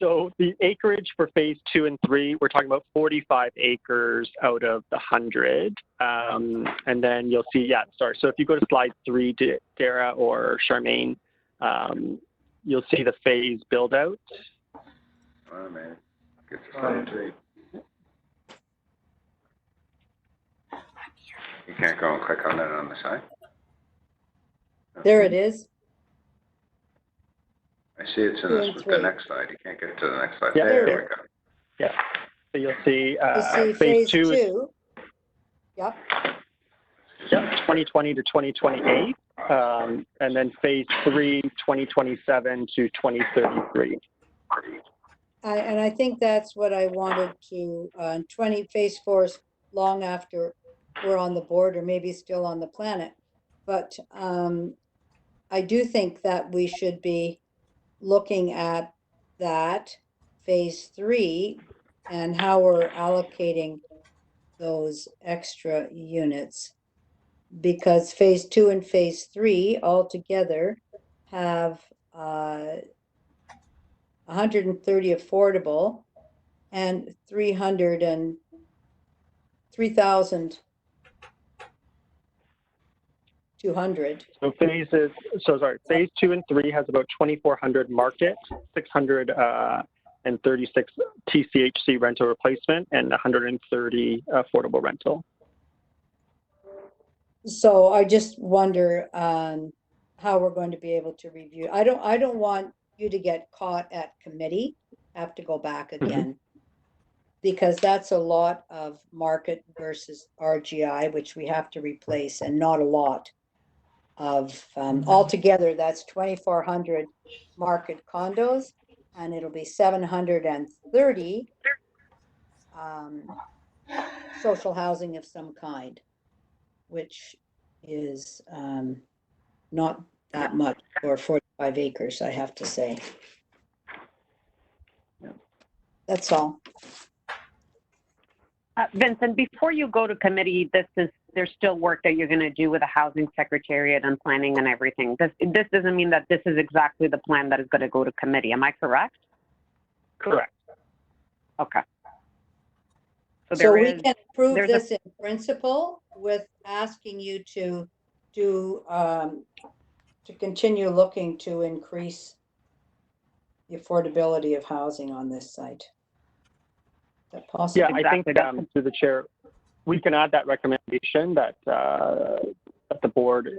So the acreage for phase 2 and 3, we're talking about 45 acres out of the 100. And then you'll see, so if you go to slide 3, Dara or Charmaine, you'll see the phase build out. Oh man, get to slide 3. You can't go and click on that on the side? There it is. I see it's in the next slide. You can't get to the next slide. Yeah, there we go. Yeah. So you'll see, You see phase 2. Yep. 2020 to 2028, and then phase 3, 2027 to 2033. And I think that's what I wanted to, phase 4 is long after we're on the board or maybe still on the planet. But I do think that we should be looking at that phase 3 and how we're allocating those extra units. Because phase 2 and phase 3 altogether have 130 affordable and 3,200. So phase 2 and 3 has about 2,400 market, 636 TCHC rental replacement, and 130 affordable rental. So I just wonder how we're going to be able to review. I don't want you to get caught at committee, have to go back again, because that's a lot of market versus RGI, which we have to replace, and not a lot of altogether. That's 2,400 market condos, and it'll be 730 social housing of some kind, which is not that much for 45 acres, I have to say. That's all. Vincent, before you go to committee, there's still work that you're going to do with the housing secretariat and planning and everything. This doesn't mean that this is exactly the plan that is going to go to committee. Am I correct? Correct. Okay. So we can approve this in principle with asking you to do to continue looking to increase the affordability of housing on this site. Is that possible? Yeah, I think through the chair, we can add that recommendation that that the board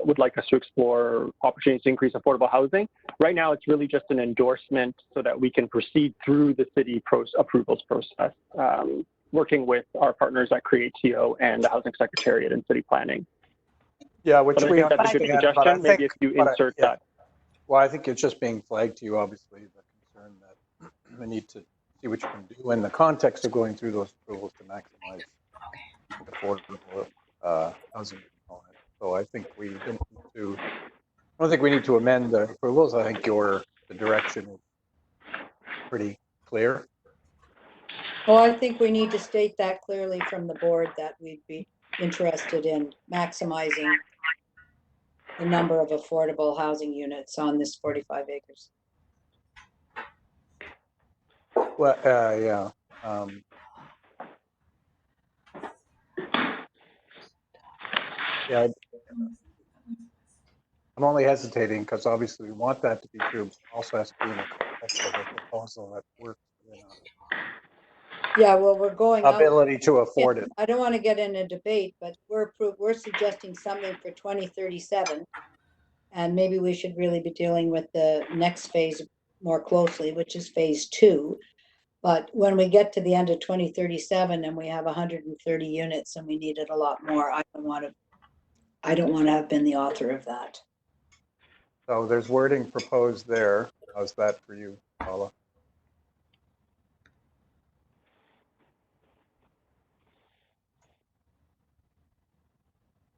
would like us to explore opportunities to increase affordable housing. Right now, it's really just an endorsement so that we can proceed through the city approvals process, working with our partners at CreateCO and the Housing Secretariat and City Planning. Yeah, which we understand. That's a good suggestion. Maybe if you insert that. Well, I think it's just being flagged to you, obviously, the concern that we need to see what you can do in the context of going through those approvals to maximize affordable housing component. So I think I don't think we need to amend the approvals. I think the direction is pretty clear. Well, I think we need to state that clearly from the board that we'd be interested in maximizing the number of affordable housing units on this 45 acres. Well, yeah. Yeah. I'm only hesitating because obviously we want that to be true, but also has to be in the context of a proposal that works within Yeah, well, we're going our ability to afford it. I don't want to get in a debate, but we're suggesting something for 2037, and maybe we should really be dealing with the next phase more closely, which is phase 2. But when we get to the end of 2037 and we have 130 units and we needed a lot more, I don't want to have been the author of that. So there's wording proposed there. How's that for you, Paula?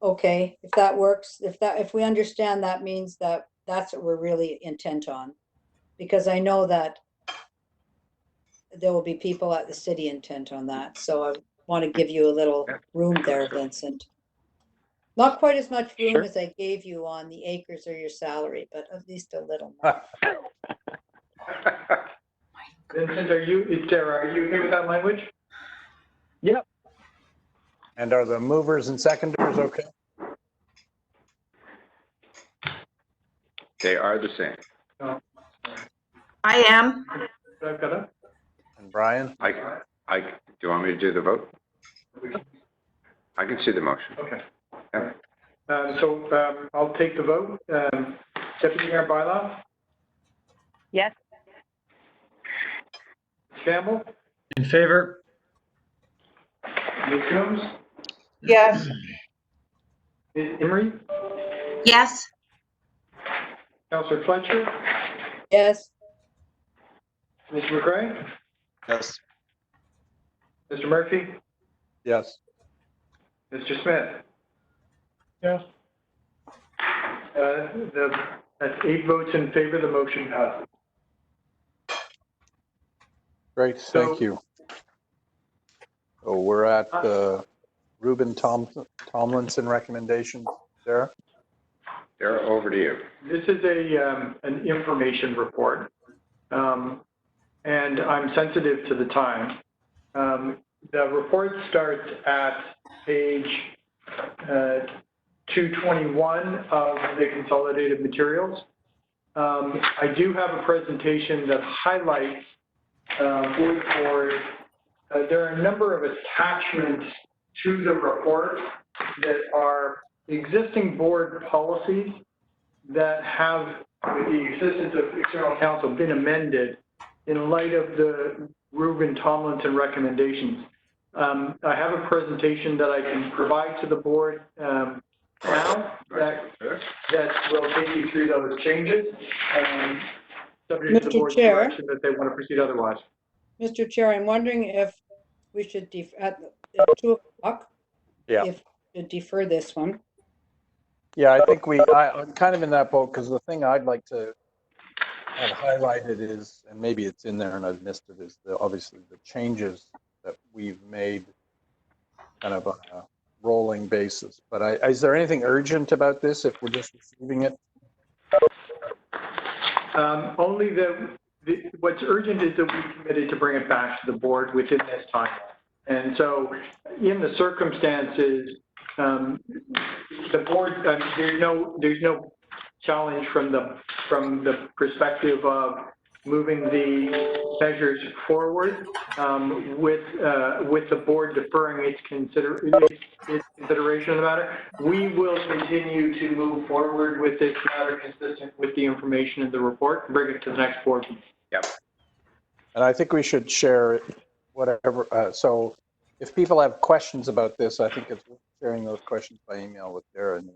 Okay, if that works, if we understand, that means that that's what we're really intent on, because I know that there will be people at the city intent on that. So I want to give you a little room there, Vincent. Not quite as much room as I gave you on the acres or your salary, but at least a little more. Vincent, Sarah, are you okay with that language? Yep. And are the movers and seconders okay? They are the same. No. I am. And Brian? Do you want me to do the vote? I can see the motion. Okay. So I'll take the vote. Deputy Mayor Bylaw? Yes. Campbell? In favor? Ms. Coombs? Yes. Ms. Emery? Yes. Councillor Fletcher? Yes. Mr. McRae? Yes. Mr. Murphy? Yes. Mr. Smith? Yes. That's 8 votes in favor, the motion passes. Great, thank you. So we're at the Ruben Tomlinson recommendation. Sarah? Sarah, over to you. This is an information report, and I'm sensitive to the time. The report starts at page 221 of the consolidated materials. I do have a presentation that highlights for the board. There are a number of attachments to the report that are existing board policies that have, with the assistance of external counsel, been amended in light of the Ruben Tomlinson recommendations. I have a presentation that I can provide to the board now that will take you through those changes, subject to the board's direction that they want to proceed otherwise. Mr. Chair, I'm wondering if we should at 2 o'clock. Yeah. If we should defer this one. Yeah, I think I'm kind of in that boat because the thing I'd like to have highlighted is, and maybe it's in there and I've missed it, is obviously the changes that we've made kind of on a rolling basis. But is there anything urgent about this if we're just receiving it? Only what's urgent is that we committed to bring it back to the board within this time. And so in the circumstances, the board, there's no challenge from the perspective of moving the measures forward with the board deferring its consideration of the matter. We will continue to move forward with this matter consistent with the information in the report and bring it to the next board meeting. Yep. And I think we should share it, whatever. So if people have questions about this, I think it's sharing those questions by email with Darren.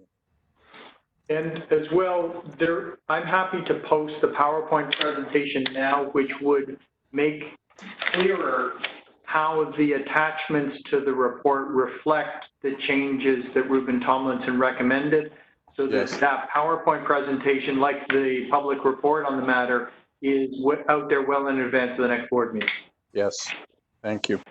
And as well, I'm happy to post the PowerPoint presentation now, which would make clearer how the attachments to the report reflect the changes that Ruben Tomlinson recommended. So that that PowerPoint presentation, like the public report on the matter, is out there well in advance of the next board meeting. Yes, thank you.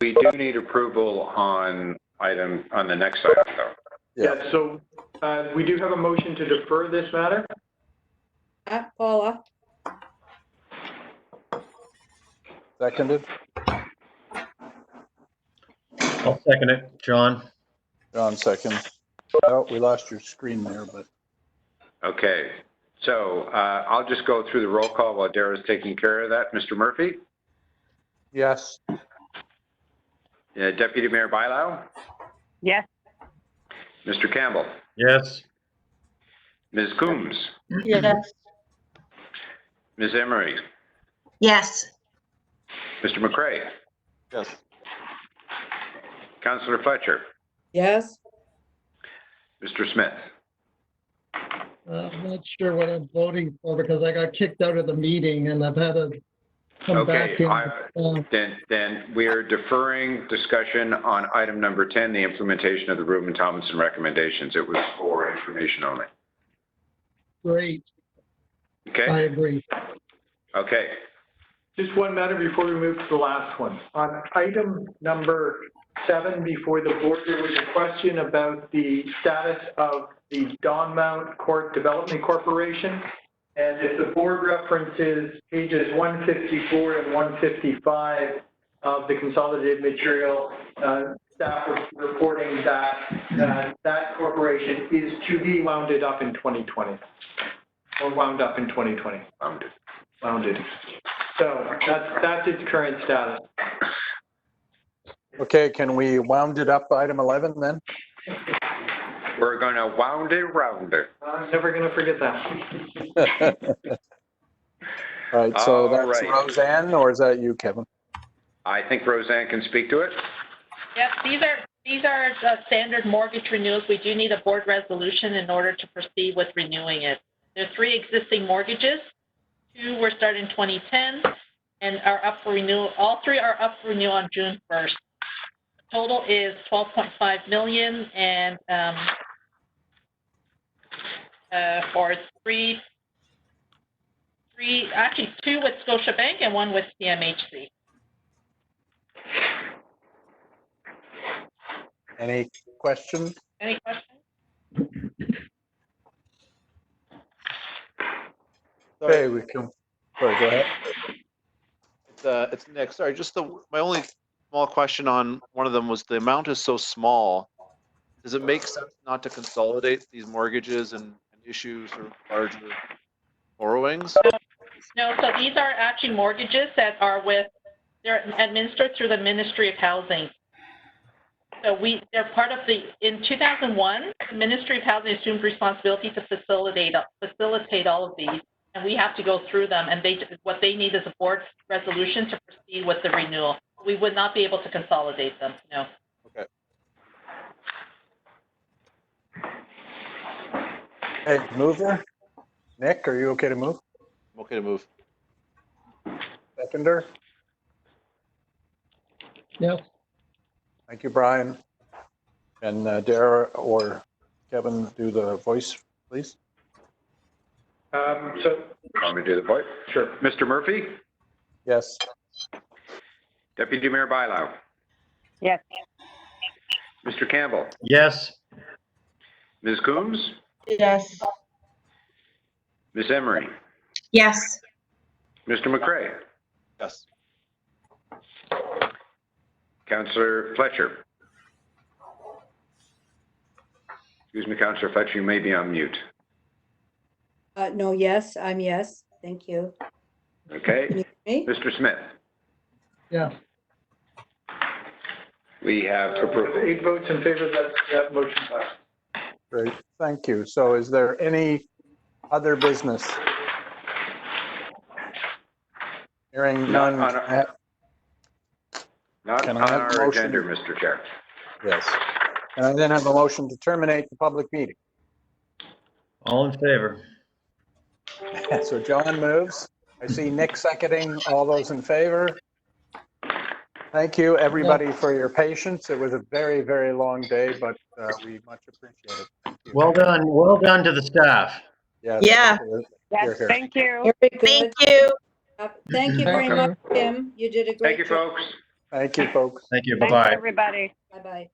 We do need approval on the next item, though. Yeah, so we do have a motion to defer this matter. Paula. Seconded. I'll second it. John. John seconds. Oh, we lost your screen there, but. Okay, so I'll just go through the roll call while Dara's taking care of that. Mr. Murphy? Yes. Deputy Mayor Bilow? Yes. Mr. Campbell? Yes. Ms. Coombs? Yes. Ms. Emery? Yes. Mr. McRae? Yes. Councillor Fletcher? Yes. Mr. Smith? I'm not sure what I'm voting for because I got kicked out of the meeting and I've had to come back in. Then we are deferring discussion on item number 10, the implementation of the Ruben Tomlinson recommendations. It was for information only. Great. Okay. I agree. Okay. Just one matter before we move to the last one. On item number 7 before the board, there was a question about the status of the Don Mount Court Development Corporation. And if the board references pages 154 and 155 of the consolidated material, staff was reporting that that corporation is to be wounded up in 2020. Or wound up in 2020. Wounded. So that's its current status. Okay, can we wound it up item 11 then? We're going to wound it round it. I'm never going to forget that. All right, so All that's right. Roseanne, or is that you, Kevin? I think Roseanne can speak to it. Yep, these are These are standard mortgage renewals. We do need a board resolution in order to proceed with renewing it. There are 3 existing mortgages. 2 were started in 2010 and are up for renewal. All 3 are up for renewal on June 1st. The total is $12.5 million, and for actually 2 with Scotiabank and 1 with TMHC. Any questions? Any questions? Okay, we can, sorry, go ahead. It's Nick. Sorry, just my only small question on one of them was the amount is so small. Does it make sense not to consolidate these mortgages and issue sort of larger borrowings? No, so these are actually mortgages that are they're administered through the Ministry of Housing. So they're part of in 2001, the Ministry of Housing assumed responsibility to facilitate all of these, and we have to go through them, and what they need is a board resolution to proceed with the renewal. We would not be able to consolidate them, no. Okay. Hey, mover? Nick, are you okay to move? I'm okay to move. Seconder? Yes. Thank you, Brian. And Dara or Kevin do the voice, please. So, Want me to do the voice? Sure. Mr. Murphy? Yes. Deputy Mayor Bylau? Yes. Mr. Campbell? Yes. Ms. Coombs? Yes. Ms. Emery? Yes. Mr. McCrae? Yes. Councillor Fletcher? Excuse me, Councillor Fletcher, you may be on mute. No, yes, I'm yes. Thank you. Okay. Can you hear me? Mr. Smith? Yeah. We have approval. 8 votes in favor, that motion passed. Great, thank you. So is there any other business? Hearing none. Not Can on I have a our motion? agenda, Mr. Chair. Yes. And I then have a motion to terminate the public meeting. All in favor? So John moves. I see Nick seconding. All those in favor? Thank you, everybody, for your patience. It was a very, very long day, but we much appreciate it. Thank you. Well done. Well done to the staff. Yes. Yeah. Yes, thank you. Very good. Thank you. Thank you very much, Tim. You did a great Thank you, job. folks. Thank you, folks. Thank you. Thanks, Bye-bye. everybody. Bye-bye.